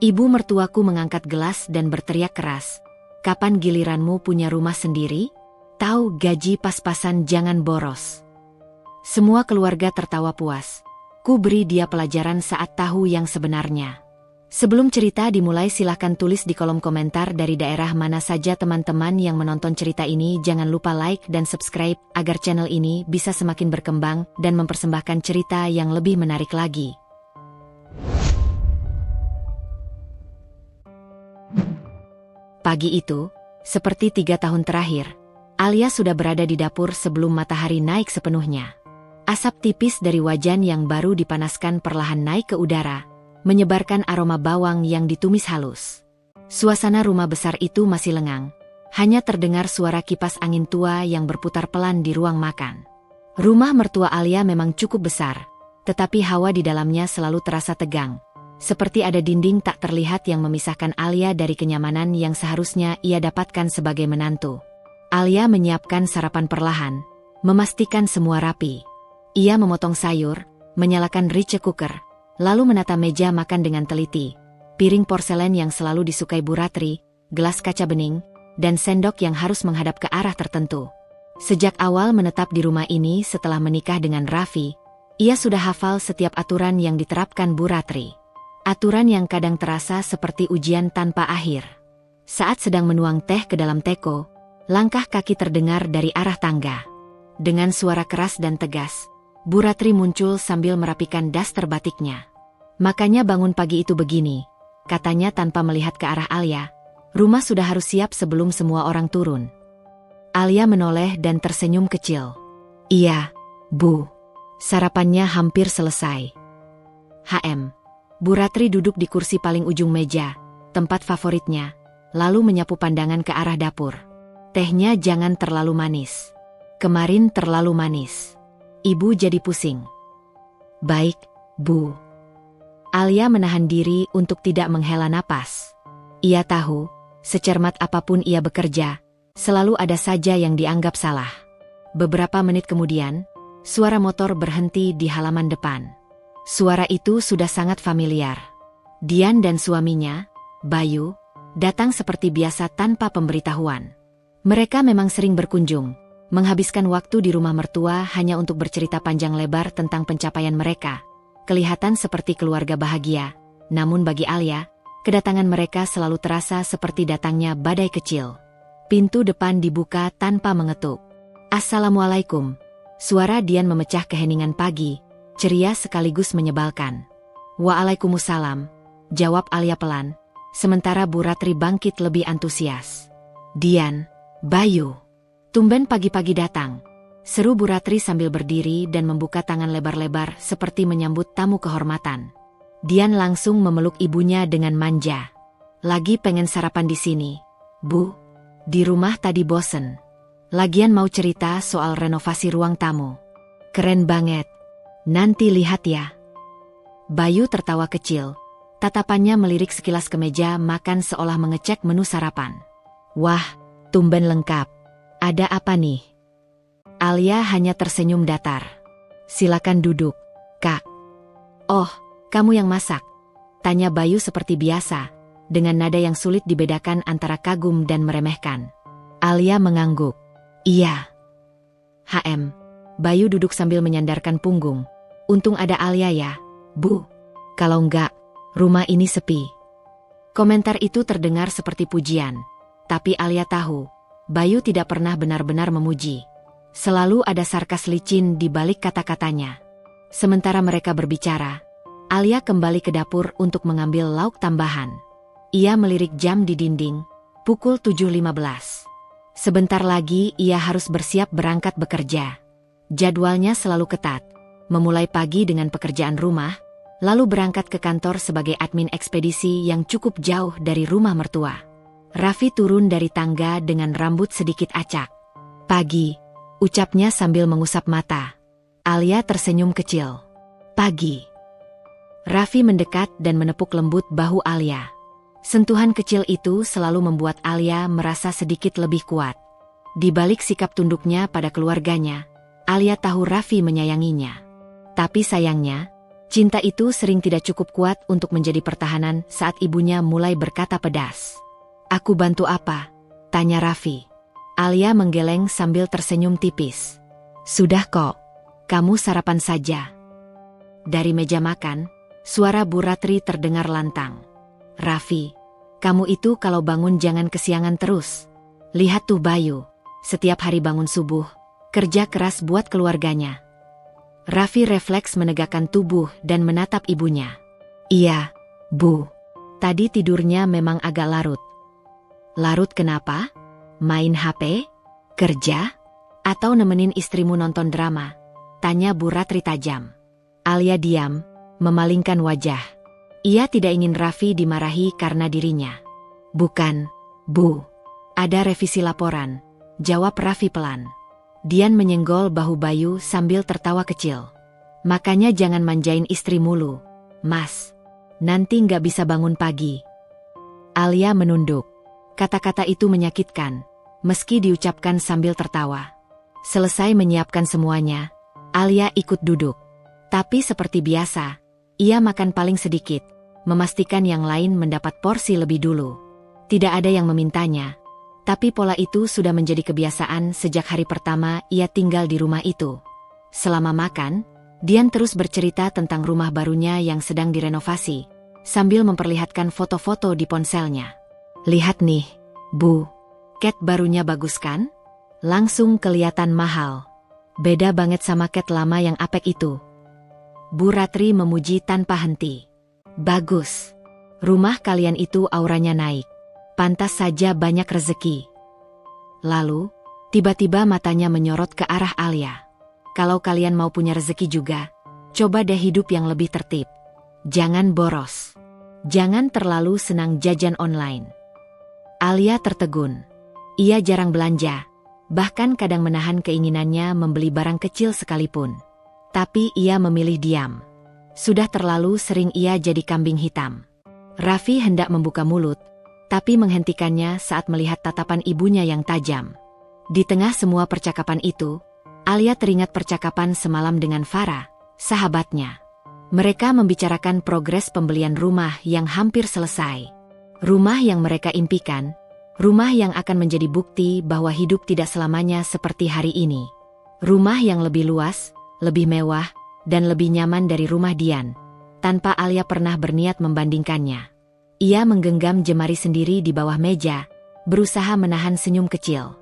Ibu mertuaku mengangkat gelas dan berteriak keras. Kapan giliranmu punya rumah sendiri? Tahu gaji pas-pasan, jangan boros. Semua keluarga tertawa puas. Ku beri dia pelajaran saat tahu yang sebenarnya. Sebelum cerita dimulai, silahkan tulis di kolom komentar dari daerah mana saja teman-teman yang menonton cerita ini. Jangan lupa like dan subscribe agar channel ini bisa semakin berkembang dan mempersembahkan cerita yang lebih menarik lagi. Pagi itu, seperti 3 tahun terakhir, Alia sudah berada di dapur sebelum matahari naik sepenuhnya. Asap tipis dari wajan yang baru dipanaskan perlahan naik ke udara, menyebarkan aroma bawang yang ditumis halus. Suasana rumah besar itu masih lengang, hanya terdengar suara kipas angin tua yang berputar pelan di ruang makan. Rumah mertua Alia memang cukup besar, tetapi hawa di dalamnya selalu terasa tegang. Seperti ada dinding tak terlihat yang memisahkan Alia dari kenyamanan yang seharusnya ia dapatkan sebagai menantu. Alia menyiapkan sarapan perlahan, memastikan semua rapi. Ia memotong sayur, menyalakan rice cooker, lalu menata meja makan dengan teliti. Piring porselen yang selalu disukai Bu Ratri, gelas kaca bening, dan sendok yang harus menghadap ke arah tertentu. Sejak awal menetap di rumah ini setelah menikah dengan Raffi, ia sudah hafal setiap aturan yang diterapkan Bu Ratri. Aturan yang kadang terasa seperti ujian tanpa akhir. Saat sedang menuang teh ke dalam teko, langkah kaki terdengar dari arah tangga. Dengan suara keras dan tegas, Bu Ratri muncul sambil merapikan daster batiknya. Makanya bangun pagi itu begini, katanya tanpa melihat ke arah Alia. Rumah sudah harus siap sebelum semua orang turun. Alia menoleh dan tersenyum kecil. Iya, Bu. Sarapannya hampir selesai. Bu Ratri duduk di kursi paling ujung meja, tempat favoritnya, lalu menyapu pandangan ke arah dapur. Tehnya jangan terlalu manis. Kemarin terlalu manis. Ibu jadi pusing. Baik, Bu. Alia menahan diri untuk tidak menghela napas. Ia tahu, secermat apapun ia bekerja, selalu ada saja yang dianggap salah. Beberapa menit kemudian, suara motor berhenti di halaman depan. Suara itu sudah sangat familiar. Dian dan suaminya, Bayu, datang seperti biasa tanpa pemberitahuan. Mereka memang sering berkunjung, menghabiskan waktu di rumah mertua hanya untuk bercerita panjang lebar tentang pencapaian mereka. Kelihatan seperti keluarga bahagia, namun bagi Alia, kedatangan mereka selalu terasa seperti datangnya badai kecil. Pintu depan dibuka tanpa mengetuk. Assalamualaikum. Suara Dian memecah keheningan pagi, ceria sekaligus menyebalkan. Waalaikumsalam, jawab Alia pelan, sementara Bu Ratri bangkit lebih antusias. Dian, Bayu, tumben pagi-pagi datang, seru Bu Ratri sambil berdiri dan membuka tangan lebar-lebar seperti menyambut tamu kehormatan. Dian langsung memeluk ibunya dengan manja. Lagi pengen sarapan di sini, Bu. Di rumah tadi bosen. Lagian mau cerita soal renovasi ruang tamu. Keren banget. Nanti lihat ya. Bayu tertawa kecil. Tatapannya melirik sekilas ke meja makan seolah mengecek menu sarapan. Wah, tumben lengkap. Ada apa nih? Alia hanya tersenyum datar. Silakan duduk, Kak. Oh, kamu yang masak? Tanya Bayu seperti biasa, dengan nada yang sulit dibedakan antara kagum dan meremehkan. Alia mengangguk. Iya. Bayu duduk sambil menyandarkan punggung. Untung ada Alia ya, Bu. Kalau enggak, rumah ini sepi. Komentar itu terdengar seperti pujian. Tapi Alia tahu, Bayu tidak pernah benar-benar memuji. Selalu ada sarkas licin di balik kata-katanya. Sementara mereka berbicara, Alia kembali ke dapur untuk mengambil lauk tambahan. Ia melirik jam di dinding, pukul 7.15. Sebentar lagi ia harus bersiap berangkat bekerja. Jadwalnya selalu ketat. Memulai pagi dengan pekerjaan rumah, lalu berangkat ke kantor sebagai admin ekspedisi yang cukup jauh dari rumah mertua. Raffi turun dari tangga dengan rambut sedikit acak. Pagi, ucapnya sambil mengusap mata. Alia tersenyum kecil. Pagi. Raffi mendekat dan menepuk lembut bahu Alia. Sentuhan kecil itu selalu membuat Alia merasa sedikit lebih kuat. Di balik sikap tunduknya pada keluarganya, Alia tahu Raffi menyayanginya. Tapi sayangnya, Cinta itu sering tidak cukup kuat untuk menjadi pertahanan saat ibunya mulai berkata pedas. "Aku bantu apa?" tanya Raffi. Alia menggeleng sambil tersenyum tipis. "Sudah kok, kamu sarapan saja." Dari meja makan, suara Bu Ratri terdengar lantang. "Raffi, kamu itu kalau bangun jangan kesiangan terus. Lihat tuh Bayu, setiap hari bangun subuh, kerja keras buat keluarganya." Raffi refleks menegakkan tubuh dan menatap ibunya. "Iya, Bu. Tadi tidurnya memang agak larut." "Larut kenapa? Main HP? Kerja? Atau nemenin istrimu nonton drama?" tanya Bu Ratri tajam. Alia diam, memalingkan wajah. Ia tidak ingin Raffi dimarahi karena dirinya. "Bukan, Bu. Ada revisi laporan," jawab Raffi pelan. Dian menyenggol bahu Bayu sambil tertawa kecil. "Makanya jangan manjain istri mulu, Mas. Nanti nggak bisa bangun pagi." Alia menunduk. Kata-kata itu menyakitkan, meski diucapkan sambil tertawa. Selesai menyiapkan semuanya, Alia ikut duduk. Tapi seperti biasa, ia makan paling sedikit, memastikan yang lain mendapat porsi lebih dulu. Tidak ada yang memintanya. Tapi pola itu sudah menjadi kebiasaan sejak hari pertama ia tinggal di rumah itu. Selama makan, Dian terus bercerita tentang rumah barunya yang sedang direnovasi, sambil memperlihatkan foto-foto di ponselnya. "Lihat nih, Bu. Cat barunya bagus kan? Langsung kelihatan mahal. Beda banget sama cat lama yang apek itu." Bu Ratri memuji tanpa henti. "Bagus. Rumah kalian itu auranya naik. Pantas saja banyak rezeki." Lalu, tiba-tiba matanya menyorot ke arah Alia. "Kalau kalian mau punya rezeki juga, coba deh hidup yang lebih tertib. Jangan boros. Jangan terlalu senang jajan online." Alia tertegun. Ia jarang belanja, bahkan kadang menahan keinginannya membeli barang kecil sekalipun. Tapi ia memilih diam. Sudah terlalu sering ia jadi kambing hitam. Raffi hendak membuka mulut, tapi menghentikannya saat melihat tatapan ibunya yang tajam. Di tengah semua percakapan itu, Alia teringat percakapan semalam dengan Farah, sahabatnya. Mereka membicarakan progres pembelian rumah yang hampir selesai. Rumah yang mereka impikan, rumah yang akan menjadi bukti bahwa hidup tidak selamanya seperti hari ini. Rumah yang lebih luas, lebih mewah, dan lebih nyaman dari rumah Dian, tanpa Alia pernah berniat membandingkannya. Ia menggenggam jemari sendiri di bawah meja, berusaha menahan senyum kecil.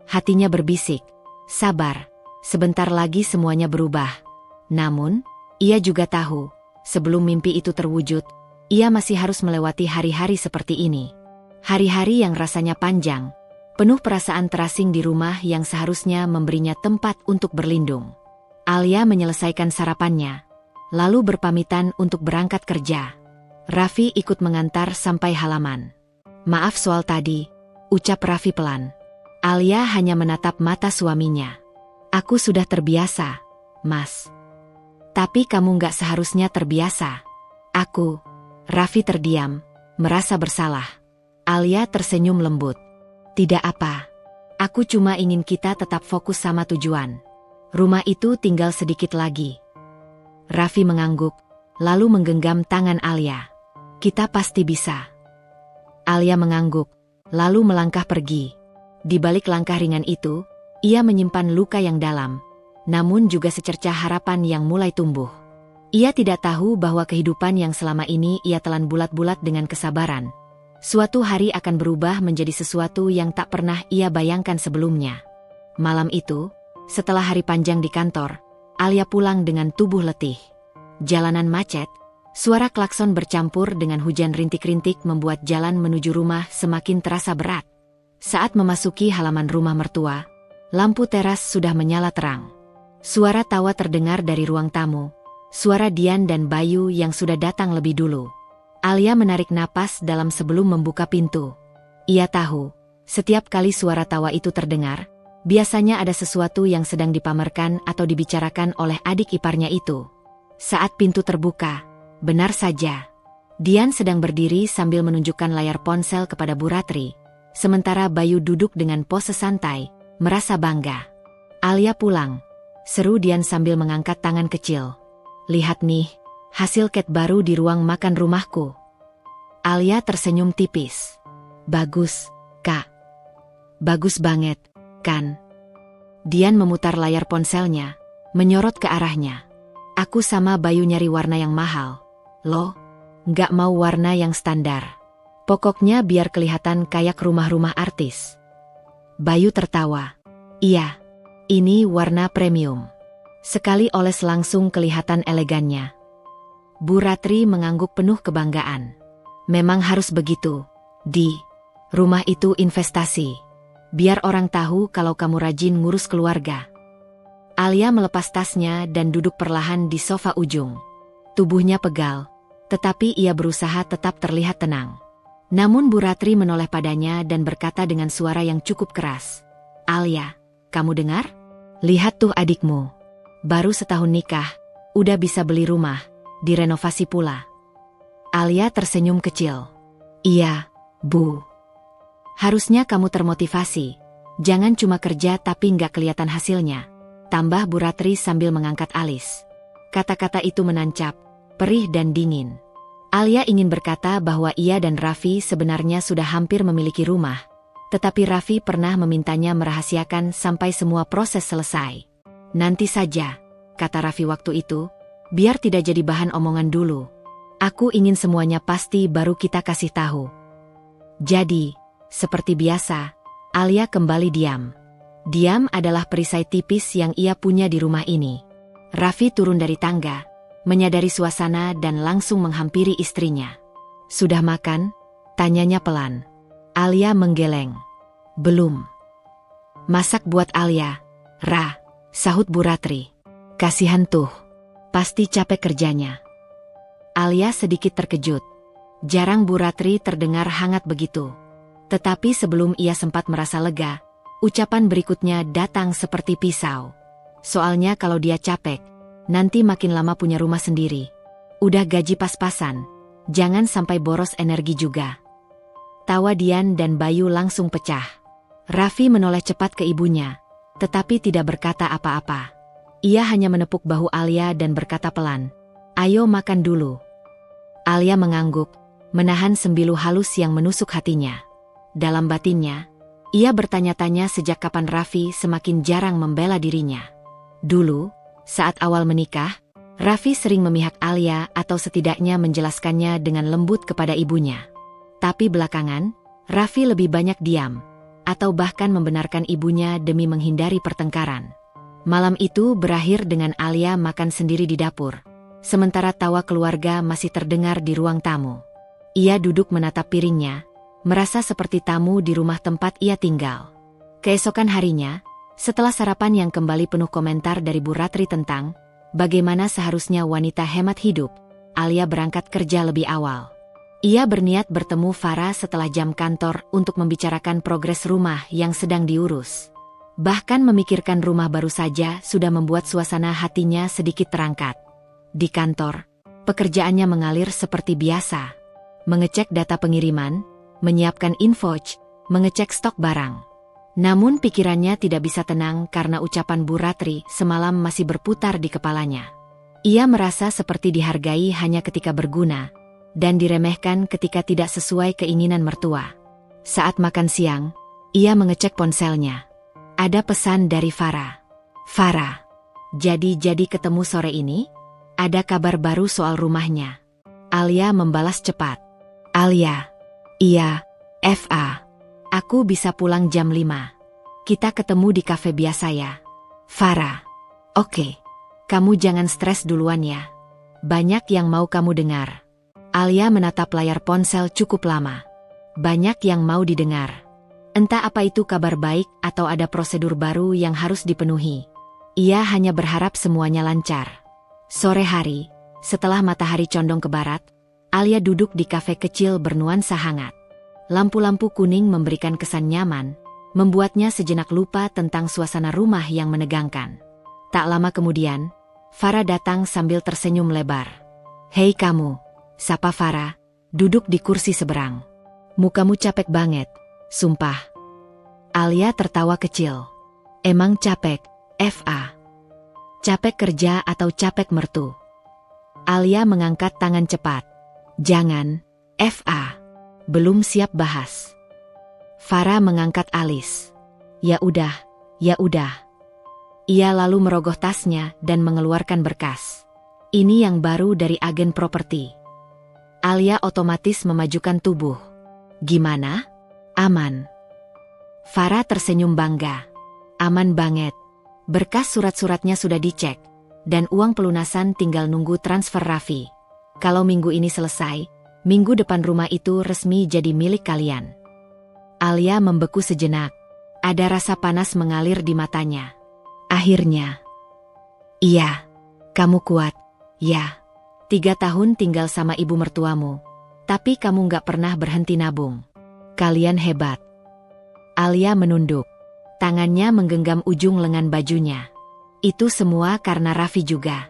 Hatinya berbisik, "Sabar, sebentar lagi semuanya berubah." Namun, ia juga tahu, sebelum mimpi itu terwujud, ia masih harus melewati hari-hari seperti ini. Hari-hari yang rasanya panjang, penuh perasaan terasing di rumah yang seharusnya memberinya tempat untuk berlindung. Alia menyelesaikan sarapannya, lalu berpamitan untuk berangkat kerja. Raffi ikut mengantar sampai halaman. "Maaf soal tadi," ucap Raffi pelan. Alia hanya menatap mata suaminya. "Aku sudah terbiasa, Mas." "Tapi kamu nggak seharusnya terbiasa." "Aku..." Raffi terdiam, merasa bersalah. Alia tersenyum lembut. "Tidak apa. Aku cuma ingin kita tetap fokus sama tujuan. Rumah itu tinggal sedikit lagi." Raffi mengangguk, lalu menggenggam tangan Alia. "Kita pasti bisa." Alia mengangguk, lalu melangkah pergi. Di balik langkah ringan itu, ia menyimpan luka yang dalam, namun juga secercah harapan yang mulai tumbuh. Ia tidak tahu bahwa kehidupan yang selama ini ia telan bulat-bulat dengan kesabaran, suatu hari akan berubah menjadi sesuatu yang tak pernah ia bayangkan sebelumnya. Malam itu, setelah hari panjang di kantor, Alia pulang dengan tubuh letih. Jalanan macet, suara klakson bercampur dengan hujan rintik-rintik membuat jalan menuju rumah semakin terasa berat. Saat memasuki halaman rumah mertua, lampu teras sudah menyala terang. Suara tawa terdengar dari ruang tamu, suara Dian dan Bayu yang sudah datang lebih dulu. Alia menarik napas dalam sebelum membuka pintu. Ia tahu, setiap kali suara tawa itu terdengar, biasanya ada sesuatu yang sedang dipamerkan atau dibicarakan oleh adik iparnya itu. Saat pintu terbuka, benar saja, Dian sedang berdiri sambil menunjukkan layar ponsel kepada Bu Ratri, sementara Bayu duduk dengan pose santai, merasa bangga. "Alia pulang," seru Dian sambil mengangkat tangan kecil. "Lihat nih, hasil cat baru di ruang makan rumahku. Alia tersenyum tipis. Bagus, Kak. Bagus banget, kan? Dian memutar layar ponselnya, menyorot ke arahnya. Aku sama Bayu nyari warna yang mahal. Loh, nggak mau warna yang standar. Pokoknya biar kelihatan kayak rumah-rumah artis. Bayu tertawa. Iya, ini warna premium. Sekali oles langsung kelihatan elegannya. Bu Ratri mengangguk penuh kebanggaan. Memang harus begitu, Di. Rumah itu investasi. Biar orang tahu kalau kamu rajin ngurus keluarga. Alia melepas tasnya dan duduk perlahan di sofa ujung. Tubuhnya pegal, tetapi ia berusaha tetap terlihat tenang. Namun Bu Ratri menoleh padanya dan berkata dengan suara yang cukup keras. Alia, kamu dengar? Lihat tuh adikmu. Baru setahun nikah, udah bisa beli rumah, direnovasi pula. Alia tersenyum kecil. Iya, Bu. Harusnya kamu termotivasi. Jangan cuma kerja tapi nggak kelihatan hasilnya. Tambah Bu Ratri sambil mengangkat alis. Kata-kata itu menancap, perih dan dingin. Alia ingin berkata bahwa ia dan Raffi sebenarnya sudah hampir memiliki rumah. Tetapi Raffi pernah memintanya merahasiakan sampai semua proses selesai. Nanti saja, kata Raffi waktu itu, biar tidak jadi bahan omongan dulu. Aku ingin semuanya pasti baru kita kasih tahu. Jadi, seperti biasa, Alia kembali diam. Diam adalah perisai tipis yang ia punya di rumah ini. Raffi turun dari tangga, menyadari suasana dan langsung menghampiri istrinya. Sudah makan? Tanyanya pelan. Alia menggeleng. Belum. Masak buat Alia, Ra. Sahut Bu Ratri. Kasihan tuh. Pasti capek kerjanya. Alia sedikit terkejut. Jarang Bu Ratri terdengar hangat begitu. Tetapi sebelum ia sempat merasa lega, ucapan berikutnya datang seperti pisau. Soalnya kalau dia capek, nanti makin lama punya rumah sendiri. Udah gaji pas-pasan, jangan sampai boros energi juga. Tawa Dian dan Bayu langsung pecah. Raffi menoleh cepat ke ibunya. Tetapi tidak berkata apa-apa. Ia hanya menepuk bahu Alia dan berkata pelan, ayo makan dulu. Alia mengangguk, menahan sembilu halus yang menusuk hatinya. Dalam batinnya, ia bertanya-tanya sejak kapan Raffi semakin jarang membela dirinya. Dulu, saat awal menikah, Raffi sering memihak Alia atau setidaknya menjelaskannya dengan lembut kepada ibunya. Tapi belakangan, Raffi lebih banyak diam, atau bahkan membenarkan ibunya demi menghindari pertengkaran. Malam itu berakhir dengan Alia makan sendiri di dapur, sementara tawa keluarga masih terdengar di ruang tamu. Ia duduk menatap piringnya, merasa seperti tamu di rumah tempat ia tinggal. Keesokan harinya, setelah sarapan yang kembali penuh komentar dari Bu Ratri tentang bagaimana seharusnya wanita hemat hidup, Alia berangkat kerja lebih awal. Ia berniat bertemu Farah setelah jam kantor untuk membicarakan progres rumah yang sedang diurus. Bahkan memikirkan rumah baru saja sudah membuat suasana hatinya sedikit terangkat. Di kantor, pekerjaannya mengalir seperti biasa. Mengecek data pengiriman, menyiapkan invoice, mengecek stok barang. Namun pikirannya tidak bisa tenang karena ucapan Bu Ratri semalam masih berputar di kepalanya. Ia merasa seperti dihargai hanya ketika berguna, dan diremehkan ketika tidak sesuai keinginan mertua. Saat makan siang, ia mengecek ponselnya. Ada pesan dari Farah. Farah, jadi ketemu sore ini? Ada kabar baru soal rumahnya? Alia membalas cepat. Alia, iya, FA. Aku bisa pulang jam 5. Kita ketemu di kafe biasa ya. Farah, oke. Kamu jangan stres duluan ya. Banyak yang mau kamu dengar. Alia menatap layar ponsel cukup lama. Banyak yang mau didengar. Entah apa itu kabar baik atau ada prosedur baru yang harus dipenuhi. Ia hanya berharap semuanya lancar. Sore hari, setelah matahari condong ke barat, Alia duduk di kafe kecil bernuansa hangat. Lampu-lampu kuning memberikan kesan nyaman, membuatnya sejenak lupa tentang suasana rumah yang menegangkan. Tak lama kemudian, Farah datang sambil tersenyum lebar. Hei kamu, sapa Farah, duduk di kursi seberang. Mukamu capek banget, sumpah. Alia tertawa kecil. Emang capek, FA? Capek kerja atau capek mertu? Alia mengangkat tangan cepat. Jangan, Fa. Belum siap bahas. Farah mengangkat alis. Ya udah, ya udah. Ia lalu merogoh tasnya dan mengeluarkan berkas. Ini yang baru dari agen properti. Alia otomatis memajukan tubuh. Gimana? Aman. Farah tersenyum bangga. Aman banget. Berkas surat-suratnya sudah dicek. Dan uang pelunasan tinggal nunggu transfer Raffi. Kalau minggu ini selesai, minggu depan rumah itu resmi jadi milik kalian. Alia membeku sejenak. Ada rasa panas mengalir di matanya. Akhirnya. Iya, kamu kuat. Ya, 3 tahun tinggal sama ibu mertuamu. Tapi kamu gak pernah berhenti nabung. Kalian hebat. Alia menunduk. Tangannya menggenggam ujung lengan bajunya. Itu semua karena Raffi juga.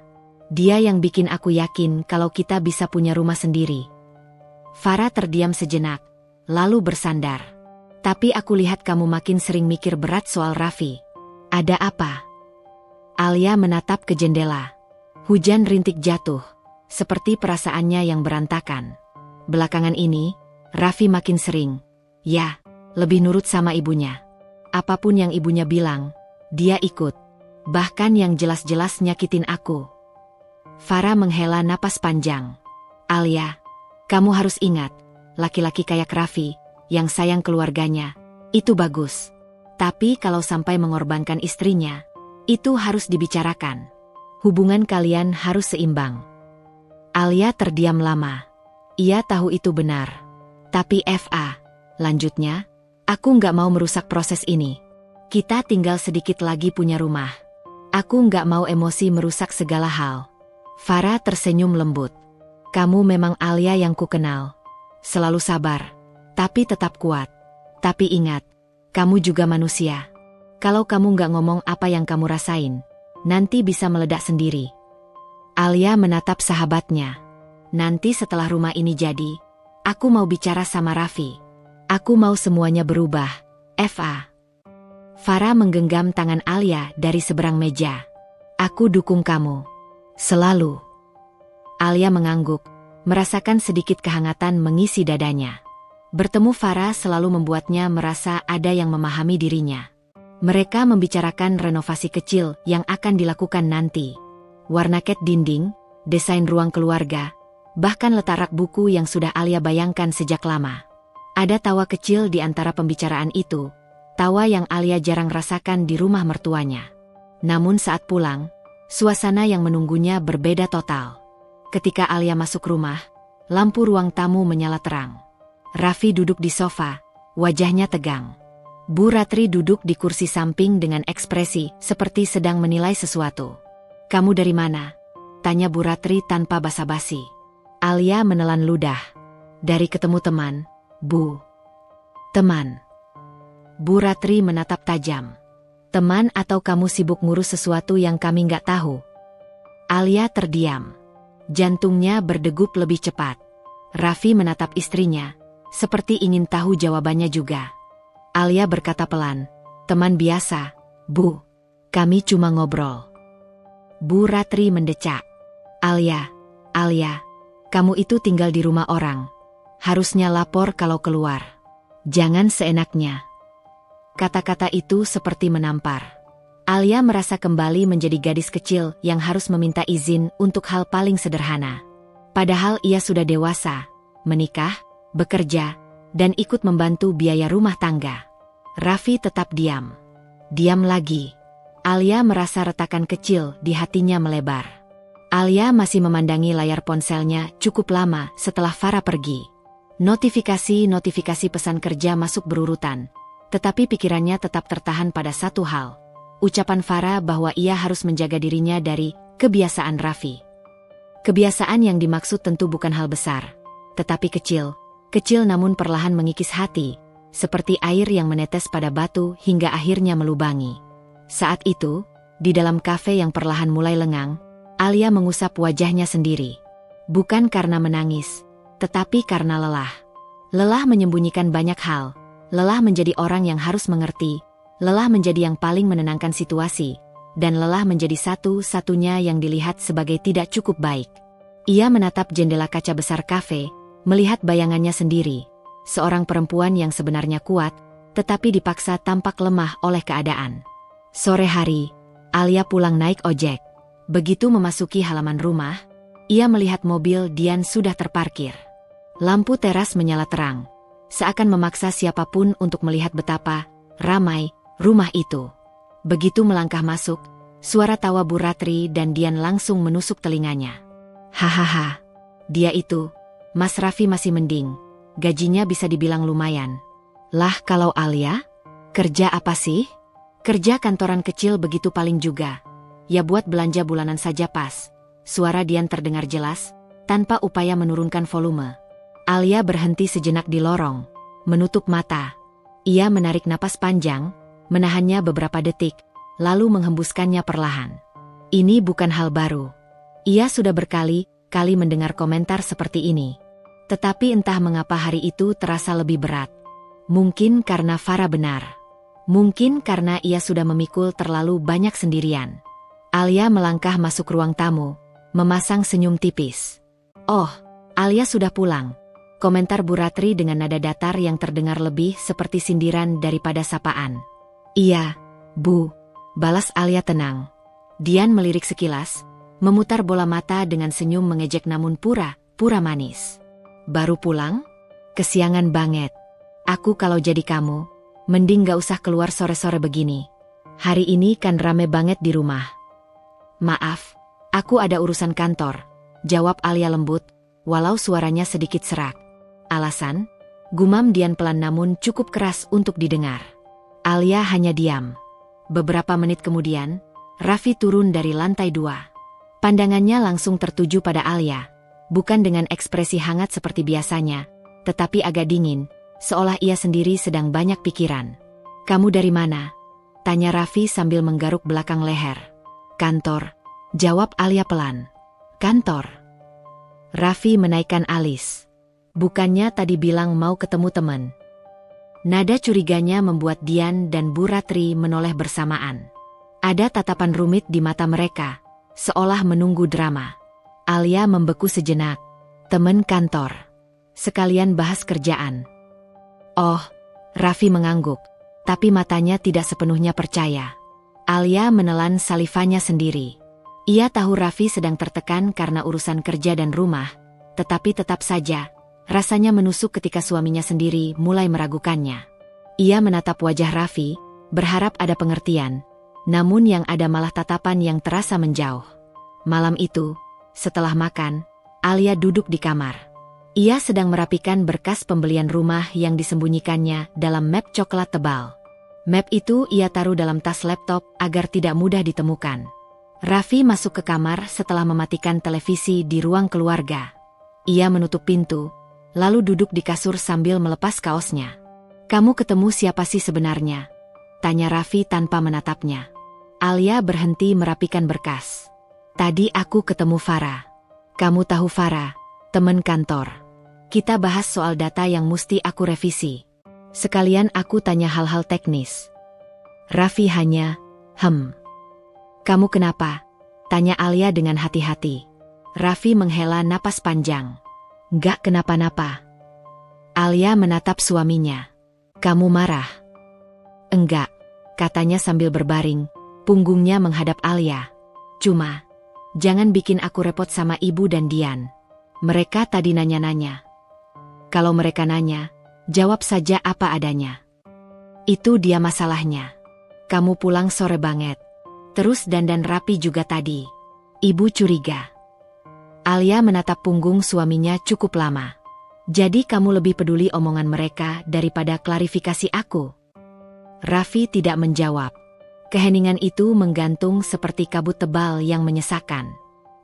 Dia yang bikin aku yakin kalau kita bisa punya rumah sendiri. Farah terdiam sejenak, lalu bersandar. Tapi aku lihat kamu makin sering mikir berat soal Raffi. Ada apa? Alia menatap ke jendela. Hujan rintik jatuh, seperti perasaannya yang berantakan. Belakangan ini, Raffi makin sering. Ya, lebih nurut sama ibunya. Apapun yang ibunya bilang, dia ikut. Bahkan yang jelas-jelas nyakitin aku. Farah menghela napas panjang. Alia, kamu harus ingat, laki-laki kayak Raffi, yang sayang keluarganya, itu bagus. Tapi kalau sampai mengorbankan istrinya, itu harus dibicarakan. Hubungan kalian harus seimbang. Alia terdiam lama. Ia tahu itu benar. Tapi Fa, lanjutnya, aku nggak mau merusak proses ini. Kita tinggal sedikit lagi punya rumah. Aku nggak mau emosi merusak segala hal. Farah tersenyum lembut. Kamu memang Alia yang kukenal. Selalu sabar, tapi tetap kuat. Tapi ingat, kamu juga manusia. Kalau kamu nggak ngomong apa yang kamu rasain, nanti bisa meledak sendiri. Alia menatap sahabatnya. Nanti setelah rumah ini jadi, aku mau bicara sama Raffi. Aku mau semuanya berubah, Fa. Farah menggenggam tangan Alia dari seberang meja. Aku dukung kamu. Selalu. Alia mengangguk, merasakan sedikit kehangatan mengisi dadanya. Bertemu Farah selalu membuatnya merasa ada yang memahami dirinya. Mereka membicarakan renovasi kecil yang akan dilakukan nanti. Warna cat dinding, desain ruang keluarga, bahkan letak rak buku yang sudah Alia bayangkan sejak lama. Ada tawa kecil di antara pembicaraan itu, tawa yang Alia jarang rasakan di rumah mertuanya. Namun saat pulang, suasana yang menunggunya berbeda total. Ketika Alia masuk rumah, lampu ruang tamu menyala terang. Raffi duduk di sofa, wajahnya tegang. Bu Ratri duduk di kursi samping dengan ekspresi seperti sedang menilai sesuatu. Kamu dari mana? Tanya Bu Ratri tanpa basa-basi. Alia menelan ludah. Dari ketemu teman, Bu. Teman. Bu Ratri menatap tajam. Teman atau kamu sibuk ngurus sesuatu yang kami nggak tahu? Alia terdiam. Jantungnya berdegup lebih cepat. Raffi menatap istrinya, seperti ingin tahu jawabannya juga. Alia berkata pelan, teman biasa, Bu. Kami cuma ngobrol. Bu Ratri mendecak. Alia, kamu itu tinggal di rumah orang. Harusnya lapor kalau keluar. Jangan seenaknya. Kata-kata itu seperti menampar. Alia merasa kembali menjadi gadis kecil yang harus meminta izin untuk hal paling sederhana. Padahal ia sudah dewasa, menikah, bekerja, dan ikut membantu biaya rumah tangga. Raffi tetap diam. Diam lagi. Alia merasa retakan kecil di hatinya melebar. Alia masih memandangi layar ponselnya cukup lama setelah Farah pergi. Notifikasi pesan kerja masuk berurutan. Tetapi pikirannya tetap tertahan pada satu hal. Ucapan Farah bahwa ia harus menjaga dirinya dari kebiasaan Raffi. Kebiasaan yang dimaksud tentu bukan hal besar. Tetapi kecil namun perlahan mengikis hati, seperti air yang menetes pada batu hingga akhirnya melubangi. Saat itu, di dalam kafe yang perlahan mulai lengang, Alia mengusap wajahnya sendiri. Bukan karena menangis, tetapi karena lelah. Lelah menyembunyikan banyak hal, lelah menjadi orang yang harus mengerti, lelah menjadi yang paling menenangkan situasi, dan lelah menjadi satu-satunya yang dilihat sebagai tidak cukup baik. Ia menatap jendela kaca besar kafe, melihat bayangannya sendiri. Seorang perempuan yang sebenarnya kuat, tetapi dipaksa tampak lemah oleh keadaan. Sore hari, Alia pulang naik ojek. Begitu memasuki halaman rumah, ia melihat mobil Dian sudah terparkir. Lampu teras menyala terang, seakan memaksa siapapun untuk melihat betapa ramai rumah itu. Begitu melangkah masuk, suara tawa Bu Ratri dan Dian langsung menusuk telinganya. Hahaha, dia itu, Mas Raffi masih mending. Gajinya bisa dibilang lumayan. Lah kalau Alia? Kerja apa sih? Kerja kantoran kecil begitu paling juga. Ya buat belanja bulanan saja pas. Suara Dian terdengar jelas, tanpa upaya menurunkan volume. Alia berhenti sejenak di lorong, menutup mata. Ia menarik napas panjang, menahannya beberapa detik, lalu menghembuskannya perlahan. Ini bukan hal baru. Ia sudah berkali-kali mendengar komentar seperti ini. Tetapi entah mengapa hari itu terasa lebih berat. Mungkin karena Farah benar. Mungkin karena ia sudah memikul terlalu banyak sendirian. Alia melangkah masuk ruang tamu, memasang senyum tipis. Oh, Alia sudah pulang. Komentar Bu Ratri dengan nada datar yang terdengar lebih seperti sindiran daripada sapaan. Iya, Bu, balas Alia tenang. Dian melirik sekilas, memutar bola mata dengan senyum mengejek namun pura-pura manis. Baru pulang? Kesiangan banget. Aku kalau jadi kamu, mending gak usah keluar sore-sore begini. Hari ini kan rame banget di rumah. Maaf, aku ada urusan kantor, jawab Alia lembut, walau suaranya sedikit serak. Alasan? Gumam Dian pelan namun cukup keras untuk didengar. Alia hanya diam. Beberapa menit kemudian, Raffi turun dari lantai 2. Pandangannya langsung tertuju pada Alia. Bukan dengan ekspresi hangat seperti biasanya, tetapi agak dingin, seolah ia sendiri sedang banyak pikiran. Kamu dari mana? Tanya Raffi sambil menggaruk belakang leher. Kantor, jawab Alia pelan. Kantor. Raffi menaikkan alis. Bukannya tadi bilang mau ketemu teman. Nada curiganya membuat Dian dan Bu Ratri menoleh bersamaan. Ada tatapan rumit di mata mereka, seolah menunggu drama. Alia membeku sejenak. Teman kantor. Sekalian bahas kerjaan. Oh, Raffi mengangguk, tapi matanya tidak sepenuhnya percaya. Alia menelan salivanya sendiri. Ia tahu Raffi sedang tertekan karena urusan kerja dan rumah, tetapi tetap saja, rasanya menusuk ketika suaminya sendiri mulai meragukannya. Ia menatap wajah Raffi, berharap ada pengertian, namun yang ada malah tatapan yang terasa menjauh. Malam itu, setelah makan, Alia duduk di kamar. Ia sedang merapikan berkas pembelian rumah yang disembunyikannya dalam map coklat tebal. Map itu ia taruh dalam tas laptop agar tidak mudah ditemukan. Raffi masuk ke kamar setelah mematikan televisi di ruang keluarga. Ia menutup pintu, lalu duduk di kasur sambil melepas kaosnya. Kamu ketemu siapa sih sebenarnya? Tanya Raffi tanpa menatapnya. Alia berhenti merapikan berkas. Tadi aku ketemu Farah. Kamu tahu Farah, teman kantor. Kita bahas soal data yang mesti aku revisi. Sekalian aku tanya hal-hal teknis. Raffi hanya, Kamu kenapa? Tanya Alia dengan hati-hati. Raffi menghela napas panjang. Nggak kenapa-napa. Alia menatap suaminya. Kamu marah? Enggak, katanya sambil berbaring, punggungnya menghadap Alia. Cuma, jangan bikin aku repot sama ibu dan Dian. Mereka tadi nanya-nanya. Kalau mereka nanya, jawab saja apa adanya. Itu dia masalahnya. Kamu pulang sore banget. Terus dandan rapi juga tadi. Ibu curiga. Alia menatap punggung suaminya cukup lama. Jadi kamu lebih peduli omongan mereka daripada klarifikasi aku? Raffi tidak menjawab. Keheningan itu menggantung seperti kabut tebal yang menyesakan.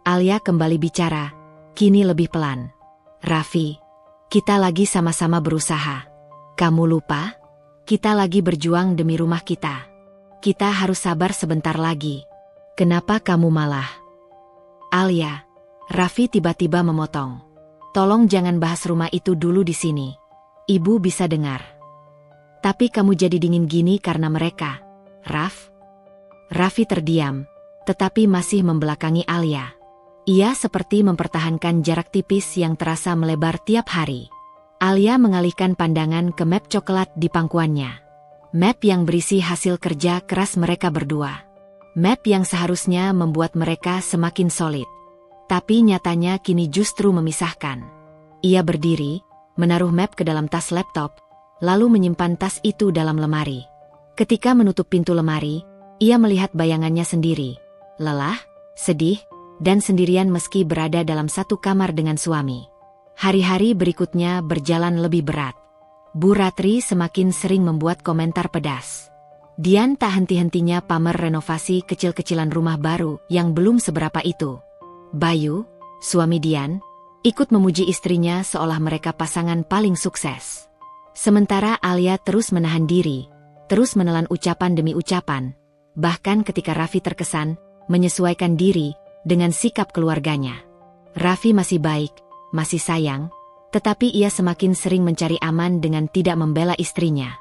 Alia kembali bicara, kini lebih pelan. Raffi, kita lagi sama-sama berusaha. Kamu lupa? Kita lagi berjuang demi rumah kita. Kita harus sabar sebentar lagi. Kenapa kamu malah? Alia, Raffi tiba-tiba memotong. Tolong jangan bahas rumah itu dulu di sini. Ibu bisa dengar. Tapi kamu jadi dingin gini karena mereka, Raf? Raffi terdiam, tetapi masih membelakangi Alia. Ia seperti mempertahankan jarak tipis yang terasa melebar tiap hari. Alia mengalihkan pandangan ke map coklat di pangkuannya. Map yang berisi hasil kerja keras mereka berdua. Map yang seharusnya membuat mereka semakin solid. Tapi nyatanya kini justru memisahkan. Ia berdiri, menaruh map ke dalam tas laptop, lalu menyimpan tas itu dalam lemari. Ketika menutup pintu lemari, ia melihat bayangannya sendiri. Lelah, sedih, dan sendirian meski berada dalam satu kamar dengan suami. Hari-hari berikutnya berjalan lebih berat. Bu Ratri semakin sering membuat komentar pedas. Dian tak henti-hentinya pamer renovasi kecil-kecilan rumah baru yang belum seberapa itu. Bayu, suami Dian, ikut memuji istrinya seolah mereka pasangan paling sukses. Sementara Alia terus menahan diri, terus menelan ucapan demi ucapan. Bahkan ketika Raffi terkesan, menyesuaikan diri dengan sikap keluarganya. Raffi masih baik, masih sayang, tetapi ia semakin sering mencari aman dengan tidak membela istrinya.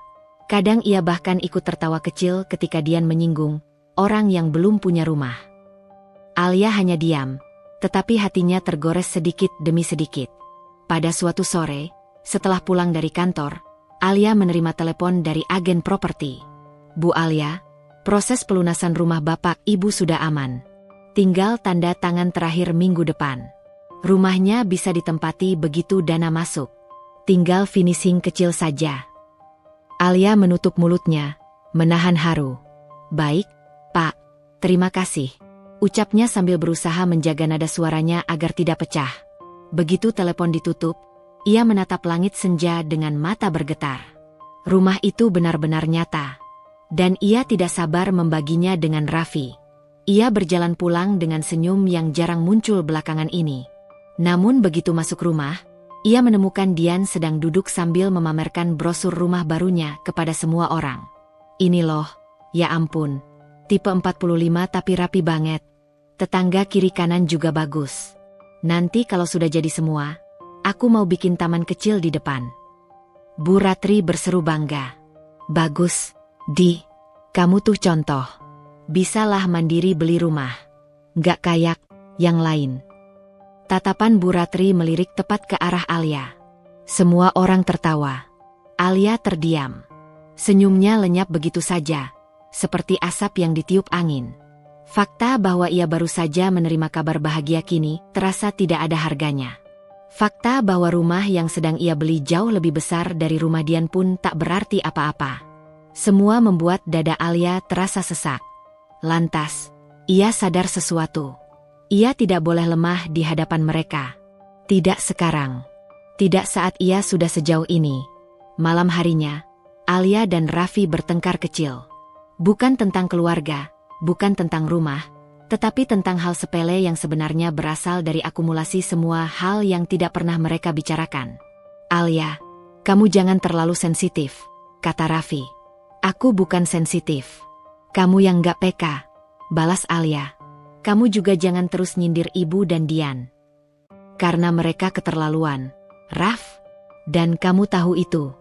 Kadang ia bahkan ikut tertawa kecil ketika Dian menyinggung orang yang belum punya rumah. Alia hanya diam, tetapi hatinya tergores sedikit demi sedikit. Pada suatu sore, setelah pulang dari kantor, Alia menerima telepon dari agen properti. Bu Alia, proses pelunasan rumah Bapak Ibu sudah aman. Tinggal tanda tangan terakhir minggu depan. Rumahnya bisa ditempati begitu dana masuk. Tinggal finishing kecil saja. Alia menutup mulutnya, menahan haru. Baik, Pak, terima kasih. Ucapnya sambil berusaha menjaga nada suaranya agar tidak pecah. Begitu telepon ditutup, ia menatap langit senja dengan mata bergetar. Rumah itu benar-benar nyata. Dan ia tidak sabar membaginya dengan Raffi. Ia berjalan pulang dengan senyum yang jarang muncul belakangan ini. Namun begitu masuk rumah, ia menemukan Dian sedang duduk sambil memamerkan brosur rumah barunya kepada semua orang. Ini loh, ya ampun, tipe 45 tapi rapi banget. Tetangga kiri kanan juga bagus. Nanti kalau sudah jadi semua, aku mau bikin taman kecil di depan. Bu Ratri berseru bangga. Bagus, Di. Kamu tuh contoh. Bisalah mandiri beli rumah. Nggak kayak yang lain. Tatapan Bu Ratri melirik tepat ke arah Alia. Semua orang tertawa. Alia terdiam. Senyumnya lenyap begitu saja, seperti asap yang ditiup angin. Fakta bahwa ia baru saja menerima kabar bahagia kini terasa tidak ada harganya. Fakta bahwa rumah yang sedang ia beli jauh lebih besar dari rumah Dian pun tak berarti apa-apa. Semua membuat dada Alia terasa sesak. Lantas, ia sadar sesuatu. Ia tidak boleh lemah di hadapan mereka. Tidak sekarang. Tidak saat ia sudah sejauh ini. Malam harinya, Alia dan Raffi bertengkar kecil. Bukan tentang keluarga, bukan tentang rumah, tetapi tentang hal sepele yang sebenarnya berasal dari akumulasi semua hal yang tidak pernah mereka bicarakan. Alia, kamu jangan terlalu sensitif, kata Raffi. Aku bukan sensitif. Kamu yang gak peka, balas Alia. Kamu juga jangan terus nyindir ibu dan Dian. Karena mereka keterlaluan, Raff. Dan kamu tahu itu.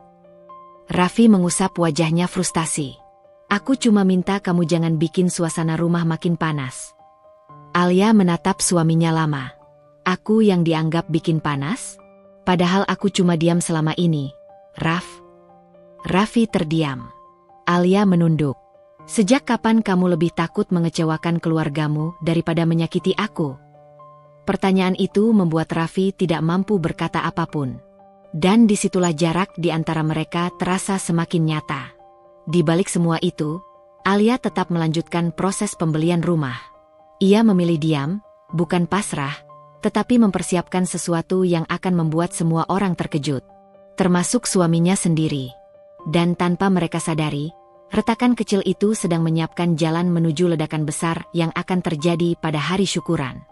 Raffi mengusap wajahnya frustasi. Aku cuma minta kamu jangan bikin suasana rumah makin panas. Alia menatap suaminya lama. Aku yang dianggap bikin panas? Padahal aku cuma diam selama ini, Raff. Raffi terdiam. Alia menunduk. Sejak kapan kamu lebih takut mengecewakan keluargamu daripada menyakiti aku? Pertanyaan itu membuat Raffi tidak mampu berkata apapun. Dan disitulah jarak di antara mereka terasa semakin nyata. Di balik semua itu, Alia tetap melanjutkan proses pembelian rumah. Ia memilih diam, bukan pasrah, tetapi mempersiapkan sesuatu yang akan membuat semua orang terkejut. Termasuk suaminya sendiri. Dan tanpa mereka sadari, retakan kecil itu sedang menyiapkan jalan menuju ledakan besar yang akan terjadi pada hari syukuran.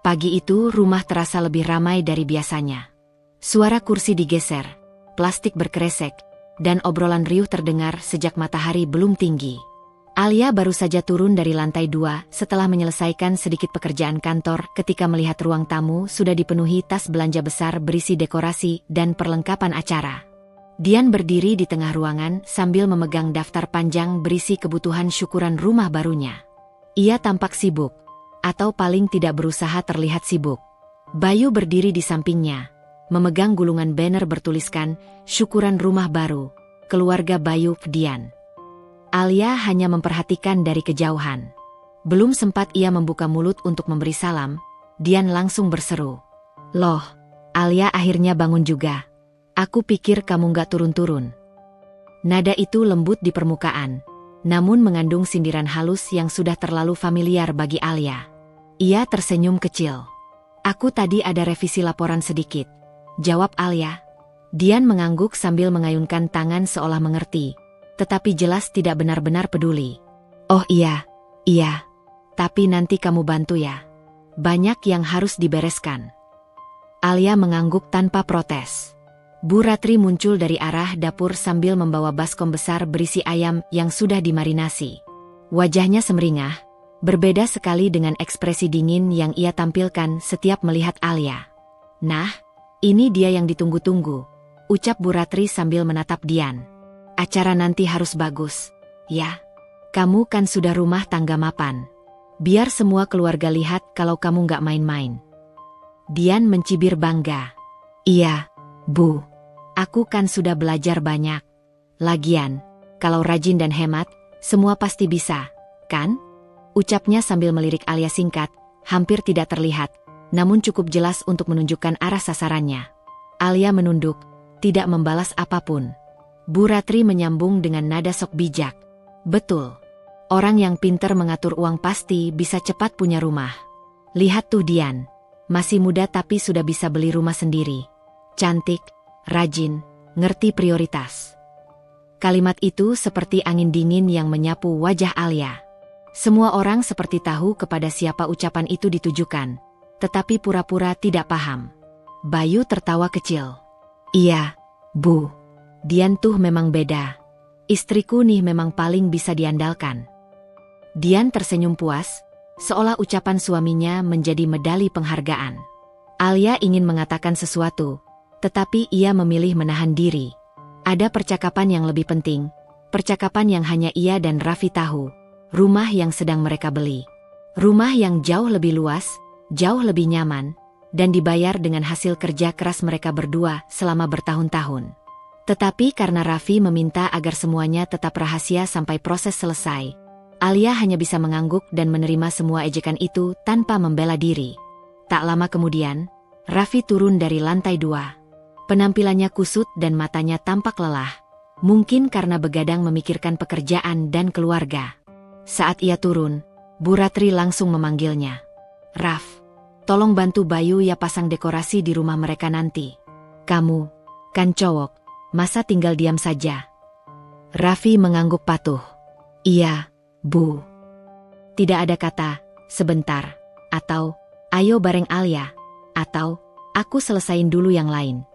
Pagi itu rumah terasa lebih ramai dari biasanya. Suara kursi digeser, plastik berkresek, dan obrolan riuh terdengar sejak matahari belum tinggi. Alia baru saja turun dari lantai 2 setelah menyelesaikan sedikit pekerjaan kantor ketika melihat ruang tamu sudah dipenuhi tas belanja besar berisi dekorasi dan perlengkapan acara. Dian berdiri di tengah ruangan sambil memegang daftar panjang berisi kebutuhan syukuran rumah barunya. Ia tampak sibuk. atau paling tidak berusaha terlihat sibuk. Bayu berdiri di sampingnya, memegang gulungan banner bertuliskan, "Syukuran rumah baru, keluarga Bayu Dian." Alia hanya memperhatikan dari kejauhan. Belum sempat ia membuka mulut untuk memberi salam, Dian langsung berseru. "Loh, Alia akhirnya bangun juga. Aku pikir kamu gak turun-turun." Nada itu lembut di permukaan, namun mengandung sindiran halus yang sudah terlalu familiar bagi Alia. Ia tersenyum kecil. "Aku tadi ada revisi laporan sedikit," jawab Alia. Dian mengangguk sambil mengayunkan tangan seolah mengerti, tetapi jelas tidak benar-benar peduli. "Oh iya, tapi nanti kamu bantu ya. Banyak yang harus dibereskan." Alia mengangguk tanpa protes. Bu Ratri muncul dari arah dapur sambil membawa baskom besar berisi ayam yang sudah dimarinasi. Wajahnya semeringah, berbeda sekali dengan ekspresi dingin yang ia tampilkan setiap melihat Alia. "Nah, ini dia yang ditunggu-tunggu," ucap Bu Ratri sambil menatap Dian. "Acara nanti harus bagus, ya? Kamu kan sudah rumah tangga mapan. Biar semua keluarga lihat kalau kamu gak main-main." Dian mencibir bangga. "Iya, Bu. Aku kan sudah belajar banyak. Lagian, kalau rajin dan hemat, semua pasti bisa, kan?" Ucapnya sambil melirik Alia singkat, hampir tidak terlihat, namun cukup jelas untuk menunjukkan arah sasarannya. Alia menunduk, tidak membalas apapun. Bu Ratri menyambung dengan nada sok bijak. "Betul. Orang yang pinter mengatur uang pasti bisa cepat punya rumah. Lihat tuh Dian, masih muda tapi sudah bisa beli rumah sendiri. Cantik, rajin, ngerti prioritas." Kalimat itu seperti angin dingin yang menyapu wajah Alia. Semua orang seperti tahu kepada siapa ucapan itu ditujukan, tetapi pura-pura tidak paham. Bayu tertawa kecil. "Iya, Bu. Dian tuh memang beda. Istriku nih memang paling bisa diandalkan." Dian tersenyum puas, seolah ucapan suaminya menjadi medali penghargaan. Alia ingin mengatakan sesuatu, tetapi ia memilih menahan diri. Ada percakapan yang lebih penting, percakapan yang hanya ia dan Raffi tahu, rumah yang sedang mereka beli. Rumah yang jauh lebih luas, jauh lebih nyaman, dan dibayar dengan hasil kerja keras mereka berdua selama bertahun-tahun. Tetapi karena Raffi meminta agar semuanya tetap rahasia sampai proses selesai, Alia hanya bisa mengangguk dan menerima semua ejekan itu tanpa membela diri. Tak lama kemudian, Raffi turun dari lantai 2. Penampilannya kusut dan matanya tampak lelah, mungkin karena begadang memikirkan pekerjaan dan keluarga. Saat ia turun, Bu Ratri langsung memanggilnya. "Raf, tolong bantu Bayu ya pasang dekorasi di rumah mereka nanti. Kamu, kan cowok, masa tinggal diam saja?" Raffi mengangguk patuh. "Iya, Bu." Tidak ada kata, "Sebentar," atau "Ayo bareng Alia," atau "Aku selesain dulu yang lain."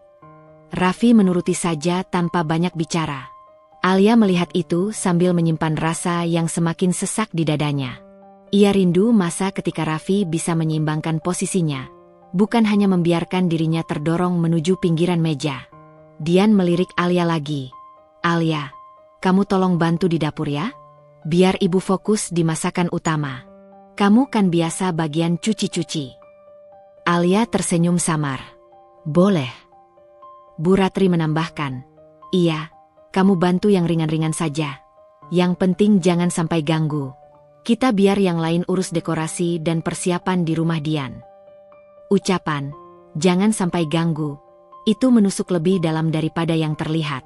Raffi menuruti saja tanpa banyak bicara. Alia melihat itu sambil menyimpan rasa yang semakin sesak di dadanya. Ia rindu masa ketika Raffi bisa menyeimbangkan posisinya, bukan hanya membiarkan dirinya terdorong menuju pinggiran meja. Dian melirik Alia lagi. "Alia, kamu tolong bantu di dapur ya? Biar ibu fokus di masakan utama. Kamu kan biasa bagian cuci-cuci." Alia tersenyum samar. "Boleh." Bu Ratri menambahkan, "Iya, kamu bantu yang ringan-ringan saja. Yang penting jangan sampai ganggu. Kita biar yang lain urus dekorasi dan persiapan di rumah Dian." Ucapan, "jangan sampai ganggu," itu menusuk lebih dalam daripada yang terlihat.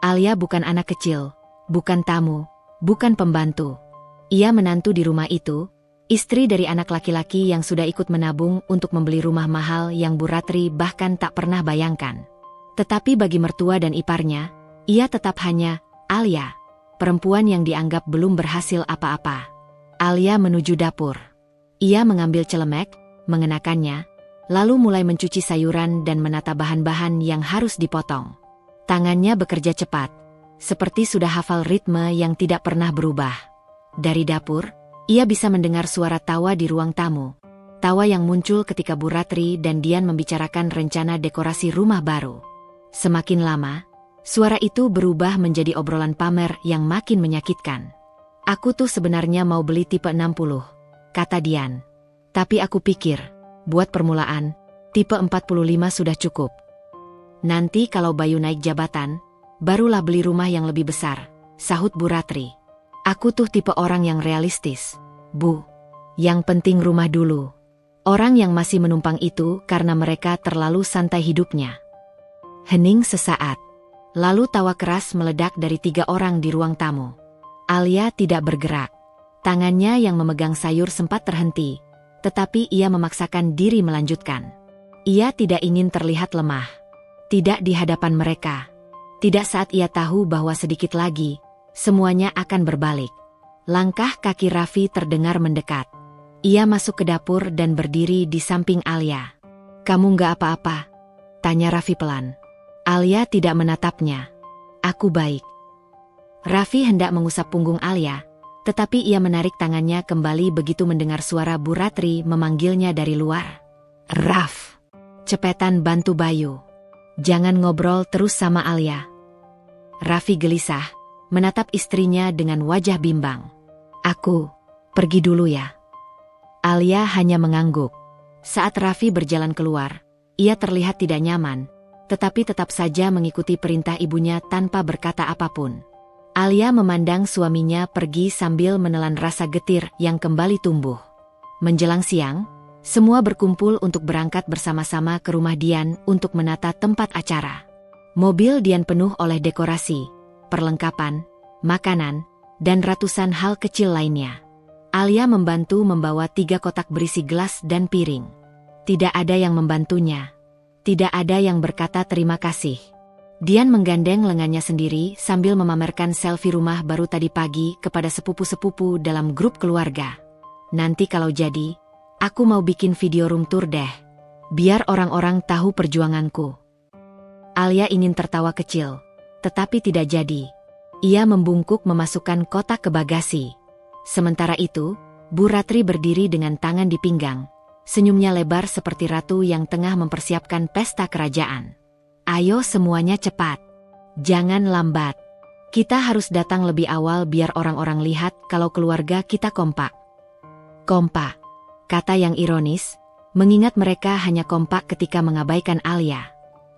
Alia bukan anak kecil, bukan tamu, bukan pembantu. Ia menantu di rumah itu, istri dari anak laki-laki yang sudah ikut menabung untuk membeli rumah mahal yang Bu Ratri bahkan tak pernah bayangkan. Tetapi bagi mertua dan iparnya, ia tetap hanya Alia, perempuan yang dianggap belum berhasil apa-apa. Alia menuju dapur. Ia mengambil celemek, mengenakannya, lalu mulai mencuci sayuran dan menata bahan-bahan yang harus dipotong. Tangannya bekerja cepat, seperti sudah hafal ritme yang tidak pernah berubah. Dari dapur, ia bisa mendengar suara tawa di ruang tamu. Tawa yang muncul ketika Bu Ratri dan Dian membicarakan rencana dekorasi rumah baru. Semakin lama, suara itu berubah menjadi obrolan pamer yang makin menyakitkan. "Aku tuh sebenarnya mau beli tipe 60, kata Dian. Tapi aku pikir, buat permulaan, tipe 45 sudah cukup. Nanti kalau Bayu naik jabatan, barulah beli rumah yang lebih besar, sahut Bu Ratri. Aku tuh tipe orang yang realistis, Bu. Yang penting rumah dulu. Orang yang masih menumpang itu karena mereka terlalu santai hidupnya. Hening sesaat. Lalu tawa keras meledak dari 3 orang di ruang tamu. Alia tidak bergerak. Tangannya yang memegang sayur sempat terhenti, tetapi ia memaksakan diri melanjutkan. Ia tidak ingin terlihat lemah. Tidak di hadapan mereka. Tidak saat ia tahu bahwa sedikit lagi, semuanya akan berbalik. Langkah kaki Raffi terdengar mendekat. Ia masuk ke dapur dan berdiri di samping Alia. "Kamu nggak apa-apa?" tanya Raffi pelan. Alia tidak menatapnya. "Aku baik." Raffi hendak mengusap punggung Alia, tetapi ia menarik tangannya kembali begitu mendengar suara Bu Ratri memanggilnya dari luar. "Raf, cepetan bantu Bayu. Jangan ngobrol terus sama Alia." Raffi gelisah, menatap istrinya dengan wajah bimbang. "Aku pergi dulu ya." Alia hanya mengangguk. Saat Raffi berjalan keluar, ia terlihat tidak nyaman, tetapi tetap saja mengikuti perintah ibunya tanpa berkata apapun. Alia memandang suaminya pergi sambil menelan rasa getir yang kembali tumbuh. Menjelang siang, semua berkumpul untuk berangkat bersama-sama ke rumah Dian untuk menata tempat acara. Mobil Dian penuh oleh dekorasi, perlengkapan, makanan, dan ratusan hal kecil lainnya. Alia membantu membawa 3 kotak berisi gelas dan piring. Tidak ada yang membantunya. Tidak ada yang berkata terima kasih. Dian menggandeng lengannya sendiri sambil memamerkan selfie rumah baru tadi pagi kepada sepupu-sepupu dalam grup keluarga. "Nanti kalau jadi, aku mau bikin video room tour deh. Biar orang-orang tahu perjuanganku." Alia ingin tertawa kecil, tetapi tidak jadi. Ia membungkuk memasukkan kotak ke bagasi. Sementara itu, Bu Ratri berdiri dengan tangan di pinggang. Senyumnya lebar seperti ratu yang tengah mempersiapkan pesta kerajaan. "Ayo semuanya cepat. Jangan lambat. Kita harus datang lebih awal biar orang-orang lihat kalau keluarga kita kompak." "Kompak," kata yang ironis, mengingat mereka hanya kompak ketika mengabaikan Alia.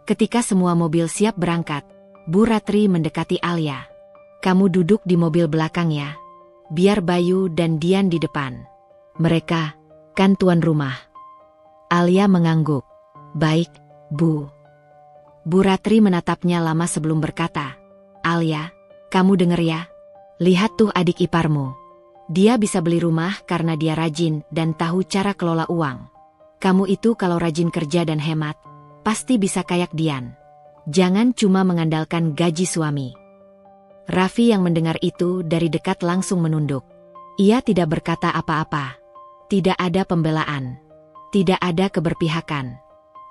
Ketika semua mobil siap berangkat, Bu Ratri mendekati Alia. "Kamu duduk di mobil belakang ya. Biar Bayu dan Dian di depan. Mereka kan tuan rumah." Alia mengangguk. "Baik, Bu." Bu Ratri menatapnya lama sebelum berkata, "Alia, kamu denger ya? Lihat tuh adik iparmu. Dia bisa beli rumah karena dia rajin dan tahu cara kelola uang. Kamu itu kalau rajin kerja dan hemat, pasti bisa kayak Dian. Jangan cuma mengandalkan gaji suami." Raffi yang mendengar itu dari dekat langsung menunduk. Ia tidak berkata apa-apa. Tidak ada pembelaan. Tidak ada keberpihakan.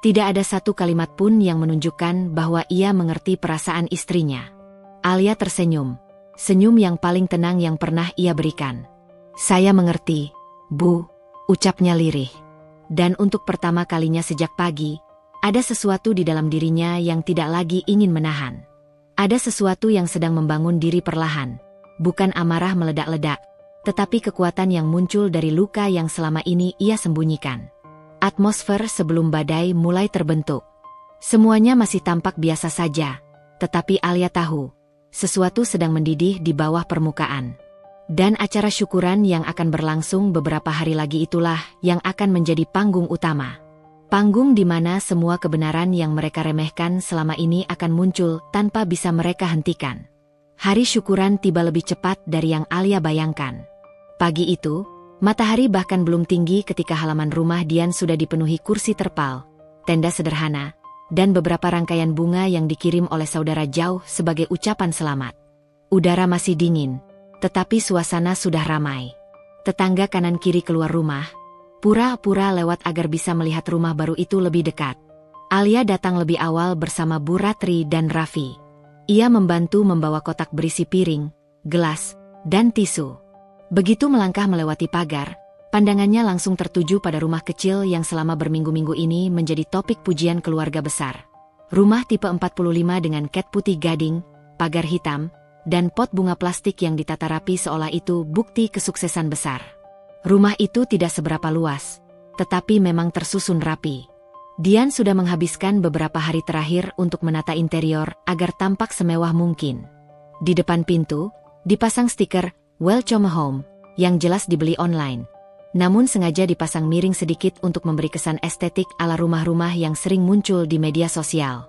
Tidak ada satu kalimat pun yang menunjukkan bahwa ia mengerti perasaan istrinya. Alia tersenyum. Senyum yang paling tenang yang pernah ia berikan. "Saya mengerti, Bu," ucapnya lirih. Dan untuk pertama kalinya sejak pagi, ada sesuatu di dalam dirinya yang tidak lagi ingin menahan. Ada sesuatu yang sedang membangun diri perlahan. Bukan amarah meledak-ledak, tetapi kekuatan yang muncul dari luka yang selama ini ia sembunyikan. Atmosfer sebelum badai mulai terbentuk. Semuanya masih tampak biasa saja, tetapi Alia tahu, sesuatu sedang mendidih di bawah permukaan. Dan acara syukuran yang akan berlangsung beberapa hari lagi itulah yang akan menjadi panggung utama. Panggung di mana semua kebenaran yang mereka remehkan selama ini akan muncul tanpa bisa mereka hentikan. Hari syukuran tiba lebih cepat dari yang Alia bayangkan. Pagi itu, matahari bahkan belum tinggi ketika halaman rumah Dian sudah dipenuhi kursi terpal, tenda sederhana, dan beberapa rangkaian bunga yang dikirim oleh saudara jauh sebagai ucapan selamat. Udara masih dingin, tetapi suasana sudah ramai. Tetangga kanan kiri keluar rumah, pura-pura lewat agar bisa melihat rumah baru itu lebih dekat. Alia datang lebih awal bersama Bu Ratri dan Raffi. Ia membantu membawa kotak berisi piring, gelas, dan tisu. Begitu melangkah melewati pagar, pandangannya langsung tertuju pada rumah kecil yang selama berminggu-minggu ini menjadi topik pujian keluarga besar. Rumah tipe 45 dengan cat putih gading, pagar hitam, dan pot bunga plastik yang ditata rapi seolah itu bukti kesuksesan besar. Rumah itu tidak seberapa luas, tetapi memang tersusun rapi. Dian sudah menghabiskan beberapa hari terakhir untuk menata interior agar tampak semewah mungkin. Di depan pintu, dipasang stiker "Welcome Home" yang jelas dibeli online. Namun sengaja dipasang miring sedikit untuk memberi kesan estetik ala rumah-rumah yang sering muncul di media sosial.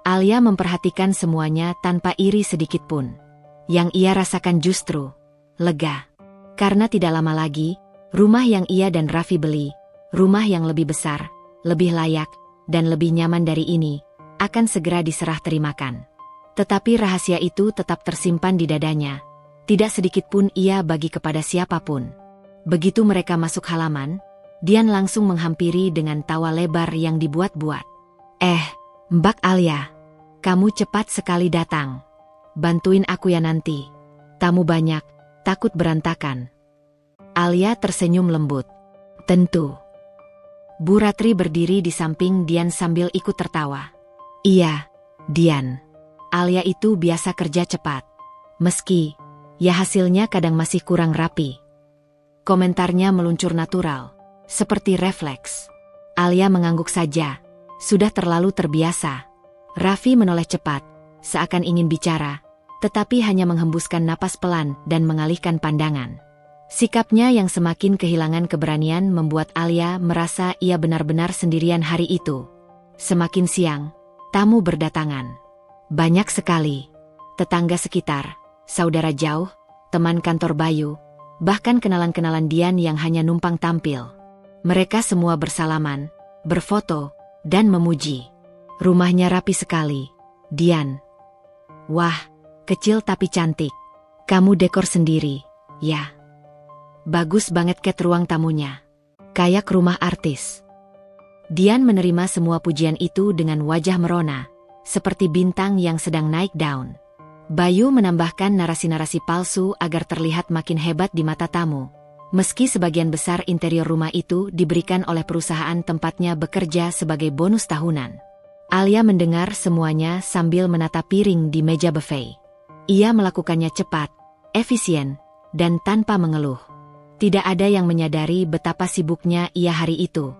Alia memperhatikan semuanya tanpa iri sedikit pun. Yang ia rasakan justru lega. Karena tidak lama lagi, rumah yang ia dan Raffi beli, rumah yang lebih besar, lebih layak, dan lebih nyaman dari ini, akan segera diserah terimakan. Tetapi rahasia itu tetap tersimpan di dadanya. Tidak sedikit pun ia bagi kepada siapapun. Begitu mereka masuk halaman, Dian langsung menghampiri dengan tawa lebar yang dibuat-buat. Mbak Alia, kamu cepat sekali datang. Bantuin aku ya nanti. Tamu banyak, takut berantakan. Alia tersenyum lembut. Tentu. Bu Ratri berdiri di samping Dian sambil ikut tertawa. Iya, Dian. Alia itu biasa kerja cepat. Meski, ya hasilnya kadang masih kurang rapi. Komentarnya meluncur natural, seperti refleks. Alia mengangguk saja, sudah terlalu terbiasa. Raffi menoleh cepat, seakan ingin bicara, tetapi hanya menghembuskan napas pelan dan mengalihkan pandangan. Sikapnya yang semakin kehilangan keberanian membuat Alia merasa ia benar-benar sendirian hari itu. Semakin siang, tamu berdatangan. Banyak sekali. Tetangga sekitar, saudara jauh, teman kantor Bayu, bahkan kenalan-kenalan Dian yang hanya numpang tampil. Mereka semua bersalaman, berfoto, dan memuji. Rumahnya rapi sekali, Dian. Wah, kecil tapi cantik. Kamu dekor sendiri, ya? Bagus banget cat ruang tamunya. Kayak rumah artis. Dian menerima semua pujian itu dengan wajah merona, seperti bintang yang sedang naik daun. Bayu menambahkan narasi-narasi palsu agar terlihat makin hebat di mata tamu. Meski sebagian besar interior rumah itu diberikan oleh perusahaan tempatnya bekerja sebagai bonus tahunan. Alia mendengar semuanya sambil menata piring di meja buffet. Ia melakukannya cepat, efisien, dan tanpa mengeluh. Tidak ada yang menyadari betapa sibuknya ia hari itu.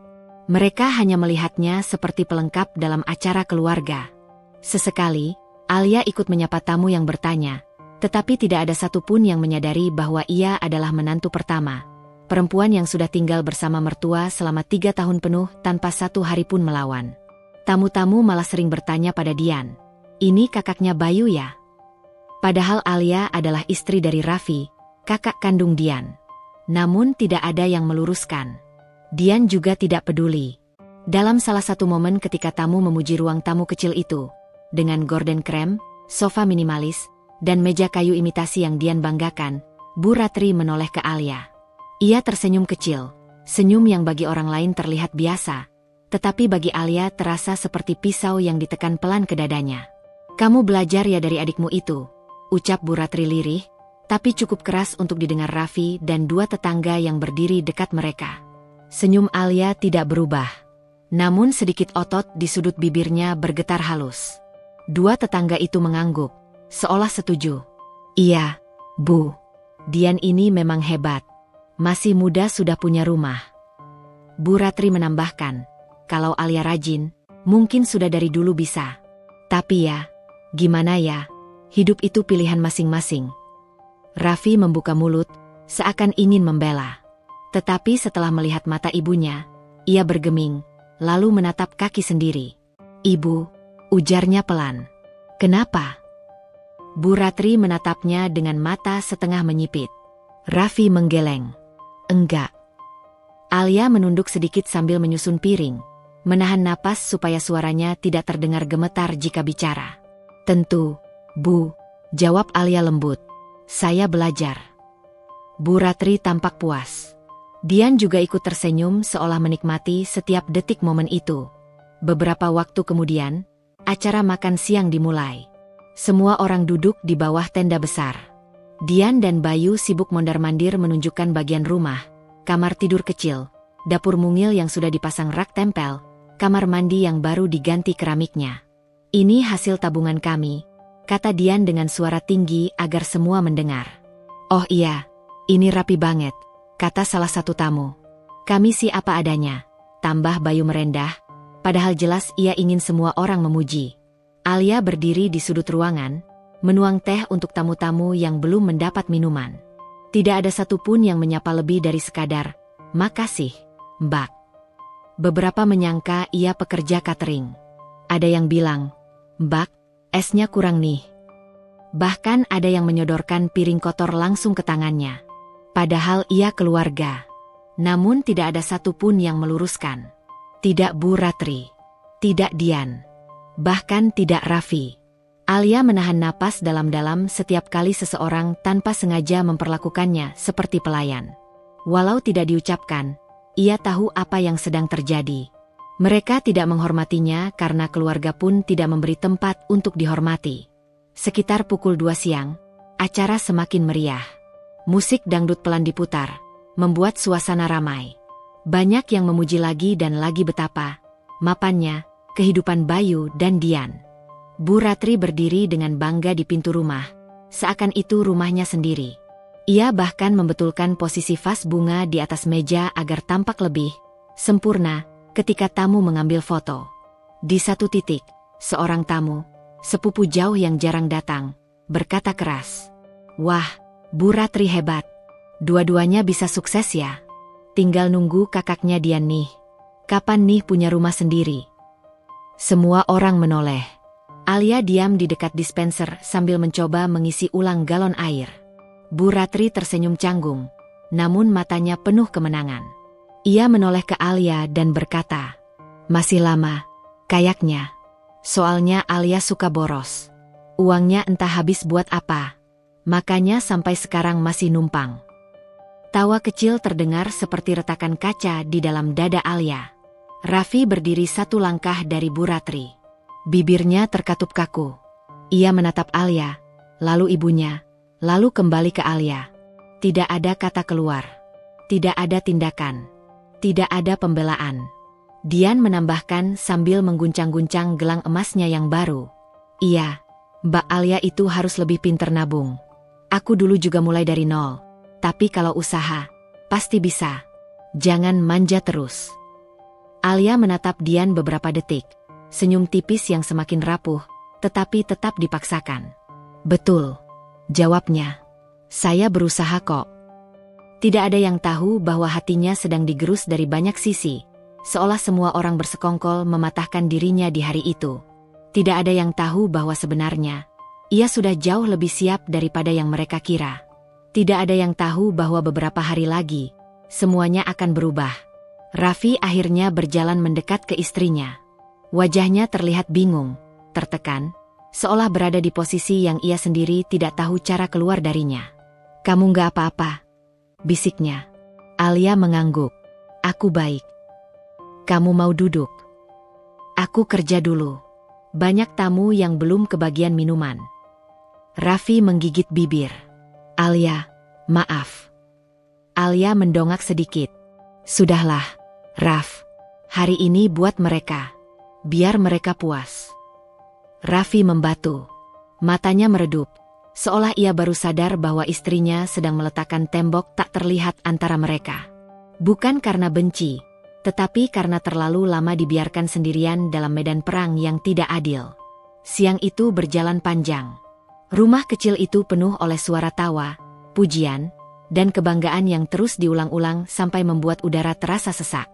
Mereka hanya melihatnya seperti pelengkap dalam acara keluarga. Sesekali, Alia ikut menyapa tamu yang bertanya, tetapi tidak ada satupun yang menyadari bahwa ia adalah menantu pertama. Perempuan yang sudah tinggal bersama mertua selama 3 tahun penuh tanpa satu hari pun melawan. Tamu-tamu malah sering bertanya pada Dian, "Ini kakaknya Bayu ya?" Padahal Alia adalah istri dari Raffi, kakak kandung Dian. Namun tidak ada yang meluruskan. Dian juga tidak peduli. Dalam salah satu momen ketika tamu memuji ruang tamu kecil itu, dengan gorden krem, sofa minimalis, dan meja kayu imitasi yang Dian banggakan, Bu Ratri menoleh ke Alia. Ia tersenyum kecil, senyum yang bagi orang lain terlihat biasa, tetapi bagi Alia terasa seperti pisau yang ditekan pelan ke dadanya. "Kamu belajar ya dari adikmu itu," ucap Bu Ratri lirih, tapi cukup keras untuk didengar Raffi dan 2 tetangga yang berdiri dekat mereka. Senyum Alia tidak berubah. Namun sedikit otot di sudut bibirnya bergetar halus. 2 tetangga itu mengangguk, seolah setuju. "Iya, Bu. Dian ini memang hebat. Masih muda sudah punya rumah." Bu Ratri menambahkan, "Kalau Alia rajin, mungkin sudah dari dulu bisa. Tapi ya, gimana ya, hidup itu pilihan masing-masing." Raffi membuka mulut, seakan ingin membela. Tetapi setelah melihat mata ibunya, ia bergeming, lalu menatap kaki sendiri. "Ibu," ujarnya pelan. "Kenapa?" Bu Ratri menatapnya dengan mata setengah menyipit. Raffi menggeleng. "Enggak." Alia menunduk sedikit sambil menyusun piring, menahan napas supaya suaranya tidak terdengar gemetar jika bicara. "Tentu, Bu," jawab Alia lembut. "Saya belajar." Bu Ratri tampak puas. Dian juga ikut tersenyum seolah menikmati setiap detik momen itu. Beberapa waktu kemudian, acara makan siang dimulai. Semua orang duduk di bawah tenda besar. Dian dan Bayu sibuk mondar-mandir menunjukkan bagian rumah, kamar tidur kecil, dapur mungil yang sudah dipasang rak tempel, kamar mandi yang baru diganti keramiknya. "Ini hasil tabungan kami," kata Dian dengan suara tinggi agar semua mendengar. "Oh iya, ini rapi banget," kata salah satu tamu. "Kami sih apa adanya." ditambah Bayu merendah, padahal jelas ia ingin semua orang memuji. Alia berdiri di sudut ruangan, menuang teh untuk tamu-tamu yang belum mendapat minuman. Tidak ada satupun yang menyapa lebih dari sekadar, "Makasih, Mbak." Beberapa menyangka ia pekerja catering. Ada yang bilang, "Mbak, esnya kurang nih." Bahkan ada yang menyodorkan piring kotor langsung ke tangannya. Padahal ia keluarga. Namun tidak ada satupun yang meluruskan. Tidak Bu Ratri. Tidak Dian. Bahkan tidak Raffi. Alia menahan napas dalam-dalam setiap kali seseorang tanpa sengaja memperlakukannya seperti pelayan. Walau tidak diucapkan, ia tahu apa yang sedang terjadi. Mereka tidak menghormatinya karena keluarga pun tidak memberi tempat untuk dihormati. Sekitar pukul 2 siang, acara semakin meriah. Musik dangdut pelan diputar, membuat suasana ramai. Banyak yang memuji lagi dan lagi betapa mapannya kehidupan Bayu dan Dian. Bu Ratri berdiri dengan bangga di pintu rumah, seakan itu rumahnya sendiri. Ia bahkan membetulkan posisi vas bunga di atas meja agar tampak lebih sempurna ketika tamu mengambil foto. Di satu titik, seorang tamu, sepupu jauh yang jarang datang, berkata keras, "Wah, Bu Ratri hebat. Dua-duanya bisa sukses ya. Tinggal nunggu kakaknya Dian nih. Kapan nih punya rumah sendiri?" Semua orang menoleh. Alia diam di dekat dispenser sambil mencoba mengisi ulang galon air. Bu Ratri tersenyum canggung, namun matanya penuh kemenangan. Ia menoleh ke Alia dan berkata, "Masih lama, kayaknya. Soalnya Alia suka boros. Uangnya entah habis buat apa. Makanya sampai sekarang masih numpang." Tawa kecil terdengar seperti retakan kaca di dalam dada Alia. Raffi berdiri satu langkah dari Bu Ratri. Bibirnya terkatup kaku. Ia menatap Alia, lalu ibunya, lalu kembali ke Alia. Tidak ada kata keluar. Tidak ada tindakan. Tidak ada pembelaan. Dian menambahkan sambil mengguncang-guncang gelang emasnya yang baru. "Iya, Mbak Alia itu harus lebih pinter nabung. Aku dulu juga mulai dari nol. Tapi kalau usaha, pasti bisa. Jangan manja terus." Alia menatap Dian beberapa detik, senyum tipis yang semakin rapuh, tetapi tetap dipaksakan. "Betul," jawabnya. "Saya berusaha kok." Tidak ada yang tahu bahwa hatinya sedang digerus dari banyak sisi, seolah semua orang bersekongkol mematahkan dirinya di hari itu. Tidak ada yang tahu bahwa sebenarnya, ia sudah jauh lebih siap daripada yang mereka kira. Tidak ada yang tahu bahwa beberapa hari lagi, semuanya akan berubah. Raffi akhirnya berjalan mendekat ke istrinya. Wajahnya terlihat bingung, tertekan, seolah berada di posisi yang ia sendiri tidak tahu cara keluar darinya. "Kamu nggak apa-apa?" bisiknya. Alia mengangguk. "Aku baik." "Kamu mau duduk?" "Aku kerja dulu. Banyak tamu yang belum kebagian minuman." Raffi menggigit bibir. "Alia, maaf." Alia mendongak sedikit. "Sudahlah, Raf. Hari ini buat mereka. Biar mereka puas." Raffi membatu. Matanya meredup, seolah ia baru sadar bahwa istrinya sedang meletakkan tembok tak terlihat antara mereka. Bukan karena benci, tetapi karena terlalu lama dibiarkan sendirian dalam medan perang yang tidak adil. Siang itu berjalan panjang. Rumah kecil itu penuh oleh suara tawa, pujian, dan kebanggaan yang terus diulang-ulang sampai membuat udara terasa sesak.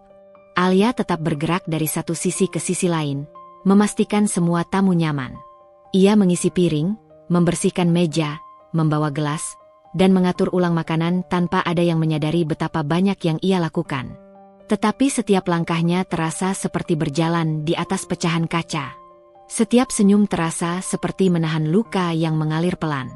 Alia tetap bergerak dari satu sisi ke sisi lain, memastikan semua tamu nyaman. Ia mengisi piring, membersihkan meja, membawa gelas, dan mengatur ulang makanan tanpa ada yang menyadari betapa banyak yang ia lakukan. Tetapi setiap langkahnya terasa seperti berjalan di atas pecahan kaca. Setiap senyum terasa seperti menahan luka yang mengalir pelan.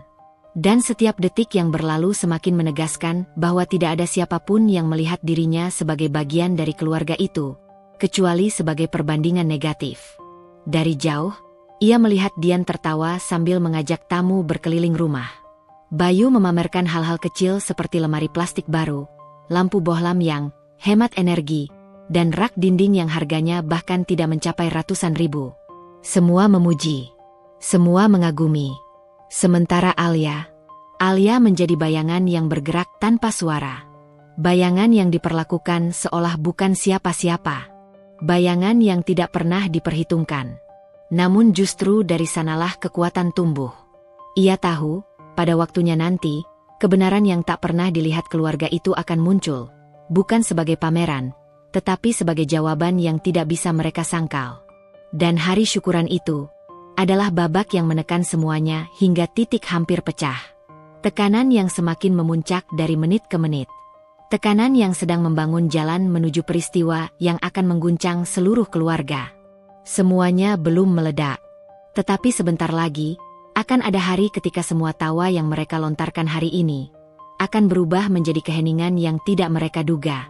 Dan setiap detik yang berlalu semakin menegaskan bahwa tidak ada siapapun yang melihat dirinya sebagai bagian dari keluarga itu, kecuali sebagai perbandingan negatif. Dari jauh, ia melihat Dian tertawa sambil mengajak tamu berkeliling rumah. Bayu memamerkan hal-hal kecil seperti lemari plastik baru, lampu bohlam yang hemat energi, dan rak dinding yang harganya bahkan tidak mencapai ratusan ribu. Semua memuji, semua mengagumi. Sementara Alia menjadi bayangan yang bergerak tanpa suara. Bayangan yang diperlakukan seolah bukan siapa-siapa. bayangan yang tidak pernah diperhitungkan. Namun justru dari sanalah kekuatan tumbuh. Ia tahu, pada waktunya nanti, kebenaran yang tak pernah dilihat keluarga itu akan muncul, bukan sebagai pameran, tetapi sebagai jawaban yang tidak bisa mereka sangkal. Dan hari syukuran itu adalah babak yang menekan semuanya hingga titik hampir pecah. Tekanan yang semakin memuncak dari menit ke menit. Tekanan yang sedang membangun jalan menuju peristiwa yang akan mengguncang seluruh keluarga. Semuanya belum meledak. Tetapi sebentar lagi, akan ada hari ketika semua tawa yang mereka lontarkan hari ini akan berubah menjadi keheningan yang tidak mereka duga.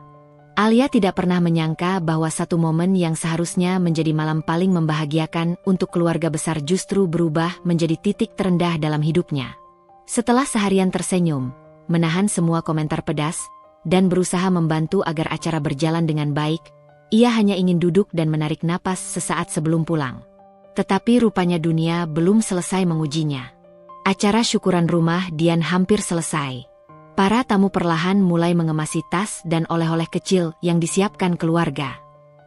Alia tidak pernah menyangka bahwa satu momen yang seharusnya menjadi malam paling membahagiakan untuk keluarga besar justru berubah menjadi titik terendah dalam hidupnya. Setelah seharian tersenyum, menahan semua komentar pedas, dan berusaha membantu agar acara berjalan dengan baik, ia hanya ingin duduk dan menarik napas sesaat sebelum pulang. Tetapi rupanya dunia belum selesai mengujinya. Acara syukuran rumah Dian hampir selesai. Para tamu perlahan mulai mengemasi tas dan oleh-oleh kecil yang disiapkan keluarga.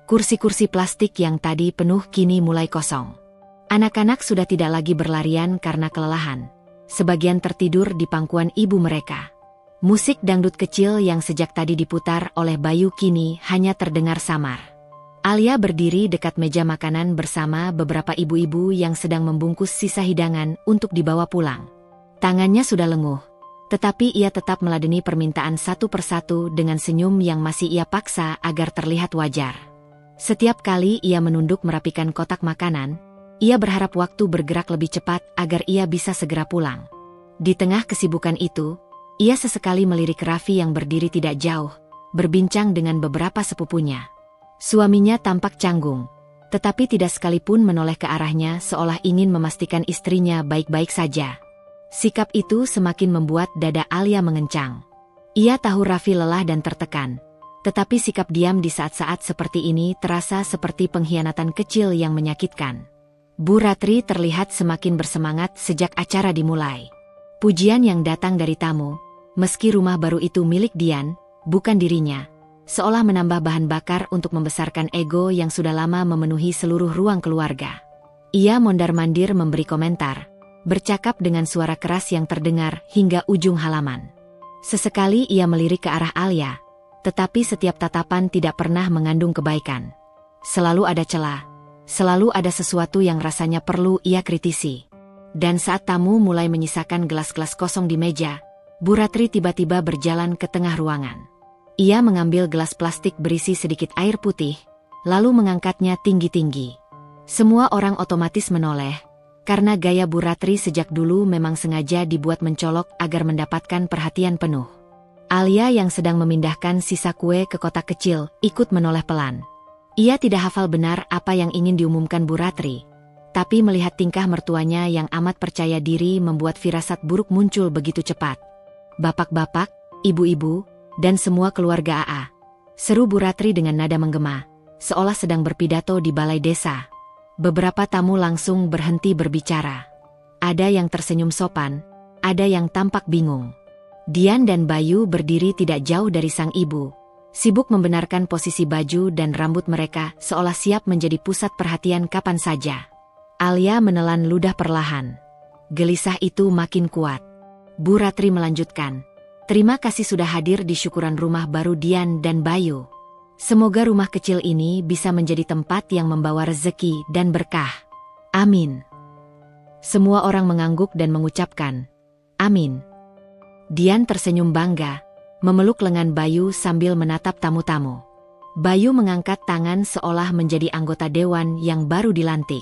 Kursi-kursi plastik yang tadi penuh kini mulai kosong. Anak-anak sudah tidak lagi berlarian karena kelelahan. Sebagian tertidur di pangkuan ibu mereka. Musik dangdut kecil yang sejak tadi diputar oleh Bayu kini hanya terdengar samar. Alia berdiri dekat meja makanan bersama beberapa ibu-ibu yang sedang membungkus sisa hidangan untuk dibawa pulang. Tangannya sudah lenguh, tetapi ia tetap meladeni permintaan satu persatu dengan senyum yang masih ia paksa agar terlihat wajar. Setiap kali ia menunduk merapikan kotak makanan, ia berharap waktu bergerak lebih cepat agar ia bisa segera pulang. Di tengah kesibukan itu, ia sesekali melirik Raffi yang berdiri tidak jauh, berbincang dengan beberapa sepupunya. Suaminya tampak canggung, tetapi tidak sekalipun menoleh ke arahnya seolah ingin memastikan istrinya baik-baik saja. Sikap itu semakin membuat dada Alia mengencang. Ia tahu Raffi lelah dan tertekan, tetapi sikap diam di saat-saat seperti ini terasa seperti pengkhianatan kecil yang menyakitkan. Bu Ratri terlihat semakin bersemangat sejak acara dimulai. Pujian yang datang dari tamu, meski rumah baru itu milik Dian, bukan dirinya, seolah menambah bahan bakar untuk membesarkan ego yang sudah lama memenuhi seluruh ruang keluarga. Ia mondar-mandir memberi komentar, bercakap dengan suara keras yang terdengar hingga ujung halaman. Sesekali ia melirik ke arah Alia, tetapi setiap tatapan tidak pernah mengandung kebaikan. Selalu ada celah, selalu ada sesuatu yang rasanya perlu ia kritisi. Dan saat tamu mulai menyisakan gelas-gelas kosong di meja, Bu Ratri tiba-tiba berjalan ke tengah ruangan. Ia mengambil gelas plastik berisi sedikit air putih, lalu mengangkatnya tinggi-tinggi. Semua orang otomatis menoleh, karena gaya Bu Ratri sejak dulu memang sengaja dibuat mencolok agar mendapatkan perhatian penuh. Alia yang sedang memindahkan sisa kue ke kotak kecil, ikut menoleh pelan. Ia tidak hafal benar apa yang ingin diumumkan Bu Ratri, tapi melihat tingkah mertuanya yang amat percaya diri membuat firasat buruk muncul begitu cepat. Bapak-bapak, ibu-ibu, dan semua keluarga AA, seru Bu Ratri dengan nada menggema, seolah sedang berpidato di balai desa. Beberapa tamu langsung berhenti berbicara. Ada yang tersenyum sopan, ada yang tampak bingung. Dian dan Bayu berdiri tidak jauh dari sang ibu, sibuk membenarkan posisi baju dan rambut mereka seolah siap menjadi pusat perhatian kapan saja. Alia menelan ludah perlahan. Gelisah itu makin kuat. Bu Ratri melanjutkan, "Terima kasih sudah hadir di syukuran rumah baru Dian dan Bayu. Semoga rumah kecil ini bisa menjadi tempat yang membawa rezeki dan berkah. Amin." Semua orang mengangguk dan mengucapkan, "Amin." Dian tersenyum bangga, memeluk lengan Bayu sambil menatap tamu-tamu. Bayu mengangkat tangan seolah menjadi anggota dewan yang baru dilantik.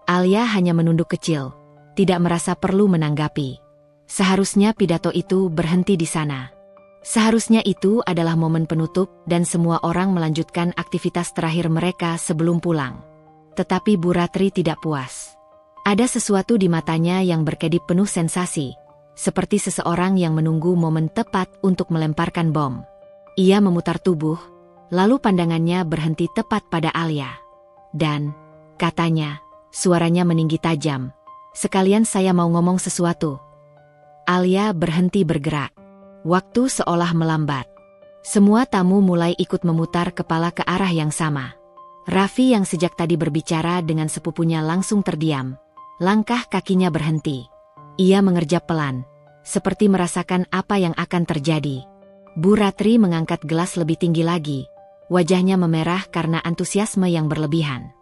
Alia hanya menunduk kecil, tidak merasa perlu menanggapi. Seharusnya pidato itu berhenti di sana. Seharusnya itu adalah momen penutup dan semua orang melanjutkan aktivitas terakhir mereka sebelum pulang. Tetapi Bu Ratri tidak puas. Ada sesuatu di matanya yang berkedip penuh sensasi, seperti seseorang yang menunggu momen tepat untuk melemparkan bom. Ia memutar tubuh, lalu pandangannya berhenti tepat pada Alia. Dan, katanya, suaranya meninggi tajam, "Sekalian saya mau ngomong sesuatu." Alia berhenti bergerak. Waktu seolah melambat. Semua tamu mulai ikut memutar kepala ke arah yang sama. Raffi yang sejak tadi berbicara dengan sepupunya langsung terdiam. Langkah kakinya berhenti. Ia mengerjap pelan, seperti merasakan apa yang akan terjadi. Bu Ratri mengangkat gelas lebih tinggi lagi. Wajahnya memerah karena antusiasme yang berlebihan.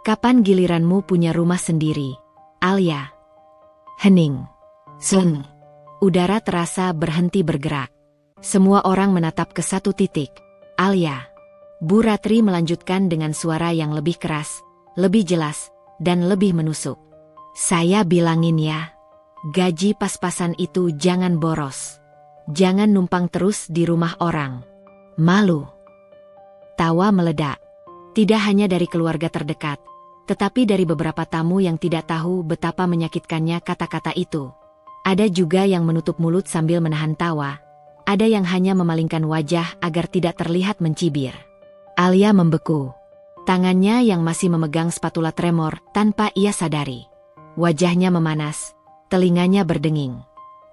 Kapan giliranmu punya rumah sendiri, Alia? Hening. Seng. Udara terasa berhenti bergerak. Semua orang menatap ke satu titik. Alia. Bu Ratri melanjutkan dengan suara yang lebih keras, lebih jelas, dan lebih menusuk. Saya bilangin ya, gaji pas-pasan itu jangan boros. Jangan numpang terus di rumah orang. Malu. Tawa meledak. Tidak hanya dari keluarga terdekat, tetapi dari beberapa tamu yang tidak tahu betapa menyakitkannya kata-kata itu. Ada juga yang menutup mulut sambil menahan tawa. Ada yang hanya memalingkan wajah agar tidak terlihat mencibir. Alia membeku. Tangannya yang masih memegang spatula tremor tanpa ia sadari. Wajahnya memanas, telinganya berdenging.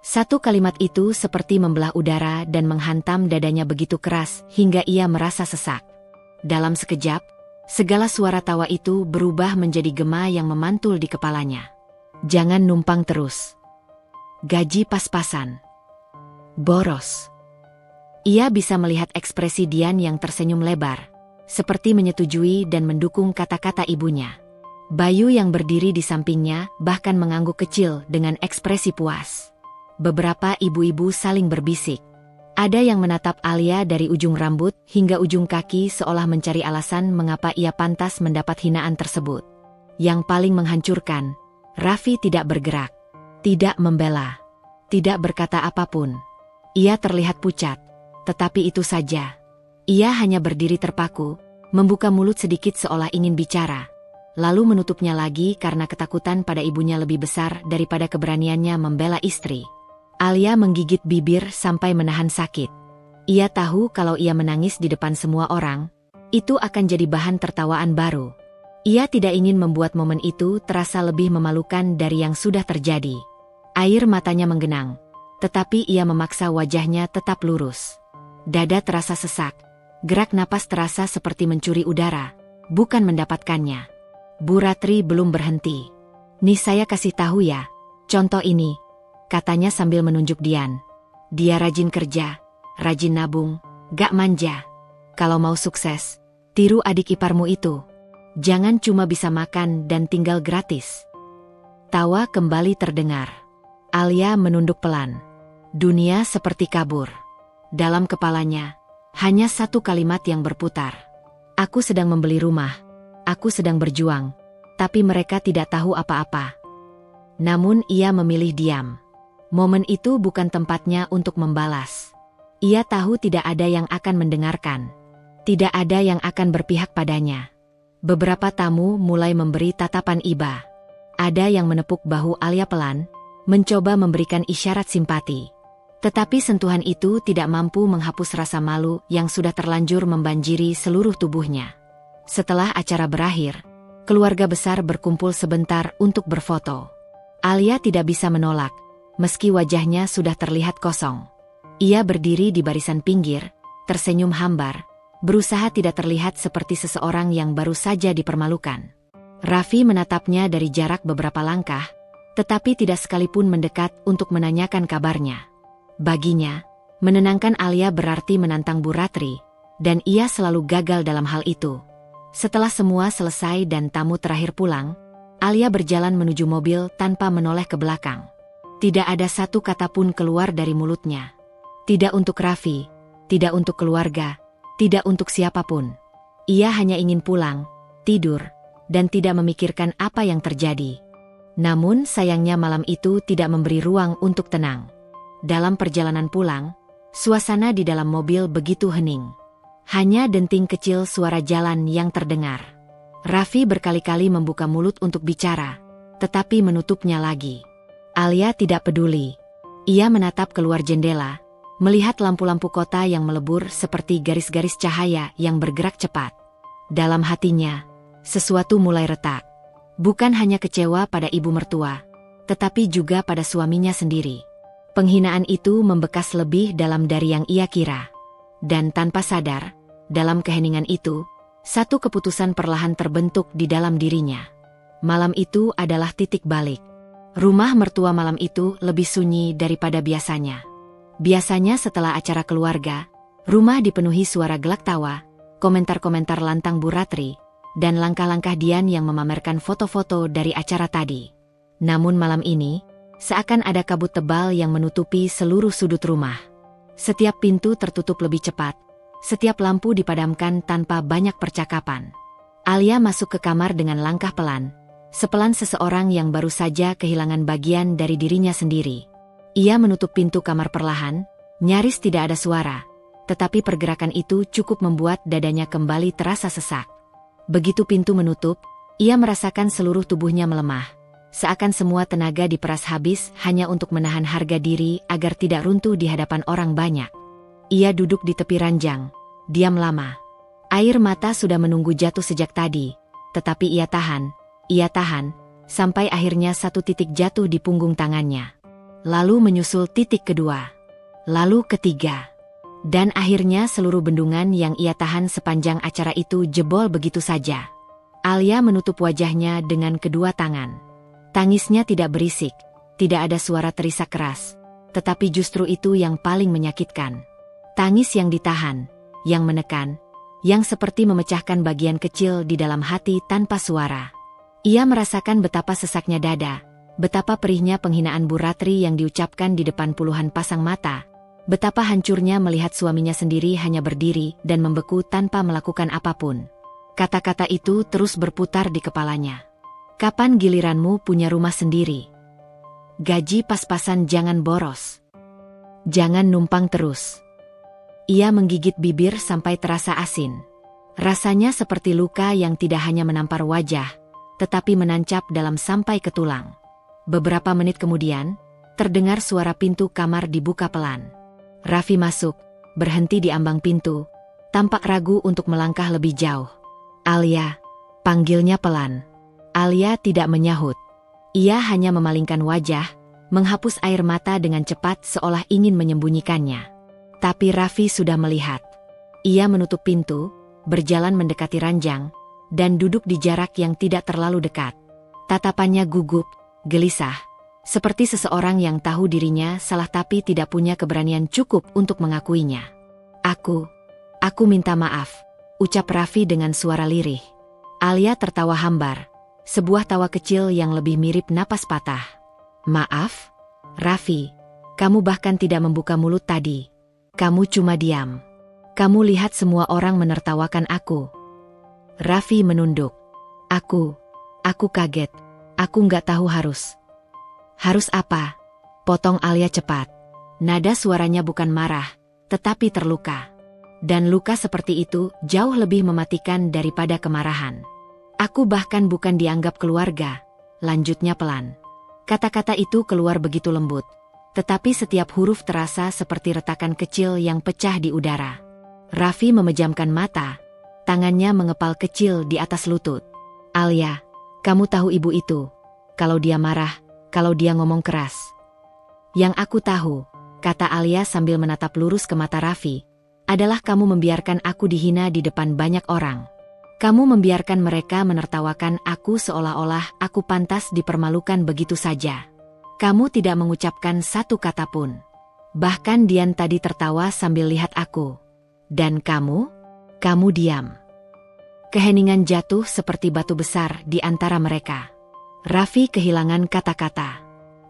Satu kalimat itu seperti membelah udara dan menghantam dadanya begitu keras hingga ia merasa sesak. Dalam sekejap, segala suara tawa itu berubah menjadi gema yang memantul di kepalanya. Jangan numpang terus. Gaji pas-pasan. Boros. Ia bisa melihat ekspresi Dian yang tersenyum lebar, seperti menyetujui dan mendukung kata-kata ibunya. Bayu yang berdiri di sampingnya bahkan mengangguk kecil dengan ekspresi puas. Beberapa ibu-ibu saling berbisik. Ada yang menatap Alia dari ujung rambut hingga ujung kaki seolah mencari alasan mengapa ia pantas mendapat hinaan tersebut. Yang paling menghancurkan, Raffi tidak bergerak, tidak membela, tidak berkata apapun. Ia terlihat pucat, tetapi itu saja. Ia hanya berdiri terpaku, membuka mulut sedikit seolah ingin bicara, lalu menutupnya lagi karena ketakutan pada ibunya lebih besar daripada keberaniannya membela istri. Alia menggigit bibir sampai menahan sakit. Ia tahu kalau ia menangis di depan semua orang, itu akan jadi bahan tertawaan baru. Ia tidak ingin membuat momen itu terasa lebih memalukan dari yang sudah terjadi. Air matanya menggenang, tetapi ia memaksa wajahnya tetap lurus. Dada terasa sesak, gerak napas terasa seperti mencuri udara, bukan mendapatkannya. Bu Ratri belum berhenti. Nih saya kasih tahu ya, contoh ini, katanya sambil menunjuk Dian. Dia rajin kerja, rajin nabung, gak manja. Kalau mau sukses, tiru adik iparmu itu. Jangan cuma bisa makan dan tinggal gratis. Tawa kembali terdengar. Alia menunduk pelan. Dunia seperti kabur. Dalam kepalanya, hanya satu kalimat yang berputar. Aku sedang membeli rumah. Aku sedang berjuang. Tapi mereka tidak tahu apa-apa. Namun ia memilih diam. Momen itu bukan tempatnya untuk membalas. Ia tahu tidak ada yang akan mendengarkan. Tidak ada yang akan berpihak padanya. Beberapa tamu mulai memberi tatapan iba. Ada yang menepuk bahu Alia pelan, mencoba memberikan isyarat simpati. Tetapi sentuhan itu tidak mampu menghapus rasa malu yang sudah terlanjur membanjiri seluruh tubuhnya. Setelah acara berakhir, keluarga besar berkumpul sebentar untuk berfoto. Alia tidak bisa menolak. Meski wajahnya sudah terlihat kosong. Ia berdiri di barisan pinggir, tersenyum hambar, berusaha tidak terlihat seperti seseorang yang baru saja dipermalukan. Raffi menatapnya dari jarak beberapa langkah, tetapi tidak sekalipun mendekat untuk menanyakan kabarnya. Baginya, menenangkan Alia berarti menantang Bu Ratri, dan ia selalu gagal dalam hal itu. Setelah semua selesai dan tamu terakhir pulang, Alia berjalan menuju mobil tanpa menoleh ke belakang. Tidak ada satu kata pun keluar dari mulutnya. Tidak untuk Raffi, tidak untuk keluarga, tidak untuk siapapun. Ia hanya ingin pulang, tidur, dan tidak memikirkan apa yang terjadi. Namun sayangnya malam itu tidak memberi ruang untuk tenang. Dalam perjalanan pulang, suasana di dalam mobil begitu hening. Hanya denting kecil suara jalan yang terdengar. Raffi berkali-kali membuka mulut untuk bicara, tetapi menutupnya lagi. Alia tidak peduli. Ia menatap keluar jendela, melihat lampu-lampu kota yang melebur seperti garis-garis cahaya yang bergerak cepat. Dalam hatinya, sesuatu mulai retak. Bukan hanya kecewa pada ibu mertua, tetapi juga pada suaminya sendiri. Penghinaan itu membekas lebih dalam dari yang ia kira. Dan tanpa sadar, dalam keheningan itu, Satu keputusan perlahan terbentuk di dalam dirinya. Malam itu adalah titik balik. Rumah mertua malam itu lebih sunyi daripada biasanya. Biasanya setelah acara keluarga, rumah dipenuhi suara gelak tawa, komentar-komentar lantang Bu Ratri, dan langkah-langkah Dian yang memamerkan foto-foto dari acara tadi. Namun malam ini, seakan ada kabut tebal yang menutupi seluruh sudut rumah. Setiap pintu tertutup lebih cepat, setiap lampu dipadamkan tanpa banyak percakapan. Alia masuk ke kamar dengan langkah pelan, sepelan seseorang yang baru saja kehilangan bagian dari dirinya sendiri. Ia menutup pintu kamar perlahan, nyaris tidak ada suara, tetapi pergerakan itu cukup membuat dadanya kembali terasa sesak. Begitu pintu menutup, ia merasakan seluruh tubuhnya melemah, seakan semua tenaga diperas habis hanya untuk menahan harga diri agar tidak runtuh di hadapan orang banyak. Ia duduk di tepi ranjang, diam lama. Air mata sudah menunggu jatuh sejak tadi, tetapi ia tahan, sampai akhirnya satu titik jatuh di punggung tangannya. Lalu menyusul titik kedua, lalu ketiga. Dan akhirnya seluruh bendungan yang ia tahan sepanjang acara itu jebol begitu saja. Alia menutup wajahnya dengan kedua tangan. Tangisnya tidak berisik, tidak ada suara terisak keras, tetapi justru itu yang paling menyakitkan. Tangis yang ditahan, yang menekan, yang seperti memecahkan bagian kecil di dalam hati tanpa suara. Ia merasakan betapa sesaknya dada, betapa perihnya penghinaan Bu Ratri yang diucapkan di depan puluhan pasang mata, betapa hancurnya melihat suaminya sendiri hanya berdiri dan membeku tanpa melakukan apapun. Kata-kata itu terus berputar di kepalanya. Kapan giliranmu punya rumah sendiri? Gaji pas-pasan, jangan boros. Jangan numpang terus. Ia menggigit bibir sampai terasa asin. Rasanya seperti luka yang tidak hanya menampar wajah, tetapi menancap dalam sampai ke tulang. Beberapa menit kemudian, terdengar suara pintu kamar dibuka pelan. Raffi masuk, berhenti di ambang pintu, tampak ragu untuk melangkah lebih jauh. Alia, panggilnya pelan. Alia tidak menyahut. Ia hanya memalingkan wajah, menghapus air mata dengan cepat seolah ingin menyembunyikannya. Tapi Raffi sudah melihat. Ia menutup pintu, berjalan mendekati ranjang, dan duduk di jarak yang tidak terlalu dekat. Tatapannya gugup, gelisah, seperti seseorang yang tahu dirinya salah tapi tidak punya keberanian cukup untuk mengakuinya. Aku minta maaf, ucap Raffi dengan suara lirih. Alia tertawa hambar, sebuah tawa kecil yang lebih mirip napas patah. Maaf? Raffi, kamu bahkan tidak membuka mulut tadi. Kamu cuma diam. Kamu lihat semua orang menertawakan aku. Raffi menunduk. Aku kaget. Aku nggak tahu harus. Harus apa? Potong Alia cepat. Nada suaranya bukan marah, tetapi terluka. Dan luka seperti itu jauh lebih mematikan daripada kemarahan. Aku bahkan bukan dianggap keluarga, lanjutnya pelan. Kata-kata itu keluar begitu lembut, tetapi setiap huruf terasa seperti retakan kecil yang pecah di udara. Raffi memejamkan mata, tangannya mengepal kecil di atas lutut. Alia, kamu tahu ibu itu, kalau dia marah, kalau dia ngomong keras. Yang aku tahu, kata Alia sambil menatap lurus ke mata Raffi, adalah kamu membiarkan aku dihina di depan banyak orang. Kamu membiarkan mereka menertawakan aku seolah-olah aku pantas dipermalukan begitu saja. Kamu tidak mengucapkan satu kata pun. Bahkan Dian tadi tertawa sambil lihat aku. Dan kamu diam. Keheningan jatuh seperti batu besar di antara mereka. Raffi kehilangan kata-kata.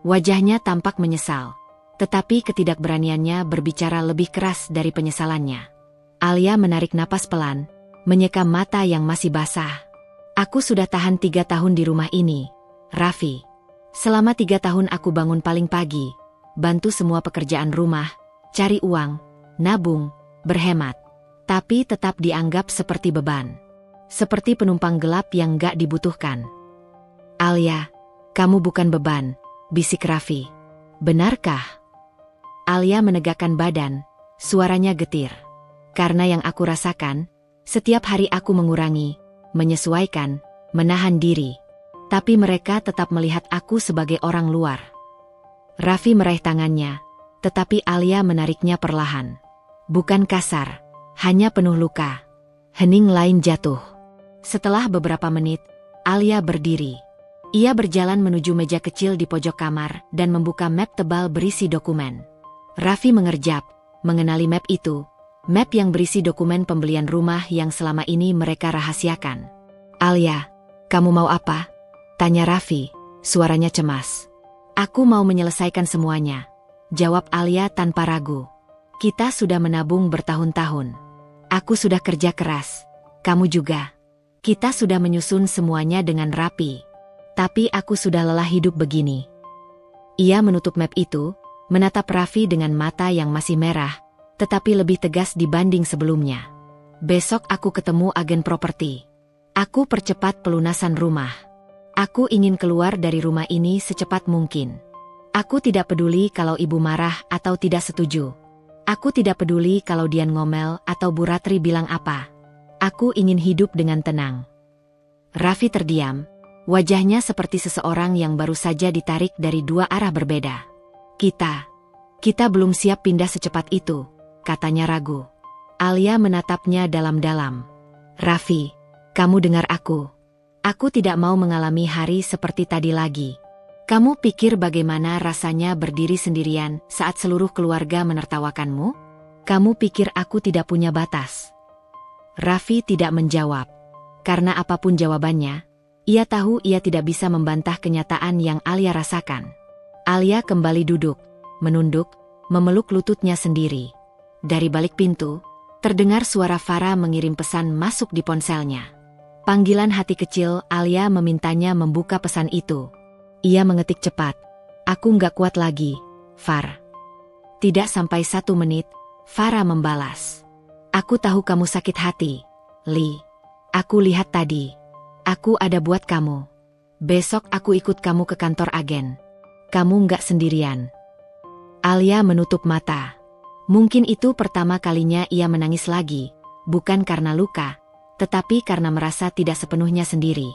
Wajahnya tampak menyesal, tetapi ketidakberaniannya berbicara lebih keras dari penyesalannya. Alia menarik napas pelan, menyeka mata yang masih basah. Aku sudah tahan 3 tahun di rumah ini, Raffi. Selama 3 tahun aku bangun paling pagi, bantu semua pekerjaan rumah, cari uang, nabung, berhemat. Tapi tetap dianggap seperti beban. Seperti penumpang gelap yang gak dibutuhkan. Alia, kamu bukan beban, bisik Raffi. Benarkah? Alia menegakkan badan, suaranya getir. Karena yang aku rasakan, setiap hari aku mengurangi, menyesuaikan, menahan diri. Tapi mereka tetap melihat aku sebagai orang luar. Raffi meraih tangannya, tetapi Alia menariknya perlahan. Bukan kasar, hanya penuh luka. Hening lain jatuh. Setelah beberapa menit, Alia berdiri. Ia berjalan menuju meja kecil di pojok kamar dan membuka map tebal berisi dokumen. Raffi mengerjap, mengenali map itu. Map yang berisi dokumen pembelian rumah yang selama ini mereka rahasiakan. "Alia, kamu mau apa?" tanya Raffi, suaranya cemas. "Aku mau menyelesaikan semuanya," jawab Alia tanpa ragu. "Kita sudah menabung bertahun-tahun. Aku sudah kerja keras. Kamu juga. Kita sudah menyusun semuanya dengan rapi. Tapi aku sudah lelah hidup begini." Ia menutup map itu, menatap Raffi dengan mata yang masih merah, tetapi lebih tegas dibanding sebelumnya. "Besok aku ketemu agen properti. Aku percepat pelunasan rumah. Aku ingin keluar dari rumah ini secepat mungkin. Aku tidak peduli kalau ibu marah atau tidak setuju. Aku tidak peduli kalau Dian ngomel atau Bu Ratri bilang apa. Aku ingin hidup dengan tenang." Raffi terdiam, wajahnya seperti seseorang yang baru saja ditarik dari dua arah berbeda. Kita belum siap pindah secepat itu," katanya ragu. Alia menatapnya dalam-dalam. "Raffi, kamu dengar aku. Aku tidak mau mengalami hari seperti tadi lagi. Kamu pikir bagaimana rasanya berdiri sendirian saat seluruh keluarga menertawakanmu? Kamu pikir aku tidak punya batas?" Raffi tidak menjawab. Karena apapun jawabannya, ia tahu ia tidak bisa membantah kenyataan yang Alia rasakan. Alia kembali duduk, menunduk, memeluk lututnya sendiri. Dari balik pintu, terdengar suara Farah mengirim pesan masuk di ponselnya. Panggilan hati kecil Alia memintanya membuka pesan itu. Ia mengetik cepat, "Aku nggak kuat lagi, Far." Tidak sampai 1 menit, Farah membalas, "Aku tahu kamu sakit hati, Li. Aku lihat tadi. Aku ada buat kamu. Besok aku ikut kamu ke kantor agen. Kamu nggak sendirian." Alia menutup mata. Mungkin itu pertama kalinya ia menangis lagi, bukan karena luka, tetapi karena merasa tidak sepenuhnya sendiri.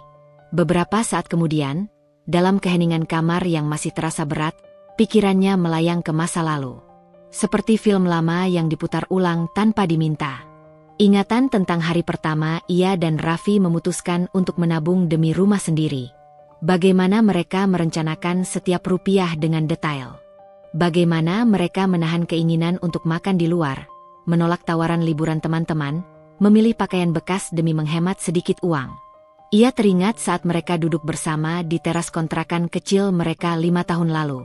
Beberapa saat kemudian, dalam keheningan kamar yang masih terasa berat, pikirannya melayang ke masa lalu. Seperti film lama yang diputar ulang tanpa diminta. Ingatan tentang hari pertama ia dan Raffi memutuskan untuk menabung demi rumah sendiri. Bagaimana mereka merencanakan setiap rupiah dengan detail. Bagaimana mereka menahan keinginan untuk makan di luar, menolak tawaran liburan teman-teman, memilih pakaian bekas demi menghemat sedikit uang. Ia teringat saat mereka duduk bersama di teras kontrakan kecil mereka 5 tahun lalu.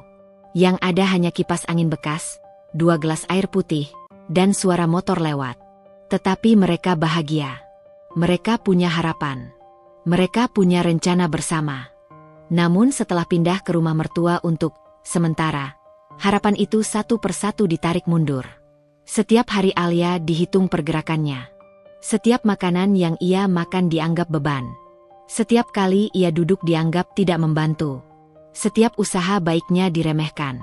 Yang ada hanya kipas angin bekas, 2 gelas air putih, dan suara motor lewat. Tetapi mereka bahagia. Mereka punya harapan. Mereka punya rencana bersama. Namun setelah pindah ke rumah mertua untuk sementara, harapan itu satu persatu ditarik mundur. Setiap hari Alia dihitung pergerakannya. Setiap makanan yang ia makan dianggap beban. Setiap kali ia duduk dianggap tidak membantu. Setiap usaha baiknya diremehkan.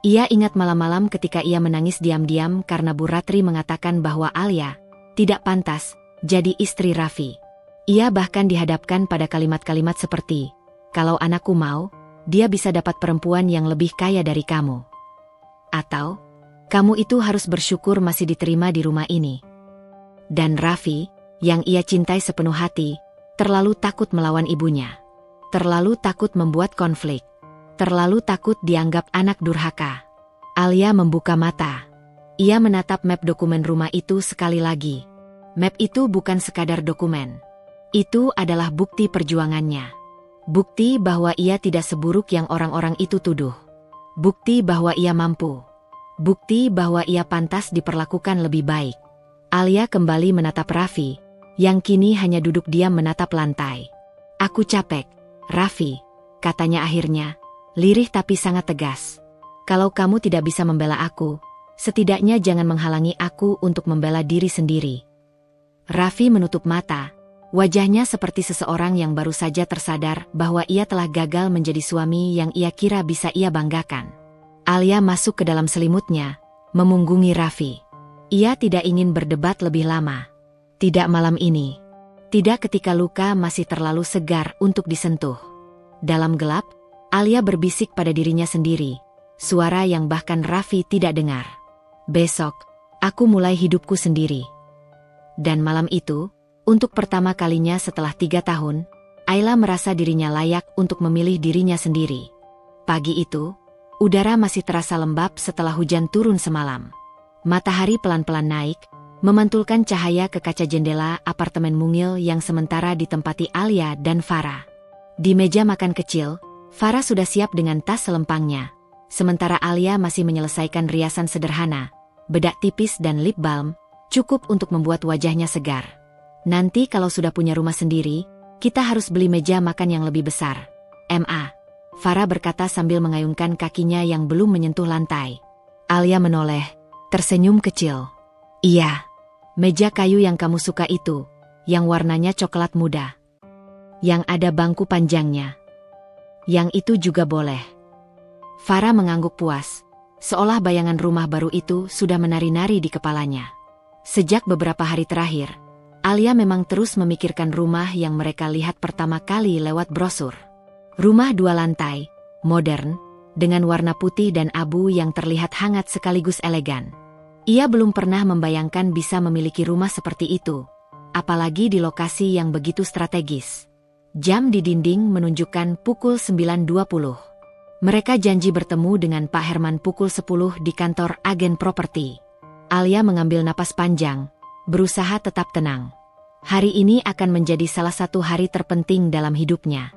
Ia ingat malam-malam ketika ia menangis diam-diam karena Bu Ratri mengatakan bahwa Alia tidak pantas jadi istri Raffi. Ia bahkan dihadapkan pada kalimat-kalimat seperti, "Kalau anakku mau, dia bisa dapat perempuan yang lebih kaya dari kamu." Atau, "Kamu itu harus bersyukur masih diterima di rumah ini." Dan Raffi, yang ia cintai sepenuh hati, terlalu takut melawan ibunya. Terlalu takut membuat konflik. Terlalu takut dianggap anak durhaka. Alia membuka mata. Ia menatap map dokumen rumah itu sekali lagi. Map itu bukan sekadar dokumen. Itu adalah bukti perjuangannya. Bukti bahwa ia tidak seburuk yang orang-orang itu tuduh. Bukti bahwa ia mampu. Bukti bahwa ia pantas diperlakukan lebih baik. Alia kembali menatap Raffi, yang kini hanya duduk diam menatap lantai. "Aku capek, Raffi," katanya akhirnya. Lirih tapi sangat tegas. "Kalau kamu tidak bisa membela aku, setidaknya jangan menghalangi aku untuk membela diri sendiri." Raffi menutup mata. Wajahnya seperti seseorang yang baru saja tersadar bahwa ia telah gagal menjadi suami yang ia kira bisa ia banggakan. Alia masuk ke dalam selimutnya, memunggungi Raffi. Ia tidak ingin berdebat lebih lama. Tidak malam ini. Tidak ketika luka masih terlalu segar untuk disentuh. Dalam gelap, Alia berbisik pada dirinya sendiri, suara yang bahkan Raffi tidak dengar. "Besok, aku mulai hidupku sendiri." Dan malam itu, Untuk pertama kalinya setelah 3 tahun, Ayla merasa dirinya layak untuk memilih dirinya sendiri. Pagi itu, udara masih terasa lembab setelah hujan turun semalam. Matahari pelan-pelan naik, memantulkan cahaya ke kaca jendela apartemen mungil yang sementara ditempati Alia dan Farah. Di meja makan kecil, Farah sudah siap dengan tas selempangnya, sementara Alia masih menyelesaikan riasan sederhana, bedak tipis dan lip balm, cukup untuk membuat wajahnya segar. Nanti kalau sudah punya rumah sendiri, kita harus beli meja makan yang lebih besar. Ma. Farah berkata sambil mengayunkan kakinya yang belum menyentuh lantai. Alia menoleh, tersenyum kecil. Iya. Meja kayu yang kamu suka itu, yang warnanya coklat muda. Yang ada bangku panjangnya. Yang itu juga boleh. Farah mengangguk puas, seolah bayangan rumah baru itu sudah menari-nari di kepalanya. Sejak beberapa hari terakhir, Alia memang terus memikirkan rumah yang mereka lihat pertama kali lewat brosur. Rumah 2 lantai, modern, dengan warna putih dan abu yang terlihat hangat sekaligus elegan. Ia belum pernah membayangkan bisa memiliki rumah seperti itu, apalagi di lokasi yang begitu strategis. Jam di dinding menunjukkan pukul 9.20. Mereka janji bertemu dengan Pak Herman pukul 10 di kantor agen properti. Alia mengambil napas panjang, berusaha tetap tenang. Hari ini akan menjadi salah satu hari terpenting dalam hidupnya.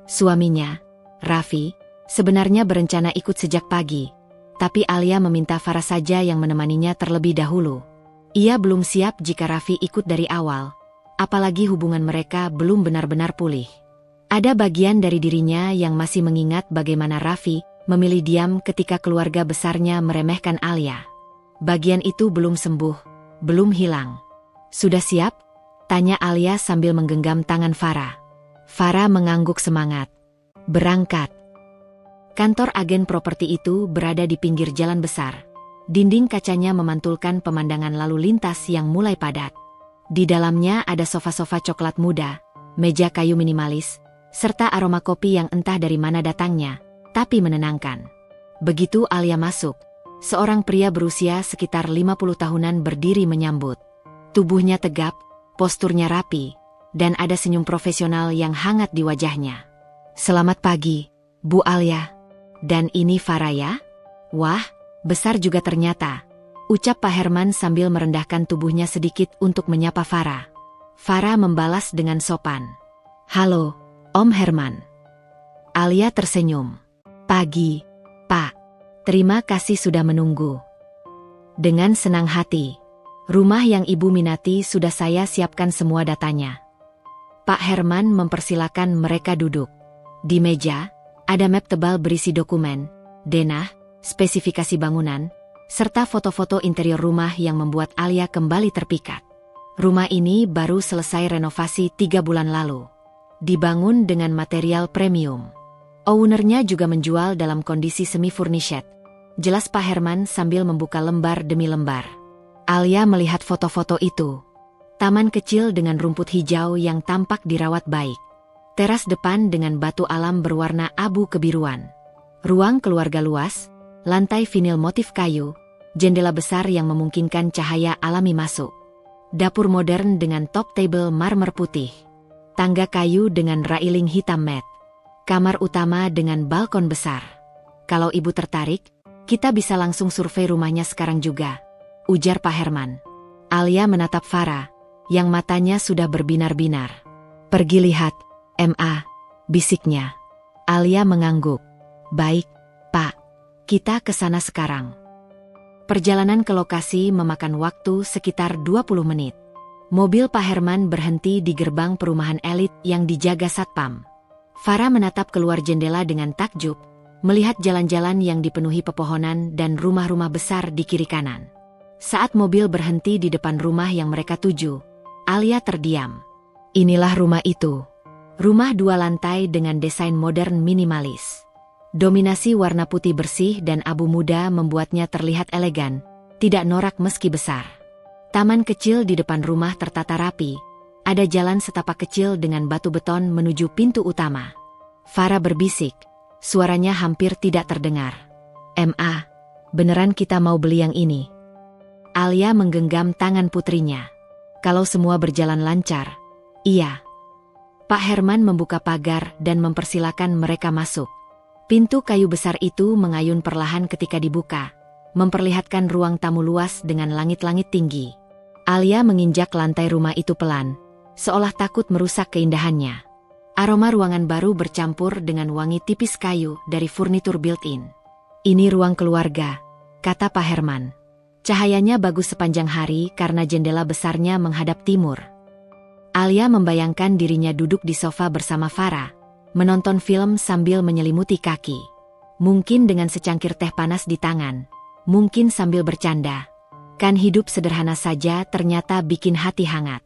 Suaminya, Raffi, sebenarnya berencana ikut sejak pagi. Tapi Alia meminta Farah saja yang menemaninya terlebih dahulu. Ia belum siap jika Raffi ikut dari awal, apalagi hubungan mereka belum benar-benar pulih. Ada bagian dari dirinya yang masih mengingat bagaimana Raffi memilih diam ketika keluarga besarnya meremehkan Alia. Bagian itu belum sembuh, belum hilang. Sudah siap? Tanya Alia sambil menggenggam tangan Farah. Farah mengangguk semangat. Berangkat. Kantor agen properti itu berada di pinggir jalan besar. Dinding kacanya memantulkan pemandangan lalu lintas yang mulai padat. Di dalamnya ada sofa-sofa coklat muda, meja kayu minimalis, serta aroma kopi yang entah dari mana datangnya, tapi menenangkan. Begitu Alia masuk, seorang pria berusia sekitar 50 tahunan berdiri menyambut. Tubuhnya tegap, posturnya rapi, dan ada senyum profesional yang hangat di wajahnya. Selamat pagi, Bu Alia. Dan ini Farah ya? Wah, besar juga ternyata, ucap Pak Herman sambil merendahkan tubuhnya sedikit untuk menyapa Farah. Farah membalas dengan sopan. Halo, Om Herman. Alia tersenyum. Pagi, Pak. Terima kasih sudah menunggu. Dengan senang hati. Rumah yang Ibu minati sudah saya siapkan semua datanya. Pak Herman mempersilakan mereka duduk. Di meja, ada map tebal berisi dokumen, denah, spesifikasi bangunan, serta foto-foto interior rumah yang membuat Alia kembali terpikat. Rumah ini baru selesai renovasi 3 bulan lalu. Dibangun dengan material premium. Ownernya juga menjual dalam kondisi semi-furnished. Jelas Pak Herman sambil membuka lembar demi lembar. Alia melihat foto-foto itu. Taman kecil dengan rumput hijau yang tampak dirawat baik. Teras depan dengan batu alam berwarna abu kebiruan. Ruang keluarga luas, lantai vinil motif kayu, jendela besar yang memungkinkan cahaya alami masuk. Dapur modern dengan top table marmer putih. Tangga kayu dengan railing hitam matte. Kamar utama dengan balkon besar. Kalau Ibu tertarik, kita bisa langsung survei rumahnya sekarang juga, ujar Pak Herman. Alia menatap Farah, yang matanya sudah berbinar-binar. Pergi lihat, Ma, bisiknya. Alia mengangguk. Baik, Pak. Kita ke sana sekarang. Perjalanan ke lokasi memakan waktu sekitar 20 menit. Mobil Pak Herman berhenti di gerbang perumahan elit yang dijaga satpam. Farah menatap keluar jendela dengan takjub, melihat jalan-jalan yang dipenuhi pepohonan dan rumah-rumah besar di kiri kanan. Saat mobil berhenti di depan rumah yang mereka tuju, Alia terdiam. Inilah rumah itu. Rumah 2 lantai dengan desain modern minimalis. Dominasi warna putih bersih dan abu muda membuatnya terlihat elegan, tidak norak meski besar. Taman kecil di depan rumah tertata rapi. Ada jalan setapak kecil dengan batu beton menuju pintu utama. Farah berbisik, suaranya hampir tidak terdengar. Ma, beneran kita mau beli yang ini? Alia menggenggam tangan putrinya. Kalau semua berjalan lancar, iya. Pak Herman membuka pagar dan mempersilakan mereka masuk. Pintu kayu besar itu mengayun perlahan ketika dibuka, memperlihatkan ruang tamu luas dengan langit-langit tinggi. Alia menginjak lantai rumah itu pelan, seolah takut merusak keindahannya. Aroma ruangan baru bercampur dengan wangi tipis kayu dari furnitur built-in. Ini ruang keluarga, kata Pak Herman. Cahayanya bagus sepanjang hari karena jendela besarnya menghadap timur. Alia membayangkan dirinya duduk di sofa bersama Farah, menonton film sambil menyelimuti kaki. Mungkin dengan secangkir teh panas di tangan, mungkin sambil bercanda. Kan hidup sederhana saja ternyata bikin hati hangat.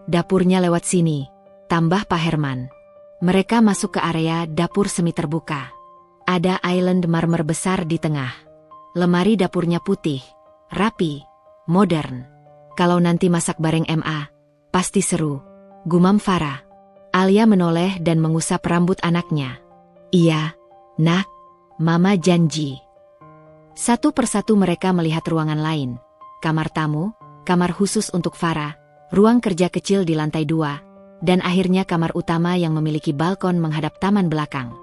Dapurnya lewat sini, tambah Pak Herman. Mereka masuk ke area dapur semi terbuka. Ada island marmer besar di tengah. Lemari dapurnya putih, rapi, modern. Kalau nanti masak bareng MA, pasti seru, gumam Farah. Alia menoleh dan mengusap rambut anaknya. Iya, nak, mama janji. Satu persatu mereka melihat ruangan lain. Kamar tamu, kamar khusus untuk Farah, ruang kerja kecil di lantai 2, dan akhirnya kamar utama yang memiliki balkon menghadap taman belakang.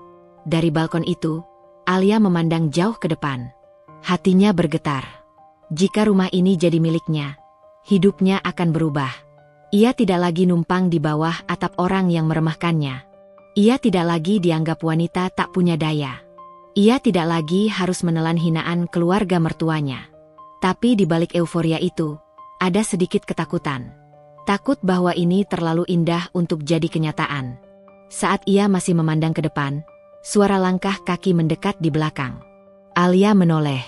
Dari balkon itu, Alia memandang jauh ke depan. Hatinya bergetar. Jika rumah ini jadi miliknya, hidupnya akan berubah. Ia tidak lagi numpang di bawah atap orang yang meremehkannya. Ia tidak lagi dianggap wanita tak punya daya. Ia tidak lagi harus menelan hinaan keluarga mertuanya. Tapi di balik euforia itu, ada sedikit ketakutan. Takut bahwa ini terlalu indah untuk jadi kenyataan. Saat ia masih memandang ke depan, suara langkah kaki mendekat di belakang. Alia menoleh.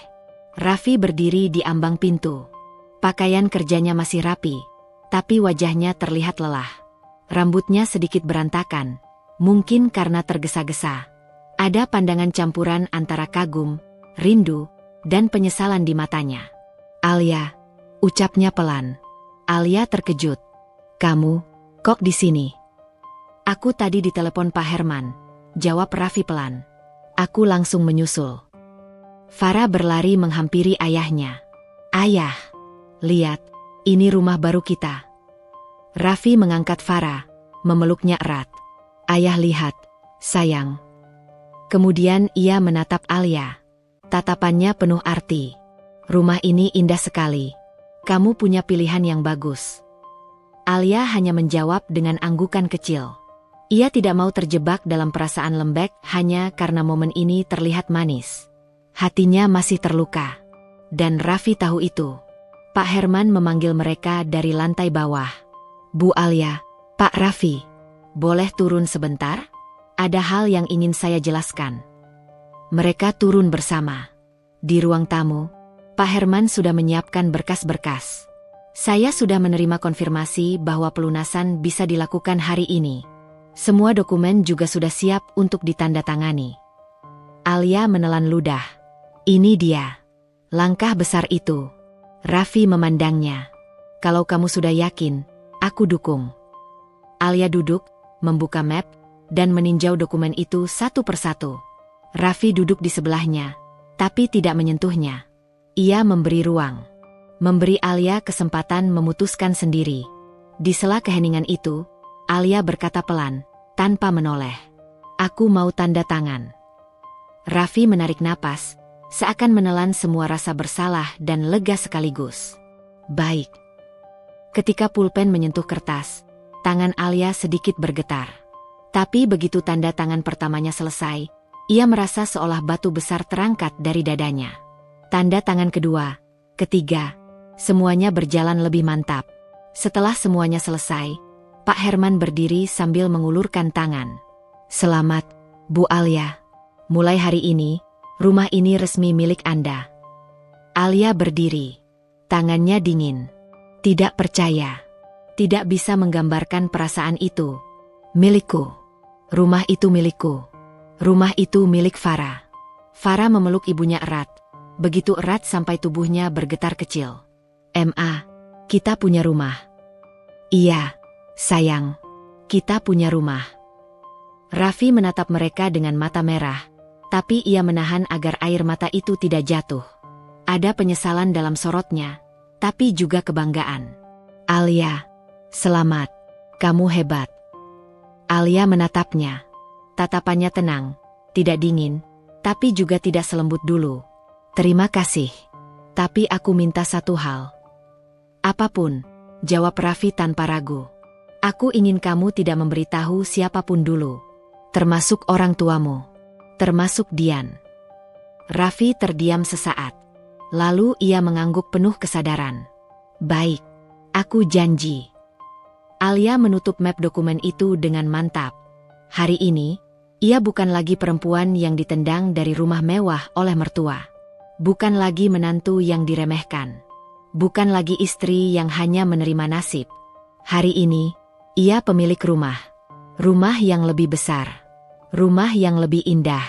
Raffi berdiri di ambang pintu. Pakaian kerjanya masih rapi, tapi wajahnya terlihat lelah. Rambutnya sedikit berantakan, mungkin karena tergesa-gesa. Ada pandangan campuran antara kagum, rindu, dan penyesalan di matanya. Alia, ucapnya pelan. Alia terkejut. Kamu, kok di sini? Aku tadi ditelepon Pak Herman, jawab Raffi pelan. Aku langsung menyusul. Farah berlari menghampiri ayahnya. Ayah, lihat, ini rumah baru kita. Raffi mengangkat Farah, memeluknya erat. Ayah lihat, sayang. Kemudian ia menatap Alia. Tatapannya penuh arti. Rumah ini indah sekali. Kamu punya pilihan yang bagus. Alia hanya menjawab dengan anggukan kecil. Ia tidak mau terjebak dalam perasaan lembek hanya karena momen ini terlihat manis. Hatinya masih terluka. Dan Raffi tahu itu. Pak Herman memanggil mereka dari lantai bawah. Bu Alia, Pak Raffi, boleh turun sebentar? Ada hal yang ingin saya jelaskan. Mereka turun bersama. Di ruang tamu, Pak Herman sudah menyiapkan berkas-berkas. Saya sudah menerima konfirmasi bahwa pelunasan bisa dilakukan hari ini. Semua dokumen juga sudah siap untuk ditandatangani. Alia menelan ludah. Ini dia. Langkah besar itu. Raffi memandangnya. Kalau kamu sudah yakin, aku dukung. Alia duduk, membuka map, dan meninjau dokumen itu satu persatu. Raffi duduk di sebelahnya, tapi tidak menyentuhnya. Ia memberi ruang. Memberi Alia kesempatan memutuskan sendiri. Di sela keheningan itu, Alia berkata pelan, tanpa menoleh. Aku mau tanda tangan. Raffi menarik napas, seakan menelan semua rasa bersalah dan lega sekaligus. Baik. Ketika pulpen menyentuh kertas, tangan Alia sedikit bergetar. Tapi begitu tanda tangan pertamanya selesai, ia merasa seolah batu besar terangkat dari dadanya. Tanda tangan kedua, ketiga, semuanya berjalan lebih mantap. Setelah semuanya selesai, Pak Herman berdiri sambil mengulurkan tangan. Selamat, Bu Alia. Mulai hari ini, rumah ini resmi milik Anda. Alia berdiri. Tangannya dingin. Tidak percaya. Tidak bisa menggambarkan perasaan itu. Milikku. Rumah itu milikku. Rumah itu milik Farah. Farah memeluk ibunya erat. Begitu erat sampai tubuhnya bergetar kecil. Ma, kita punya rumah. Iya, sayang. Kita punya rumah. Raffi menatap mereka dengan mata merah, tapi ia menahan agar air mata itu tidak jatuh. Ada penyesalan dalam sorotnya, tapi juga kebanggaan. Alia, Selamat. Kamu hebat. Alia menatapnya. Tatapannya tenang, tidak dingin, tapi juga tidak selembut dulu. Terima kasih. Tapi aku minta satu hal. Apapun, jawab Raffi tanpa ragu. Aku ingin kamu tidak memberitahu siapapun dulu. Termasuk orang tuamu. Termasuk Dian. Raffi terdiam sesaat. Lalu ia mengangguk penuh kesadaran. Baik, aku janji. Alia menutup map dokumen itu dengan mantap. Hari ini, ia bukan lagi perempuan yang ditendang dari rumah mewah oleh mertua. Bukan lagi menantu yang diremehkan. Bukan lagi istri yang hanya menerima nasib. Hari ini, ia pemilik rumah. Rumah yang lebih besar. Rumah yang lebih indah.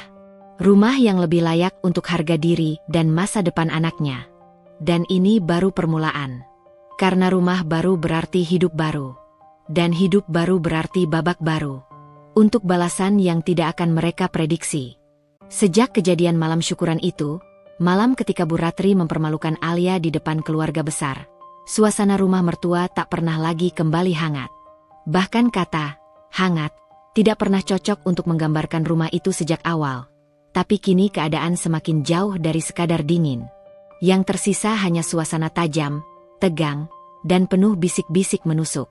Rumah yang lebih layak untuk harga diri dan masa depan anaknya. Dan ini baru permulaan. Karena rumah baru berarti hidup baru. Dan hidup baru berarti babak baru. Untuk balasan yang tidak akan mereka prediksi. Sejak kejadian malam syukuran itu, malam ketika Bu Ratri mempermalukan Alia di depan keluarga besar, suasana rumah mertua tak pernah lagi kembali hangat. Bahkan kata hangat tidak pernah cocok untuk menggambarkan rumah itu sejak awal. Tapi kini keadaan semakin jauh dari sekadar dingin. Yang tersisa hanya suasana tajam, tegang, dan penuh bisik-bisik menusuk.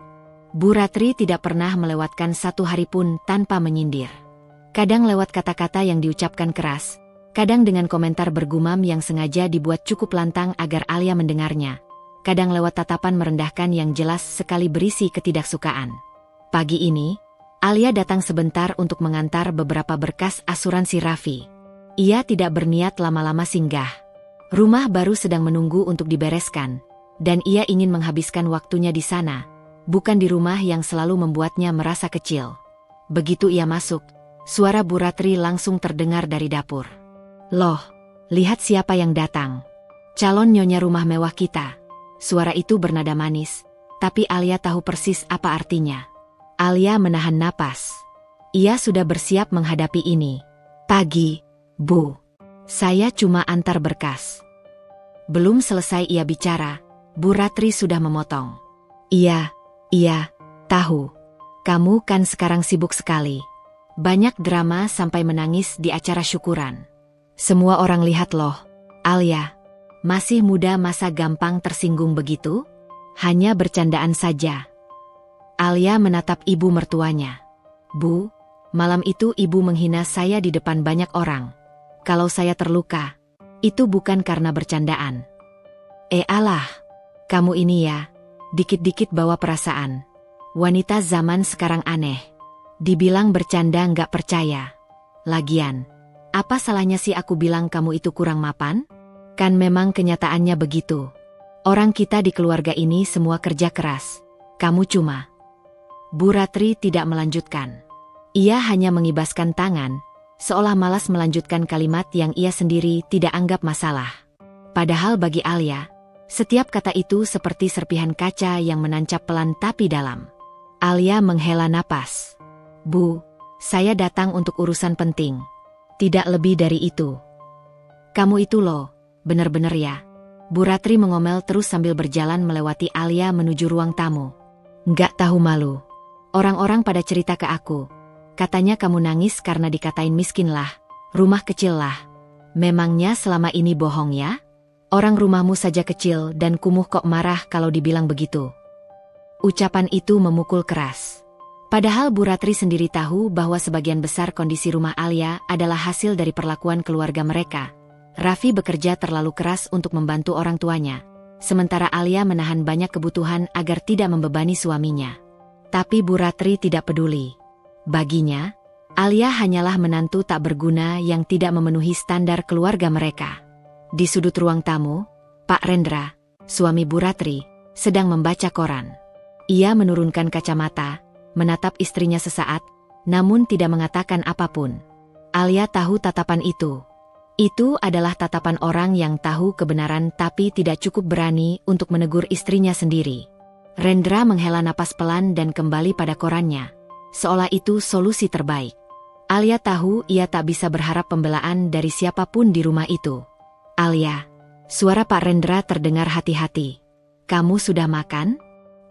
Bu Ratri tidak pernah melewatkan satu hari pun tanpa menyindir. Kadang lewat kata-kata yang diucapkan keras, kadang dengan komentar bergumam yang sengaja dibuat cukup lantang agar Alia mendengarnya. Kadang lewat tatapan merendahkan yang jelas sekali berisi ketidaksukaan. Pagi ini, Alia datang sebentar untuk mengantar beberapa berkas asuransi Raffi. Ia tidak berniat lama-lama singgah. Rumah baru sedang menunggu untuk dibereskan, dan ia ingin menghabiskan waktunya di sana. Bukan di rumah yang selalu membuatnya merasa kecil. Begitu ia masuk, suara Bu Ratri langsung terdengar dari dapur. Loh, lihat siapa yang datang. Calon nyonya rumah mewah kita. Suara itu bernada manis, tapi Alia tahu persis apa artinya. Alia menahan napas. Ia sudah bersiap menghadapi ini. Pagi, Bu. Saya cuma antar berkas. Belum selesai ia bicara, Bu Ratri sudah memotong. Iya, tahu. Kamu kan sekarang sibuk sekali. Banyak drama sampai menangis di acara syukuran. Semua orang lihat loh. Alia, masih muda masa gampang tersinggung begitu? Hanya bercandaan saja. Alia menatap ibu mertuanya. Bu, malam itu ibu menghina saya di depan banyak orang. Kalau saya terluka, itu bukan karena bercandaan. Alah, kamu ini ya. Dikit-dikit bawa perasaan. Wanita zaman sekarang aneh. Dibilang bercanda nggak percaya. Lagian, apa salahnya sih aku bilang kamu itu kurang mapan? Kan memang kenyataannya begitu. Orang kita di keluarga ini semua kerja keras. Kamu cuma. Bu Ratri tidak melanjutkan. Ia hanya mengibaskan tangan, seolah malas melanjutkan kalimat yang ia sendiri tidak anggap masalah. Padahal bagi Alia, setiap kata itu seperti serpihan kaca yang menancap pelan tapi dalam. Alia menghela napas. Bu, saya datang untuk urusan penting. Tidak lebih dari itu. Kamu itu loh, bener-bener ya. Bu Ratri mengomel terus sambil berjalan melewati Alia menuju ruang tamu. Nggak tahu malu. Orang-orang pada cerita ke aku. Katanya kamu nangis karena dikatain miskin lah, rumah kecil lah. Memangnya selama ini bohong ya? Orang rumahmu saja kecil dan kumuh kok marah kalau dibilang begitu. Ucapan itu memukul keras. Padahal Bu Ratri sendiri tahu bahwa sebagian besar kondisi rumah Alia adalah hasil dari perlakuan keluarga mereka. Raffi bekerja terlalu keras untuk membantu orang tuanya, sementara Alia menahan banyak kebutuhan agar tidak membebani suaminya. Tapi Bu Ratri tidak peduli. Baginya, Alia hanyalah menantu tak berguna yang tidak memenuhi standar keluarga mereka. Di sudut ruang tamu, Pak Rendra, suami Bu Ratri, sedang membaca koran. Ia menurunkan kacamata, menatap istrinya sesaat, namun tidak mengatakan apapun. Alia tahu tatapan itu. Itu adalah tatapan orang yang tahu kebenaran tapi tidak cukup berani untuk menegur istrinya sendiri. Rendra menghela napas pelan dan kembali pada korannya, seolah itu solusi terbaik. Alia tahu ia tak bisa berharap pembelaan dari siapapun di rumah itu. Alia, suara Pak Rendra terdengar hati-hati. Kamu sudah makan?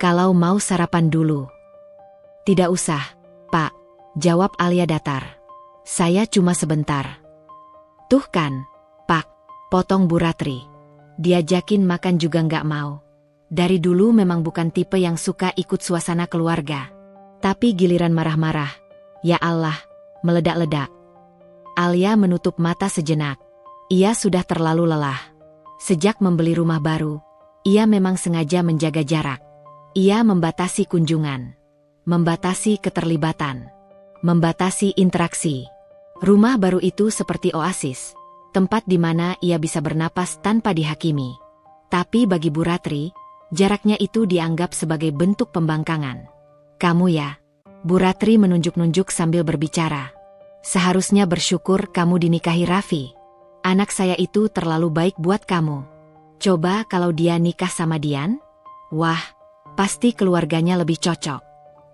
Kalau mau sarapan dulu. Tidak usah, Pak, jawab Alia datar. Saya cuma sebentar. Tuh kan, Pak, potong Bu Ratri. Diajakin makan juga nggak mau. Dari dulu memang bukan tipe yang suka ikut suasana keluarga. Tapi giliran marah-marah, ya Allah, meledak-ledak. Alia menutup mata sejenak. Ia sudah terlalu lelah. Sejak membeli rumah baru, ia memang sengaja menjaga jarak. Ia membatasi kunjungan, membatasi keterlibatan, membatasi interaksi. Rumah baru itu seperti oasis, tempat di mana ia bisa bernapas tanpa dihakimi. Tapi bagi Bu Ratri, jaraknya itu dianggap sebagai bentuk pembangkangan. Kamu ya, Bu Ratri menunjuk-nunjuk sambil berbicara. Seharusnya bersyukur kamu dinikahi Raffi. Anak saya itu terlalu baik buat kamu. Coba kalau dia nikah sama Dian? Wah, pasti keluarganya lebih cocok.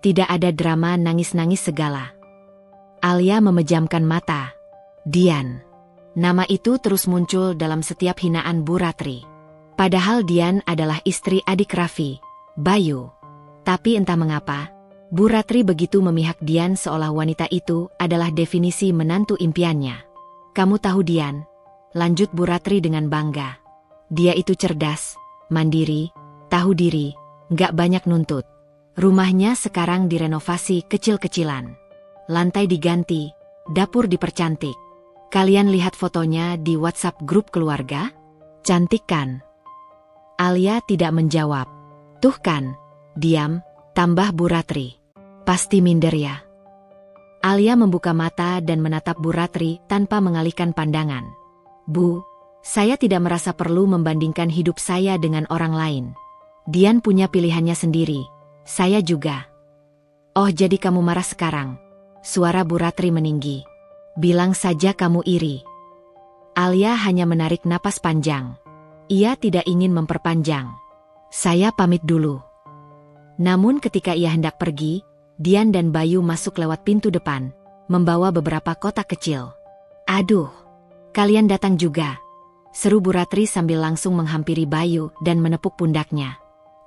Tidak ada drama nangis-nangis segala. Alia memejamkan mata. Dian. Nama itu terus muncul dalam setiap hinaan Bu Ratri. Padahal Dian adalah istri adik Raffi, Bayu. Tapi entah mengapa, Bu Ratri begitu memihak Dian seolah wanita itu adalah definisi menantu impiannya. Kamu tahu Dian? Lanjut Bu Ratri dengan bangga. Dia itu cerdas, mandiri, tahu diri, nggak banyak nuntut. Rumahnya sekarang direnovasi kecil-kecilan. Lantai diganti, dapur dipercantik. Kalian lihat fotonya di WhatsApp grup keluarga? Cantik kan? Alia tidak menjawab. Tuh kan, diam, tambah Bu Ratri. Pasti minder ya. Alia membuka mata dan menatap Bu Ratri tanpa mengalihkan pandangan. Bu, saya tidak merasa perlu membandingkan hidup saya dengan orang lain. Dian punya pilihannya sendiri, saya juga. Oh jadi kamu marah sekarang? Suara Bu Ratri meninggi. Bilang saja kamu iri. Alia hanya menarik napas panjang. Ia tidak ingin memperpanjang. Saya pamit dulu. Namun ketika ia hendak pergi, Dian dan Bayu masuk lewat pintu depan, membawa beberapa kotak kecil. Aduh, kalian datang juga, seru Bu Ratri sambil langsung menghampiri Bayu dan menepuk pundaknya.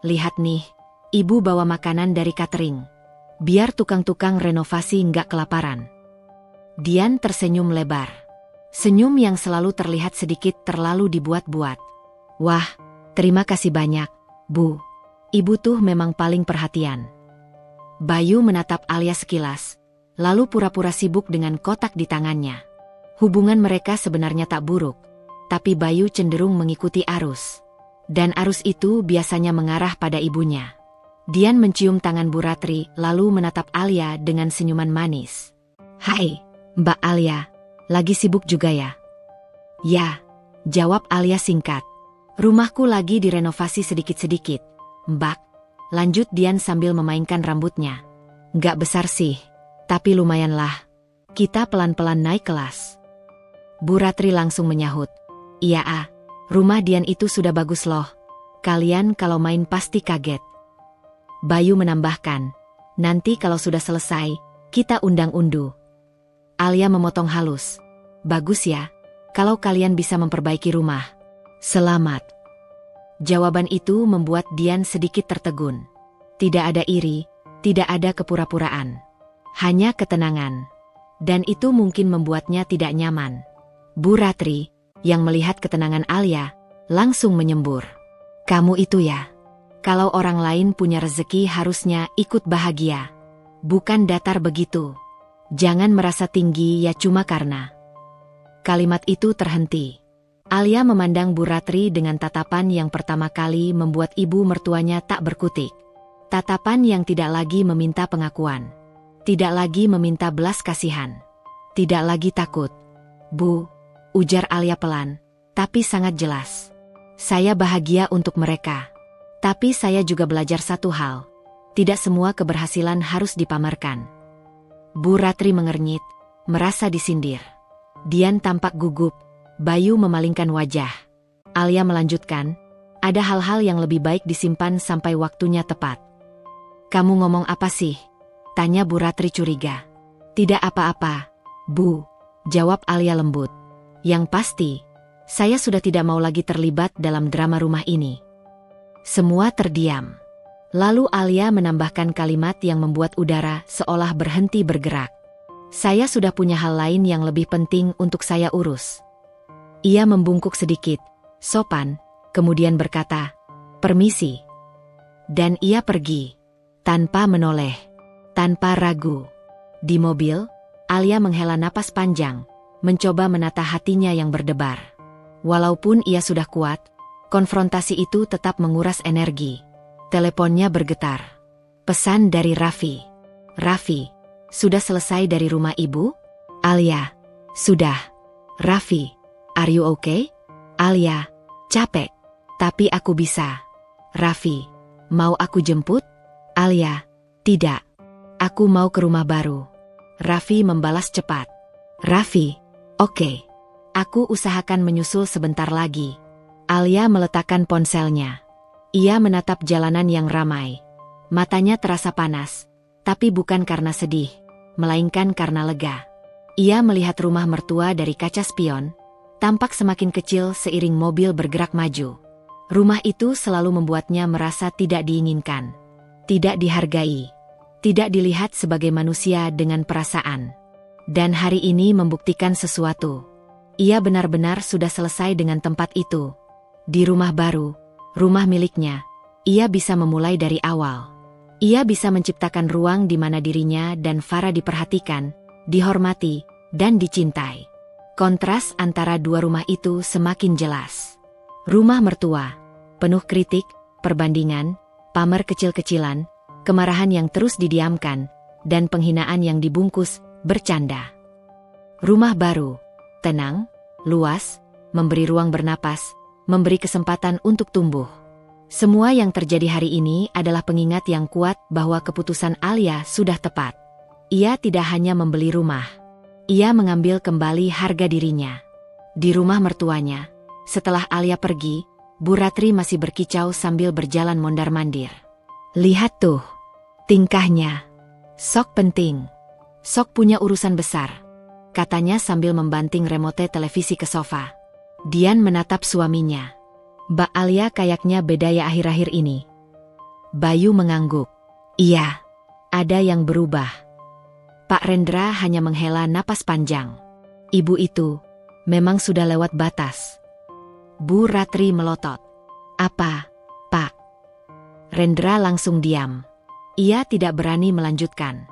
Lihat nih, ibu bawa makanan dari catering. Biar tukang-tukang renovasi nggak kelaparan. Dian tersenyum lebar. Senyum yang selalu terlihat sedikit terlalu dibuat-buat. Wah, terima kasih banyak, Bu. Ibu tuh memang paling perhatian. Bayu menatap Alia sekilas, lalu pura-pura sibuk dengan kotak di tangannya. Hubungan mereka sebenarnya tak buruk, tapi Bayu cenderung mengikuti arus. Dan arus itu biasanya mengarah pada ibunya. Dian mencium tangan Bu Ratri lalu menatap Alia dengan senyuman manis. Hai, Mbak Alia, lagi sibuk juga ya? Ya, jawab Alia singkat. Rumahku lagi direnovasi sedikit-sedikit, Mbak. Lanjut Dian sambil memainkan rambutnya. Nggak besar sih, tapi lumayanlah. Kita pelan-pelan naik kelas. Bu Ratri langsung menyahut. Iya rumah Dian itu sudah bagus loh. Kalian kalau main pasti kaget. Bayu menambahkan, nanti kalau sudah selesai, kita undang Undu. Alia memotong halus. Bagus ya, kalau kalian bisa memperbaiki rumah. Selamat. Jawaban itu membuat Dian sedikit tertegun. Tidak ada iri, tidak ada kepura-puraan. Hanya ketenangan. Dan itu mungkin membuatnya tidak nyaman. Bu Ratri, yang melihat ketenangan Alia, langsung menyembur. Kamu itu ya. Kalau orang lain punya rezeki harusnya ikut bahagia. Bukan datar begitu. Jangan merasa tinggi ya cuma karena. Kalimat itu terhenti. Alia memandang Bu Ratri dengan tatapan yang pertama kali membuat ibu mertuanya tak berkutik. Tatapan yang tidak lagi meminta pengakuan. Tidak lagi meminta belas kasihan. Tidak lagi takut. Bu, ujar Alia pelan, tapi sangat jelas. Saya bahagia untuk mereka. Tapi saya juga belajar satu hal. Tidak semua keberhasilan harus dipamerkan. Bu Ratri mengernyit, merasa disindir. Dian tampak gugup. Bayu memalingkan wajah. Alia melanjutkan, ada hal-hal yang lebih baik disimpan sampai waktunya tepat. Kamu ngomong apa sih? Tanya Bu Ratri curiga. Tidak apa-apa, Bu, jawab Alia lembut. Yang pasti, saya sudah tidak mau lagi terlibat dalam drama rumah ini. Semua terdiam. Lalu Alia menambahkan kalimat yang membuat udara seolah berhenti bergerak. Saya sudah punya hal lain yang lebih penting untuk saya urus. Ia membungkuk sedikit, sopan, kemudian berkata, permisi. Dan ia pergi, tanpa menoleh, tanpa ragu. Di mobil, Alia menghela napas panjang, mencoba menata hatinya yang berdebar. Walaupun ia sudah kuat, konfrontasi itu tetap menguras energi. Teleponnya bergetar. Pesan dari Raffi. Raffi, sudah selesai dari rumah ibu? Alia, sudah. Raffi, are you okay? Alia, capek, tapi aku bisa. Raffi, mau aku jemput? Alia, tidak. Aku mau ke rumah baru. Raffi membalas cepat. Raffi, oke. Aku usahakan menyusul sebentar lagi. Alia meletakkan ponselnya. Ia menatap jalanan yang ramai. Matanya terasa panas, tapi bukan karena sedih, melainkan karena lega. Ia melihat rumah mertua dari kaca spion, tampak semakin kecil seiring mobil bergerak maju. Rumah itu selalu membuatnya merasa tidak diinginkan, tidak dihargai, tidak dilihat sebagai manusia dengan perasaan. Dan hari ini membuktikan sesuatu. Ia benar-benar sudah selesai dengan tempat itu. Di rumah baru, rumah miliknya, ia bisa memulai dari awal. Ia bisa menciptakan ruang di mana dirinya dan Farah diperhatikan, dihormati, dan dicintai. Kontras antara dua rumah itu semakin jelas. Rumah mertua, penuh kritik, perbandingan, pamer kecil-kecilan, kemarahan yang terus didiamkan, dan penghinaan yang dibungkus, bercanda. Rumah baru, tenang, luas, memberi ruang bernapas, memberi kesempatan untuk tumbuh. Semua yang terjadi hari ini adalah pengingat yang kuat bahwa keputusan Alia sudah tepat. Ia tidak hanya membeli rumah. Ia mengambil kembali harga dirinya. Di rumah mertuanya, setelah Alia pergi, Bu Ratri masih berkicau sambil berjalan mondar-mandir. Lihat tuh, tingkahnya. Sok penting. Sok punya urusan besar, katanya sambil membanting remote televisi ke sofa. Dian menatap suaminya. Mbak Alia kayaknya beda ya akhir-akhir ini. Bayu mengangguk. Iya, ada yang berubah. Pak Rendra hanya menghela napas panjang. Ibu itu memang sudah lewat batas. Bu Ratri melotot. Apa, Pak? Rendra langsung diam. Ia tidak berani melanjutkan.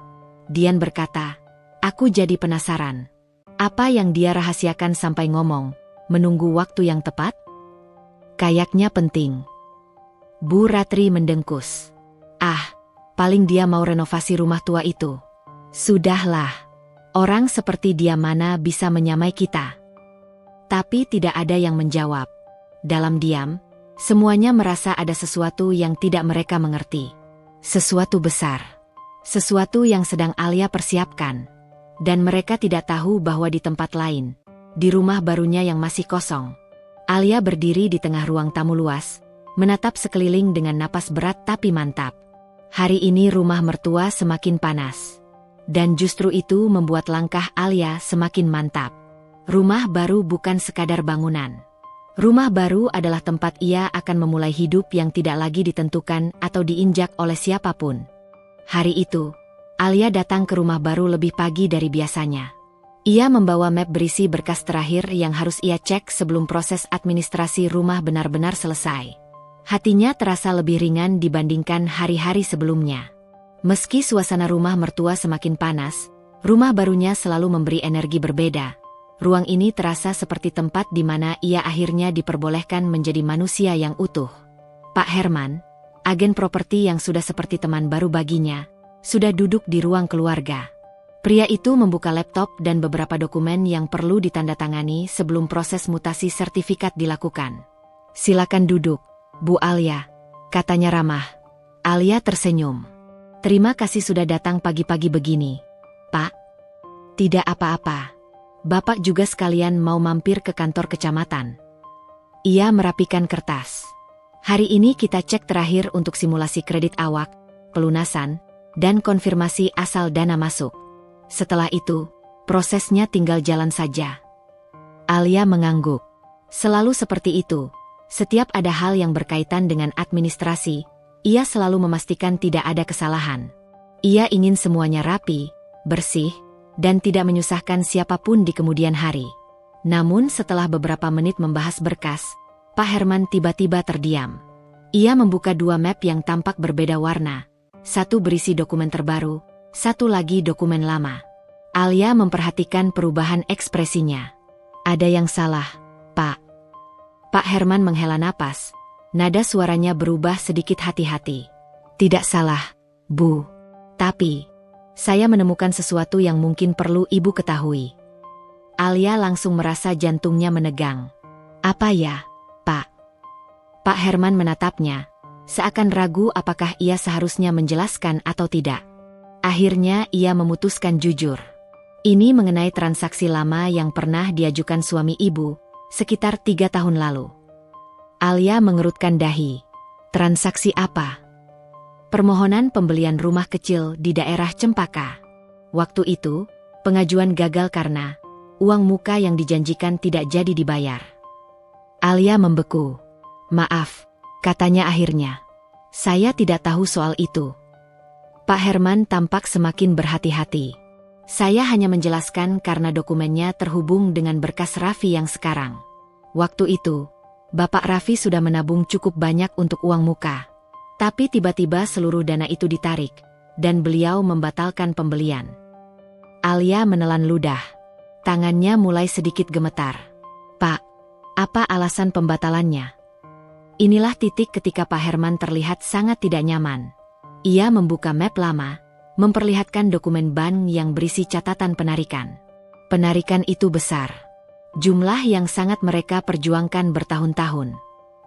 Dian berkata, aku jadi penasaran. Apa yang dia rahasiakan sampai ngomong, menunggu waktu yang tepat? Kayaknya penting. Bu Ratri mendengkus. Ah, paling dia mau renovasi rumah tua itu. Sudahlah, orang seperti dia mana bisa menyamai kita. Tapi tidak ada yang menjawab. Dalam diam, semuanya merasa ada sesuatu yang tidak mereka mengerti. Sesuatu besar. Sesuatu yang sedang Alia persiapkan. Dan mereka tidak tahu bahwa di tempat lain, di rumah barunya yang masih kosong, Alia berdiri di tengah ruang tamu luas, menatap sekeliling dengan napas berat tapi mantap. Hari ini rumah mertua semakin panas. Dan justru itu membuat langkah Alia semakin mantap. Rumah baru bukan sekadar bangunan. Rumah baru adalah tempat ia akan memulai hidup yang tidak lagi ditentukan atau diinjak oleh siapapun. Hari itu, Alia datang ke rumah baru lebih pagi dari biasanya. Ia membawa map berisi berkas terakhir yang harus ia cek sebelum proses administrasi rumah benar-benar selesai. Hatinya terasa lebih ringan dibandingkan hari-hari sebelumnya. Meski suasana rumah mertua semakin panas, rumah barunya selalu memberi energi berbeda. Ruang ini terasa seperti tempat di mana ia akhirnya diperbolehkan menjadi manusia yang utuh. Pak Herman, agen properti yang sudah seperti teman baru baginya, sudah duduk di ruang keluarga. Pria itu membuka laptop dan beberapa dokumen yang perlu ditandatangani sebelum proses mutasi sertifikat dilakukan. Silakan duduk, Bu Alia, katanya ramah. Alia tersenyum. Terima kasih sudah datang pagi-pagi begini, Pak. Tidak apa-apa. Bapak juga sekalian mau mampir ke kantor kecamatan. Ia merapikan kertas. Hari ini kita cek terakhir untuk simulasi kredit awak, pelunasan, dan konfirmasi asal dana masuk. Setelah itu, prosesnya tinggal jalan saja. Alia mengangguk. Selalu seperti itu. Setiap ada hal yang berkaitan dengan administrasi, Ia selalu memastikan tidak ada kesalahan. Ia ingin semuanya rapi, bersih, dan tidak menyusahkan siapapun di kemudian hari. Namun setelah beberapa menit membahas berkas, Pak Herman tiba-tiba terdiam. Ia membuka dua map yang tampak berbeda warna. Satu berisi dokumen terbaru, satu lagi dokumen lama. Alia memperhatikan perubahan ekspresinya. Ada yang salah, Pak. Pak Herman menghela napas. Nada suaranya berubah sedikit hati-hati. Tidak salah, Bu. Tapi, saya menemukan sesuatu yang mungkin perlu Ibu ketahui. Alia langsung merasa jantungnya menegang. Apa ya, Pak? Pak Herman menatapnya, seakan ragu apakah ia seharusnya menjelaskan atau tidak. Akhirnya ia memutuskan jujur. Ini mengenai transaksi lama yang pernah diajukan suami ibu, sekitar 3 tahun lalu. Alia mengerutkan dahi. Transaksi apa? Permohonan pembelian rumah kecil di daerah Cempaka. Waktu itu, pengajuan gagal karena uang muka yang dijanjikan tidak jadi dibayar. Alia membeku. Maaf, katanya akhirnya. Saya tidak tahu soal itu. Pak Herman tampak semakin berhati-hati. Saya hanya menjelaskan karena dokumennya terhubung dengan berkas Raffi yang sekarang. Waktu itu, Bapak Raffi sudah menabung cukup banyak untuk uang muka. Tapi tiba-tiba seluruh dana itu ditarik, dan beliau membatalkan pembelian. Alia menelan ludah. Tangannya mulai sedikit gemetar. Pak, apa alasan pembatalannya? Inilah titik ketika Pak Herman terlihat sangat tidak nyaman. Ia membuka map lama, memperlihatkan dokumen bank yang berisi catatan penarikan. Penarikan itu besar. Jumlah yang sangat mereka perjuangkan bertahun-tahun.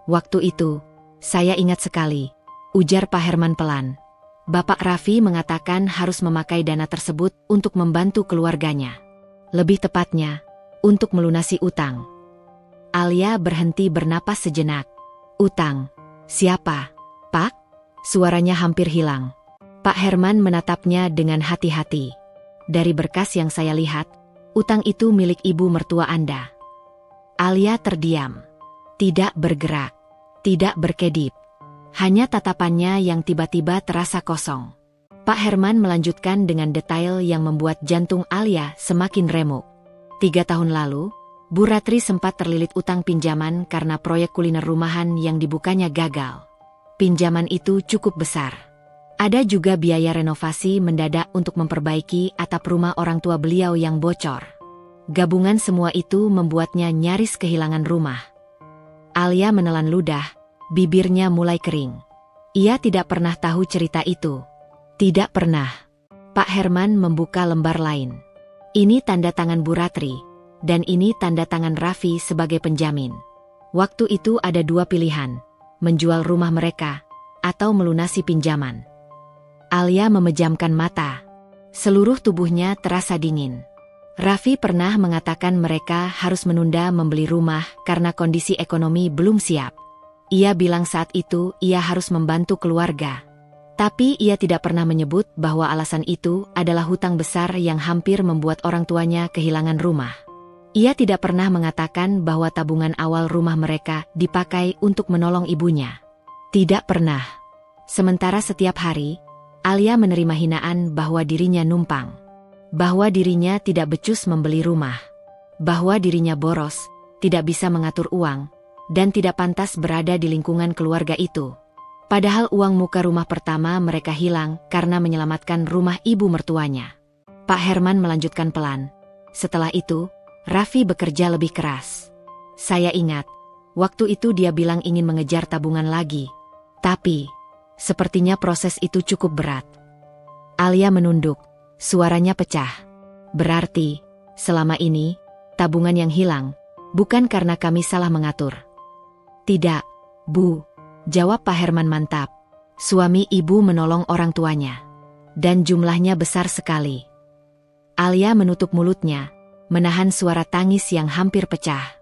Waktu itu, saya ingat sekali, ujar Pak Herman pelan. Bapak Raffi mengatakan harus memakai dana tersebut untuk membantu keluarganya. Lebih tepatnya, untuk melunasi utang. Alia berhenti bernapas sejenak. Utang? Siapa, Pak? Suaranya hampir hilang. Pak Herman menatapnya dengan hati-hati. Dari berkas yang saya lihat, utang itu milik ibu mertua Anda. Alia terdiam. Tidak bergerak. Tidak berkedip. Hanya tatapannya yang tiba-tiba terasa kosong. Pak Herman melanjutkan dengan detail yang membuat jantung Alia semakin remuk. 3 tahun lalu, Bu Ratri sempat terlilit utang pinjaman karena proyek kuliner rumahan yang dibukanya gagal. Pinjaman itu cukup besar. Ada juga biaya renovasi mendadak untuk memperbaiki atap rumah orang tua beliau yang bocor. Gabungan semua itu membuatnya nyaris kehilangan rumah. Alia menelan ludah, bibirnya mulai kering. Ia tidak pernah tahu cerita itu. Tidak pernah. Pak Herman membuka lembar lain. Ini tanda tangan Bu Ratri, dan ini tanda tangan Raffi sebagai penjamin. Waktu itu ada 2 pilihan, menjual rumah mereka, atau melunasi pinjaman. Alia memejamkan mata. Seluruh tubuhnya terasa dingin. Raffi pernah mengatakan mereka harus menunda membeli rumah karena kondisi ekonomi belum siap. Ia bilang saat itu ia harus membantu keluarga. Tapi ia tidak pernah menyebut bahwa alasan itu adalah hutang besar yang hampir membuat orang tuanya kehilangan rumah. Ia tidak pernah mengatakan bahwa tabungan awal rumah mereka dipakai untuk menolong ibunya. Tidak pernah. Sementara setiap hari, Alia menerima hinaan bahwa dirinya numpang. Bahwa dirinya tidak becus membeli rumah. Bahwa dirinya boros, tidak bisa mengatur uang, dan tidak pantas berada di lingkungan keluarga itu. Padahal uang muka rumah pertama mereka hilang karena menyelamatkan rumah ibu mertuanya. Pak Herman melanjutkan pelan. Setelah itu, Raffi bekerja lebih keras. Saya ingat, waktu itu dia bilang ingin mengejar tabungan lagi. Tapi, sepertinya proses itu cukup berat. Alia menunduk, suaranya pecah. Berarti, selama ini, tabungan yang hilang, bukan karena kami salah mengatur. Tidak, Bu. Jawab Pak Herman mantap. Suami ibu menolong orang tuanya. Dan jumlahnya besar sekali. Alia menutup mulutnya, menahan suara tangis yang hampir pecah.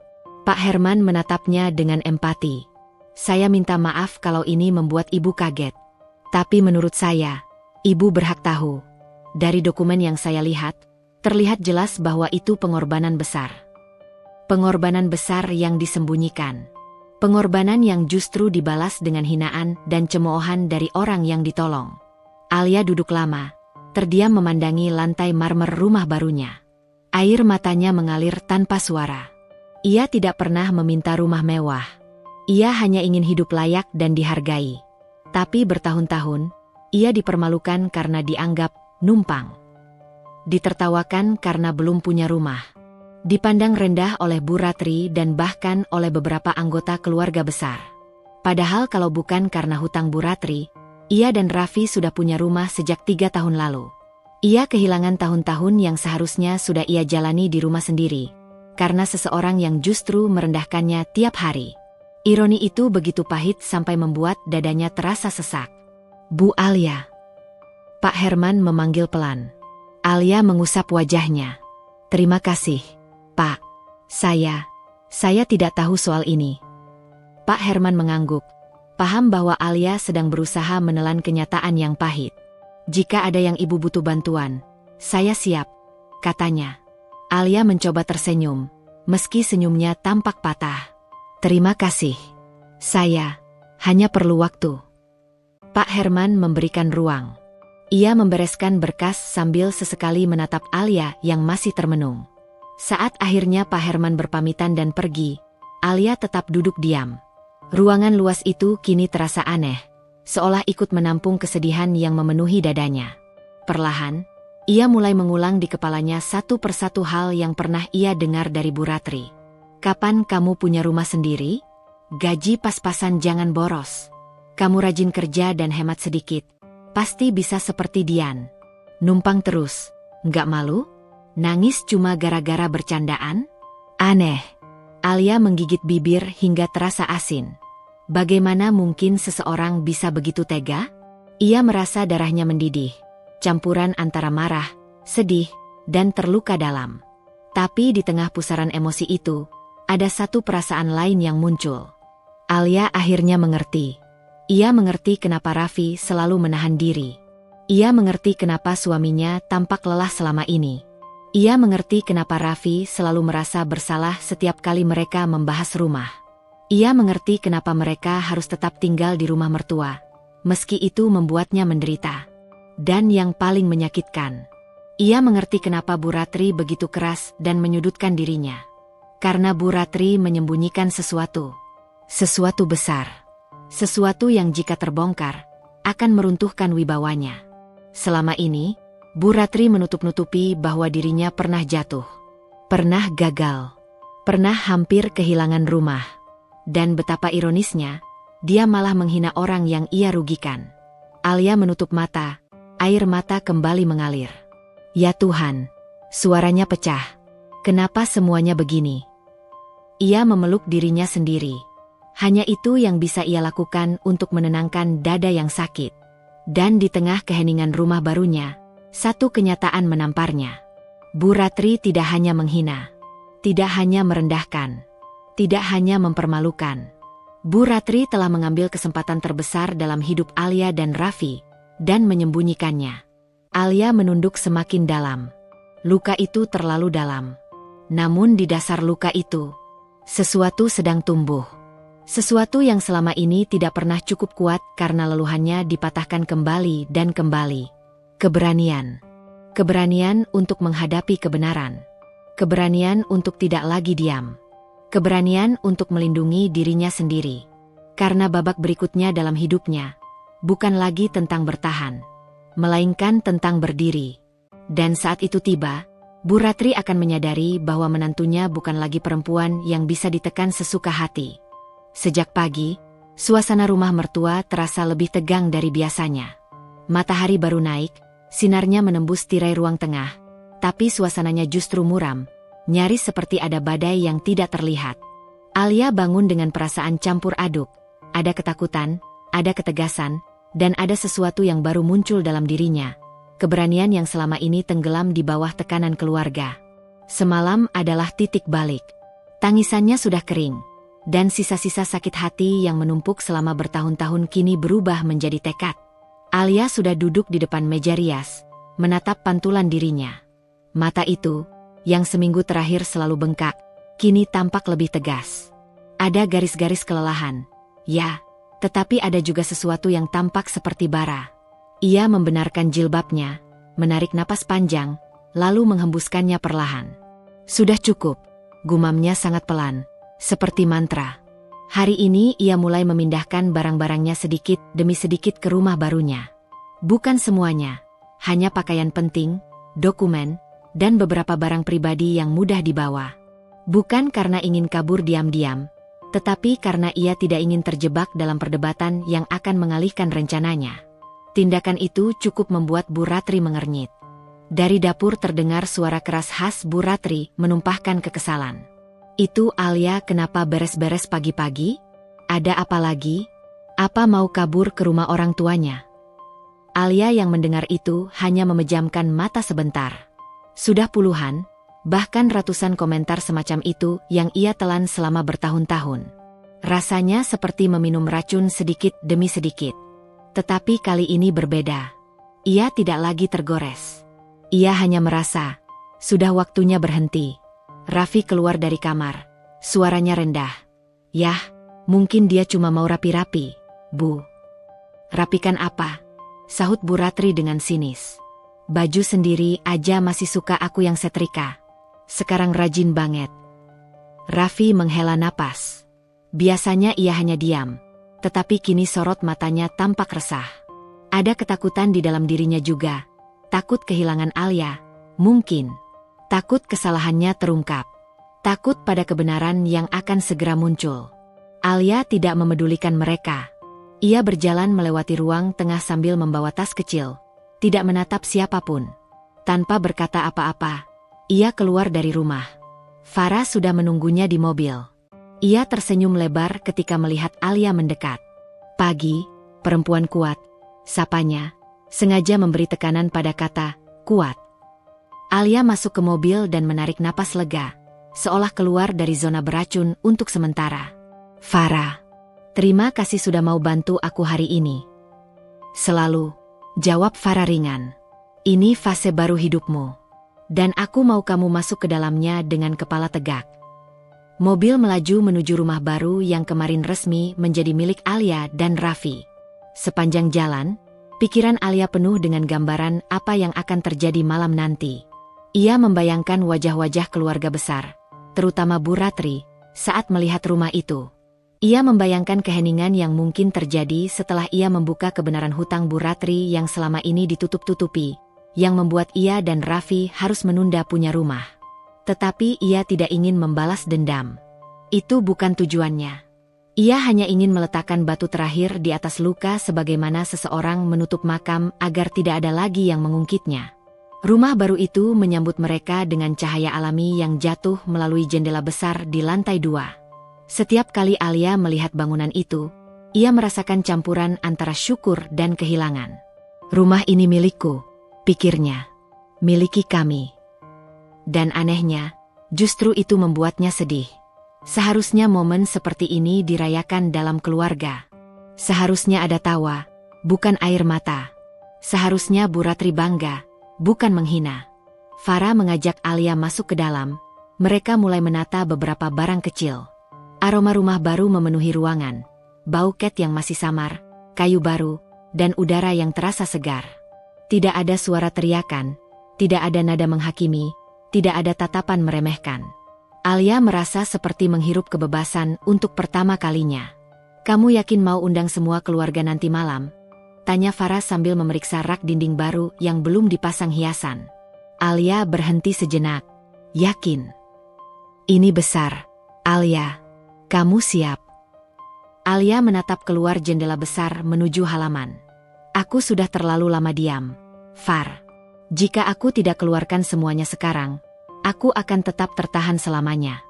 Pak Herman menatapnya dengan empati. Saya minta maaf kalau ini membuat ibu kaget. Tapi menurut saya, ibu berhak tahu. Dari dokumen yang saya lihat, terlihat jelas bahwa itu pengorbanan besar. Pengorbanan besar yang disembunyikan. Pengorbanan yang justru dibalas dengan hinaan dan cemoohan dari orang yang ditolong. Alia duduk lama, terdiam memandangi lantai marmer rumah barunya. Air matanya mengalir tanpa suara. Ia tidak pernah meminta rumah mewah. Ia hanya ingin hidup layak dan dihargai. Tapi bertahun-tahun, ia dipermalukan karena dianggap numpang. Ditertawakan karena belum punya rumah. Dipandang rendah oleh Bu Ratri dan bahkan oleh beberapa anggota keluarga besar. Padahal kalau bukan karena hutang Bu Ratri, ia dan Raffi sudah punya rumah sejak 3 tahun lalu. Ia kehilangan tahun-tahun yang seharusnya sudah ia jalani di rumah sendiri, karena seseorang yang justru merendahkannya tiap hari. Ironi itu begitu pahit sampai membuat dadanya terasa sesak. Bu Alia. Pak Herman memanggil pelan. Alia mengusap wajahnya. Terima kasih, Pak. Saya tidak tahu soal ini. Pak Herman mengangguk, paham bahwa Alia sedang berusaha menelan kenyataan yang pahit. Jika ada yang ibu butuh bantuan, saya siap, katanya. Alia mencoba tersenyum, meski senyumnya tampak patah. Terima kasih. Saya hanya perlu waktu. Pak Herman memberikan ruang. Ia membereskan berkas sambil sesekali menatap Alia yang masih termenung. Saat akhirnya Pak Herman berpamitan dan pergi, Alia tetap duduk diam. Ruangan luas itu kini terasa aneh, seolah ikut menampung kesedihan yang memenuhi dadanya. Perlahan, ia mulai mengulang di kepalanya satu persatu hal yang pernah ia dengar dari Bu Ratri. Kapan kamu punya rumah sendiri? Gaji pas-pasan, jangan boros. Kamu rajin kerja dan hemat sedikit. Pasti bisa seperti Dian. Numpang terus, nggak malu? Nangis cuma gara-gara bercandaan? Aneh. Alia menggigit bibir hingga terasa asin. Bagaimana mungkin seseorang bisa begitu tega? Ia merasa darahnya mendidih, campuran antara marah, sedih, dan terluka dalam. Tapi di tengah pusaran emosi itu, ada satu perasaan lain yang muncul. Alia akhirnya mengerti. Ia mengerti kenapa Raffi selalu menahan diri. Ia mengerti kenapa suaminya tampak lelah selama ini. Ia mengerti kenapa Raffi selalu merasa bersalah setiap kali mereka membahas rumah. Ia mengerti kenapa mereka harus tetap tinggal di rumah mertua, meski itu membuatnya menderita. Dan yang paling menyakitkan, ia mengerti kenapa Bu Ratri begitu keras dan menyudutkan dirinya. Karena Bu Ratri menyembunyikan sesuatu besar. Sesuatu yang jika terbongkar, akan meruntuhkan wibawanya. Selama ini, Bu Ratri menutup-nutupi bahwa dirinya pernah jatuh, pernah gagal, pernah hampir kehilangan rumah. Dan betapa ironisnya, dia malah menghina orang yang ia rugikan. Alia menutup mata, air mata kembali mengalir. Ya Tuhan, suaranya pecah. Kenapa semuanya begini? Ia memeluk dirinya sendiri. Hanya itu yang bisa ia lakukan untuk menenangkan dada yang sakit. Dan di tengah keheningan rumah barunya, satu kenyataan menamparnya. Bu Ratri tidak hanya menghina, tidak hanya merendahkan, tidak hanya mempermalukan. Bu Ratri telah mengambil kesempatan terbesar dalam hidup Alia dan Raffi, dan menyembunyikannya. Alia menunduk semakin dalam. Luka itu terlalu dalam. Namun di dasar luka itu, sesuatu sedang tumbuh. Sesuatu yang selama ini tidak pernah cukup kuat karena leluhannya dipatahkan kembali dan kembali. Keberanian. Keberanian untuk menghadapi kebenaran. Keberanian untuk tidak lagi diam. Keberanian untuk melindungi dirinya sendiri. Karena babak berikutnya dalam hidupnya, bukan lagi tentang bertahan, melainkan tentang berdiri. Dan saat itu tiba, Bu Ratri akan menyadari bahwa menantunya bukan lagi perempuan yang bisa ditekan sesuka hati. Sejak pagi, suasana rumah mertua terasa lebih tegang dari biasanya. Matahari baru naik, sinarnya menembus tirai ruang tengah, tapi suasananya justru muram, nyaris seperti ada badai yang tidak terlihat. Alia bangun dengan perasaan campur aduk, ada ketakutan, ada ketegasan, dan ada sesuatu yang baru muncul dalam dirinya. Keberanian yang selama ini tenggelam di bawah tekanan keluarga. Semalam adalah titik balik. Tangisannya sudah kering, dan sisa-sisa sakit hati yang menumpuk selama bertahun-tahun kini berubah menjadi tekad. Alia sudah duduk di depan meja rias, menatap pantulan dirinya. Mata itu, yang seminggu terakhir selalu bengkak, kini tampak lebih tegas. Ada garis-garis kelelahan. Ya, tetapi ada juga sesuatu yang tampak seperti bara. Ia membenarkan jilbabnya, menarik napas panjang, lalu menghembuskannya perlahan. Sudah cukup, gumamnya sangat pelan, seperti mantra. Hari ini ia mulai memindahkan barang-barangnya sedikit demi sedikit ke rumah barunya. Bukan semuanya, hanya pakaian penting, dokumen, dan beberapa barang pribadi yang mudah dibawa. Bukan karena ingin kabur diam-diam, tetapi karena ia tidak ingin terjebak dalam perdebatan yang akan mengalihkan rencananya. Tindakan itu cukup membuat Bu Ratri mengernyit. Dari dapur terdengar suara keras khas Bu Ratri menumpahkan kekesalan. Itu Alia, kenapa beres-beres pagi-pagi? Ada apa lagi? Apa mau kabur ke rumah orang tuanya? Alia yang mendengar itu hanya memejamkan mata sebentar. Sudah puluhan, bahkan ratusan komentar semacam itu yang ia telan selama bertahun-tahun. Rasanya seperti meminum racun sedikit demi sedikit. Tetapi kali ini berbeda. Ia tidak lagi tergores. Ia hanya merasa, sudah waktunya berhenti. Raffi keluar dari kamar. Suaranya rendah. Yah, mungkin dia cuma mau rapi-rapi, Bu. Rapikan apa? Sahut Bu Ratri dengan sinis. Baju sendiri aja masih suka aku yang setrika. Sekarang rajin banget. Raffi menghela napas. Biasanya ia hanya diam, tetapi kini sorot matanya tampak resah. Ada ketakutan di dalam dirinya juga. Takut kehilangan Alia, mungkin. Takut kesalahannya terungkap. Takut pada kebenaran yang akan segera muncul. Alia tidak memedulikan mereka. Ia berjalan melewati ruang tengah sambil membawa tas kecil. Tidak menatap siapapun. Tanpa berkata apa-apa, ia keluar dari rumah. Farah sudah menunggunya di mobil. Ia tersenyum lebar ketika melihat Alia mendekat. Pagi, perempuan kuat, sapanya, sengaja memberi tekanan pada kata kuat. Alia masuk ke mobil dan menarik napas lega, seolah keluar dari zona beracun untuk sementara. Farah, terima kasih sudah mau bantu aku hari ini. Selalu, jawab Farah ringan. Ini fase baru hidupmu. Dan aku mau kamu masuk ke dalamnya dengan kepala tegak. Mobil melaju menuju rumah baru yang kemarin resmi menjadi milik Alia dan Raffi. Sepanjang jalan, pikiran Alia penuh dengan gambaran apa yang akan terjadi malam nanti. Ia membayangkan wajah-wajah keluarga besar, terutama Bu Ratri, saat melihat rumah itu. Ia membayangkan keheningan yang mungkin terjadi setelah ia membuka kebenaran hutang Bu Ratri yang selama ini ditutup-tutupi, yang membuat ia dan Raffi harus menunda punya rumah. Tetapi ia tidak ingin membalas dendam. Itu bukan tujuannya. Ia hanya ingin meletakkan batu terakhir di atas luka sebagaimana seseorang menutup makam agar tidak ada lagi yang mengungkitnya. Rumah baru itu menyambut mereka dengan cahaya alami yang jatuh melalui jendela besar di lantai 2. Setiap kali Alia melihat bangunan itu, ia merasakan campuran antara syukur dan kehilangan. Rumah ini milikku, pikirnya. Miliki kami. Dan anehnya, justru itu membuatnya sedih. Seharusnya momen seperti ini dirayakan dalam keluarga. Seharusnya ada tawa, bukan air mata. Seharusnya Bu Ratri bangga, bukan menghina. Farah mengajak Alia masuk ke dalam. Mereka mulai menata beberapa barang kecil. Aroma rumah baru memenuhi ruangan. Bau cat yang masih samar, kayu baru, dan udara yang terasa segar. Tidak ada suara teriakan, tidak ada nada menghakimi, tidak ada tatapan meremehkan. Alia merasa seperti menghirup kebebasan untuk pertama kalinya. Kamu yakin mau undang semua keluarga nanti malam? Tanya Farah sambil memeriksa rak dinding baru yang belum dipasang hiasan. Alia berhenti sejenak. Yakin. Ini besar. Alia, kamu siap? Alia menatap keluar jendela besar menuju halaman. Aku sudah terlalu lama diam, Far. Jika aku tidak keluarkan semuanya sekarang, aku akan tetap tertahan selamanya.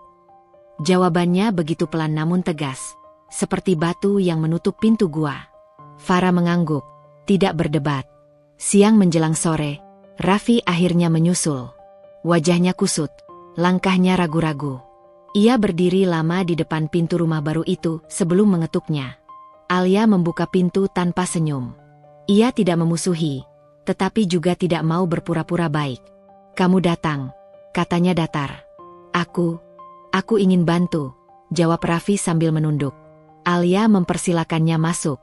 Jawabannya begitu pelan namun tegas, seperti batu yang menutup pintu gua. Farah mengangguk, tidak berdebat. Siang menjelang sore, Raffi akhirnya menyusul. Wajahnya kusut, langkahnya ragu-ragu. Ia berdiri lama di depan pintu rumah baru itu sebelum mengetuknya. Alia membuka pintu tanpa senyum. Ia tidak memusuhi, tetapi juga tidak mau berpura-pura baik. Kamu datang, katanya datar. Aku ingin bantu, jawab Raffi sambil menunduk. Alia mempersilakannya masuk.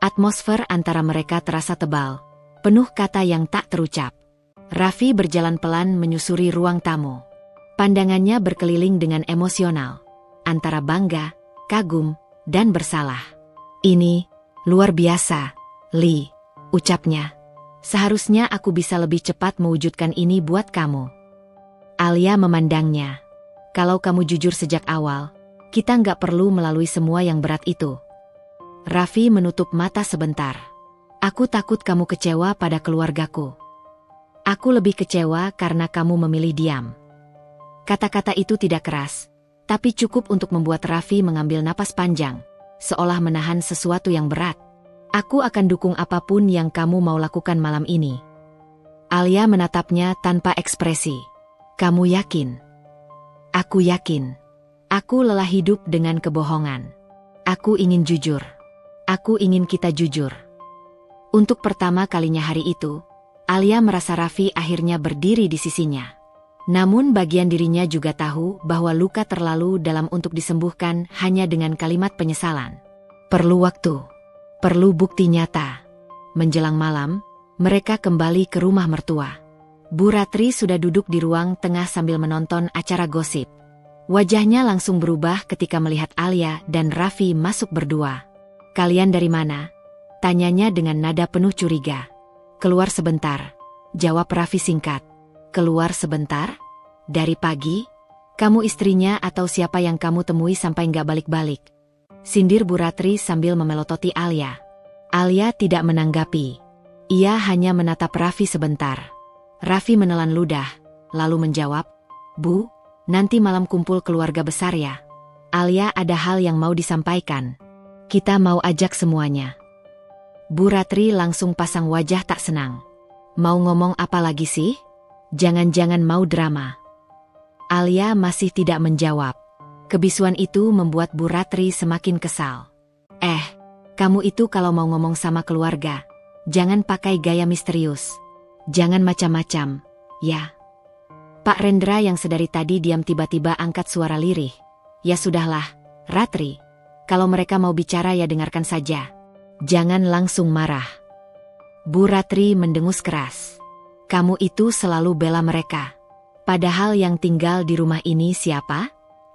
Atmosfer antara mereka terasa tebal, penuh kata yang tak terucap. Raffi berjalan pelan menyusuri ruang tamu. Pandangannya berkeliling dengan emosional, antara bangga, kagum, dan bersalah. Ini luar biasa, Li, ucapnya. Seharusnya aku bisa lebih cepat mewujudkan ini buat kamu. Alia memandangnya. Kalau kamu jujur sejak awal, kita nggak perlu melalui semua yang berat itu. Raffi menutup mata sebentar. Aku takut kamu kecewa pada keluargaku. Aku lebih kecewa karena kamu memilih diam. Kata-kata itu tidak keras, tapi cukup untuk membuat Raffi mengambil napas panjang, seolah menahan sesuatu yang berat. Aku akan dukung apapun yang kamu mau lakukan malam ini. Alia menatapnya tanpa ekspresi. Kamu yakin? Aku yakin. Aku lelah hidup dengan kebohongan. Aku ingin jujur. Aku ingin kita jujur. Untuk pertama kalinya hari itu, Alia merasa Raffi akhirnya berdiri di sisinya. Namun bagian dirinya juga tahu bahwa luka terlalu dalam untuk disembuhkan hanya dengan kalimat penyesalan. Perlu waktu. Perlu bukti nyata. Menjelang malam, mereka kembali ke rumah mertua. Bu Ratri sudah duduk di ruang tengah sambil menonton acara gosip. Wajahnya langsung berubah ketika melihat Alia dan Raffi masuk berdua. Kalian dari mana? Tanyanya dengan nada penuh curiga. Keluar sebentar, jawab Raffi singkat. Keluar sebentar? Dari pagi? Kamu istrinya atau siapa yang kamu temui sampai nggak balik-balik? Sindir Bu Ratri sambil memelototi Alia. Alia tidak menanggapi. Ia hanya menatap Raffi sebentar. Raffi menelan ludah, lalu menjawab, Bu, nanti malam kumpul keluarga besar ya. Alia ada hal yang mau disampaikan. Kita mau ajak semuanya. Bu Ratri langsung pasang wajah tak senang. Mau ngomong apa lagi sih? Jangan-jangan mau drama. Alia masih tidak menjawab. Kebisuan itu membuat Bu Ratri semakin kesal. Kamu itu kalau mau ngomong sama keluarga, jangan pakai gaya misterius. Jangan macam-macam, ya. Pak Rendra yang sedari tadi diam tiba-tiba angkat suara lirih. Ya sudahlah, Ratri. Kalau mereka mau bicara ya dengarkan saja. Jangan langsung marah. Bu Ratri mendengus keras. Kamu itu selalu bela mereka. Padahal yang tinggal di rumah ini siapa?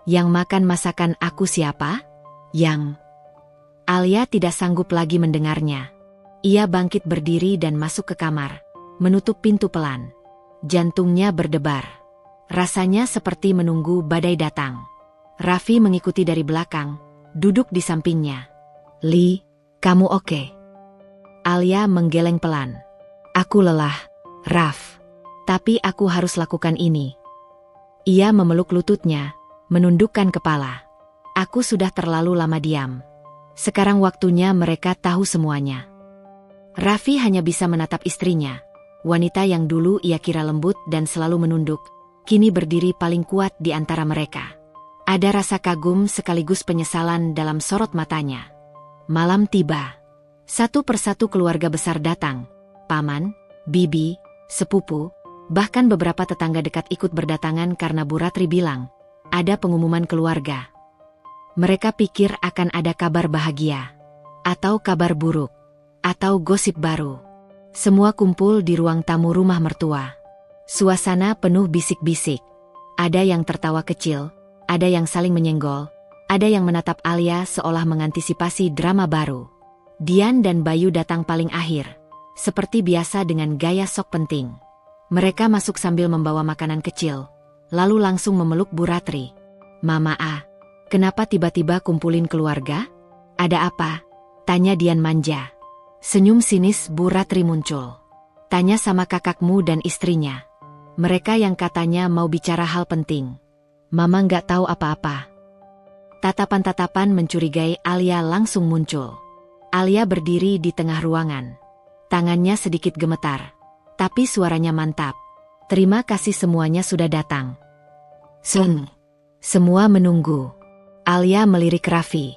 Yang makan masakan aku siapa? Yang... Alia tidak sanggup lagi mendengarnya. Ia bangkit berdiri dan masuk ke kamar, menutup pintu pelan. Jantungnya berdebar. Rasanya seperti menunggu badai datang. Raffi mengikuti dari belakang, duduk di sampingnya. Li, kamu oke? Alia menggeleng pelan. Aku lelah, Raff. Tapi aku harus lakukan ini. Ia memeluk lututnya, menundukkan kepala. Aku sudah terlalu lama diam. Sekarang waktunya mereka tahu semuanya. Raffi hanya bisa menatap istrinya. Wanita yang dulu ia kira lembut dan selalu menunduk, kini berdiri paling kuat di antara mereka. Ada rasa kagum sekaligus penyesalan dalam sorot matanya. Malam tiba. Satu persatu keluarga besar datang. Paman, bibi, sepupu, bahkan beberapa tetangga dekat ikut berdatangan karena Bu Ratri bilang, ada pengumuman keluarga. Mereka pikir akan ada kabar bahagia, atau kabar buruk, atau gosip baru. Semua kumpul di ruang tamu rumah mertua. Suasana penuh bisik-bisik. Ada yang tertawa kecil, ada yang saling menyenggol, ada yang menatap Alia seolah mengantisipasi drama baru. Dian dan Bayu datang paling akhir, seperti biasa dengan gaya sok penting. Mereka masuk sambil membawa makanan kecil, lalu langsung memeluk Bu Ratri. Mama A, kenapa tiba-tiba kumpulin keluarga? Ada apa? Tanya Dian manja. Senyum sinis Bu Ratri muncul. Tanya sama kakakmu dan istrinya. Mereka yang katanya mau bicara hal penting. Mama nggak tahu apa-apa. Tatapan-tatapan mencurigai Alia langsung muncul. Alia berdiri di tengah ruangan. Tangannya sedikit gemetar, tapi suaranya mantap. Terima kasih semuanya sudah datang. Semua menunggu. Alia melirik Raffi.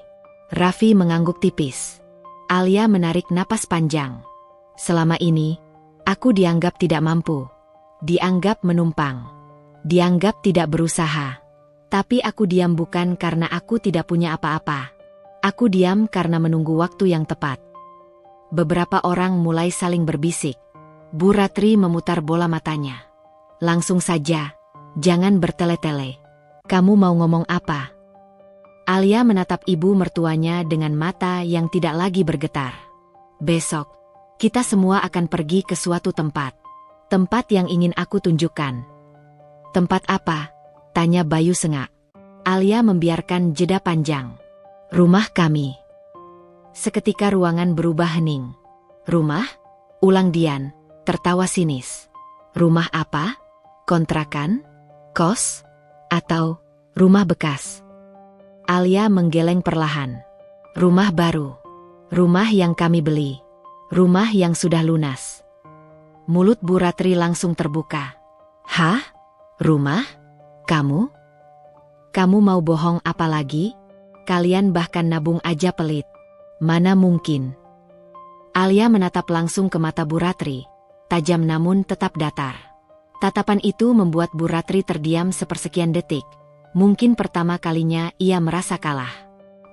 Raffi mengangguk tipis. Alia menarik napas panjang. Selama ini, aku dianggap tidak mampu. Dianggap menumpang. Dianggap tidak berusaha. Tapi aku diam bukan karena aku tidak punya apa-apa. Aku diam karena menunggu waktu yang tepat. Beberapa orang mulai saling berbisik. Bu Ratri memutar bola matanya. Langsung saja, jangan bertele-tele. Kamu mau ngomong apa? Alia menatap ibu mertuanya dengan mata yang tidak lagi bergetar. Besok, kita semua akan pergi ke suatu tempat. Tempat yang ingin aku tunjukkan. Tempat apa? Tanya Bayu sengak. Alia membiarkan jeda panjang. Rumah kami. Seketika ruangan berubah hening. Rumah? Ulang Dian, tertawa sinis. Rumah apa? Kontrakan? Kos? Atau rumah bekas? Alia menggeleng perlahan. Rumah baru. Rumah yang kami beli. Rumah yang sudah lunas. Mulut Bu Ratri langsung terbuka. Hah? Rumah? Kamu? Kamu mau bohong apa lagi? Kalian bahkan nabung aja pelit. Mana mungkin? Alia menatap langsung ke mata Bu Ratri. Tajam namun tetap datar. Tatapan itu membuat Bu Ratri terdiam sepersekian detik. Mungkin pertama kalinya ia merasa kalah.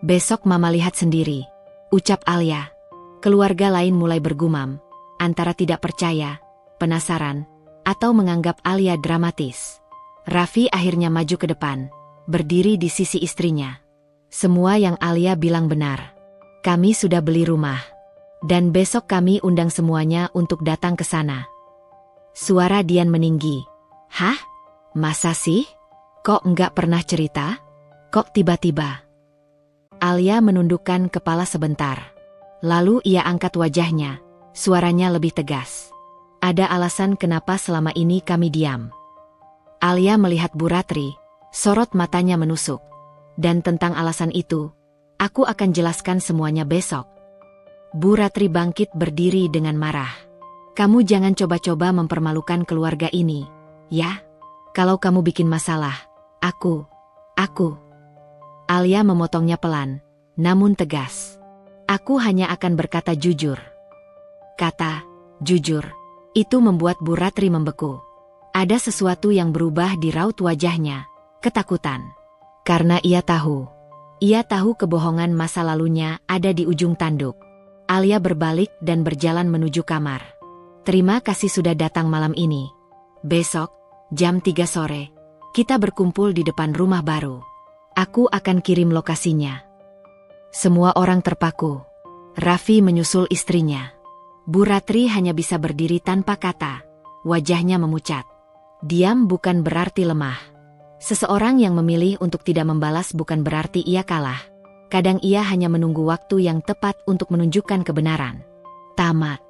Besok Mama lihat sendiri, ucap Alia. Keluarga lain mulai bergumam, antara tidak percaya, penasaran, atau menganggap Alia dramatis. Raffi akhirnya maju ke depan, berdiri di sisi istrinya. Semua yang Alia bilang benar. Kami sudah beli rumah. Dan besok kami undang semuanya untuk datang ke sana. Suara Dian meninggi. Hah? Masa sih? Kok enggak pernah cerita? Kok tiba-tiba? Alia menundukkan kepala sebentar. Lalu ia angkat wajahnya. Suaranya lebih tegas. Ada alasan kenapa selama ini kami diam. Alia melihat Bu Ratri. Sorot matanya menusuk. Dan tentang alasan itu, aku akan jelaskan semuanya besok. Bu Ratri bangkit berdiri dengan marah. Kamu jangan coba-coba mempermalukan keluarga ini, ya? Kalau kamu bikin masalah, aku. Alia memotongnya pelan, namun tegas. Aku hanya akan berkata jujur. Kata, jujur, itu membuat Bu Ratri membeku. Ada sesuatu yang berubah di raut wajahnya, ketakutan. Karena ia tahu kebohongan masa lalunya ada di ujung tanduk. Alia berbalik dan berjalan menuju kamar. Terima kasih sudah datang malam ini. Besok, jam 3 sore, kita berkumpul di depan rumah baru. Aku akan kirim lokasinya. Semua orang terpaku. Raffi menyusul istrinya. Bu Ratri hanya bisa berdiri tanpa kata. Wajahnya memucat. Diam bukan berarti lemah. Seseorang yang memilih untuk tidak membalas bukan berarti ia kalah. Kadang ia hanya menunggu waktu yang tepat untuk menunjukkan kebenaran. Tamat.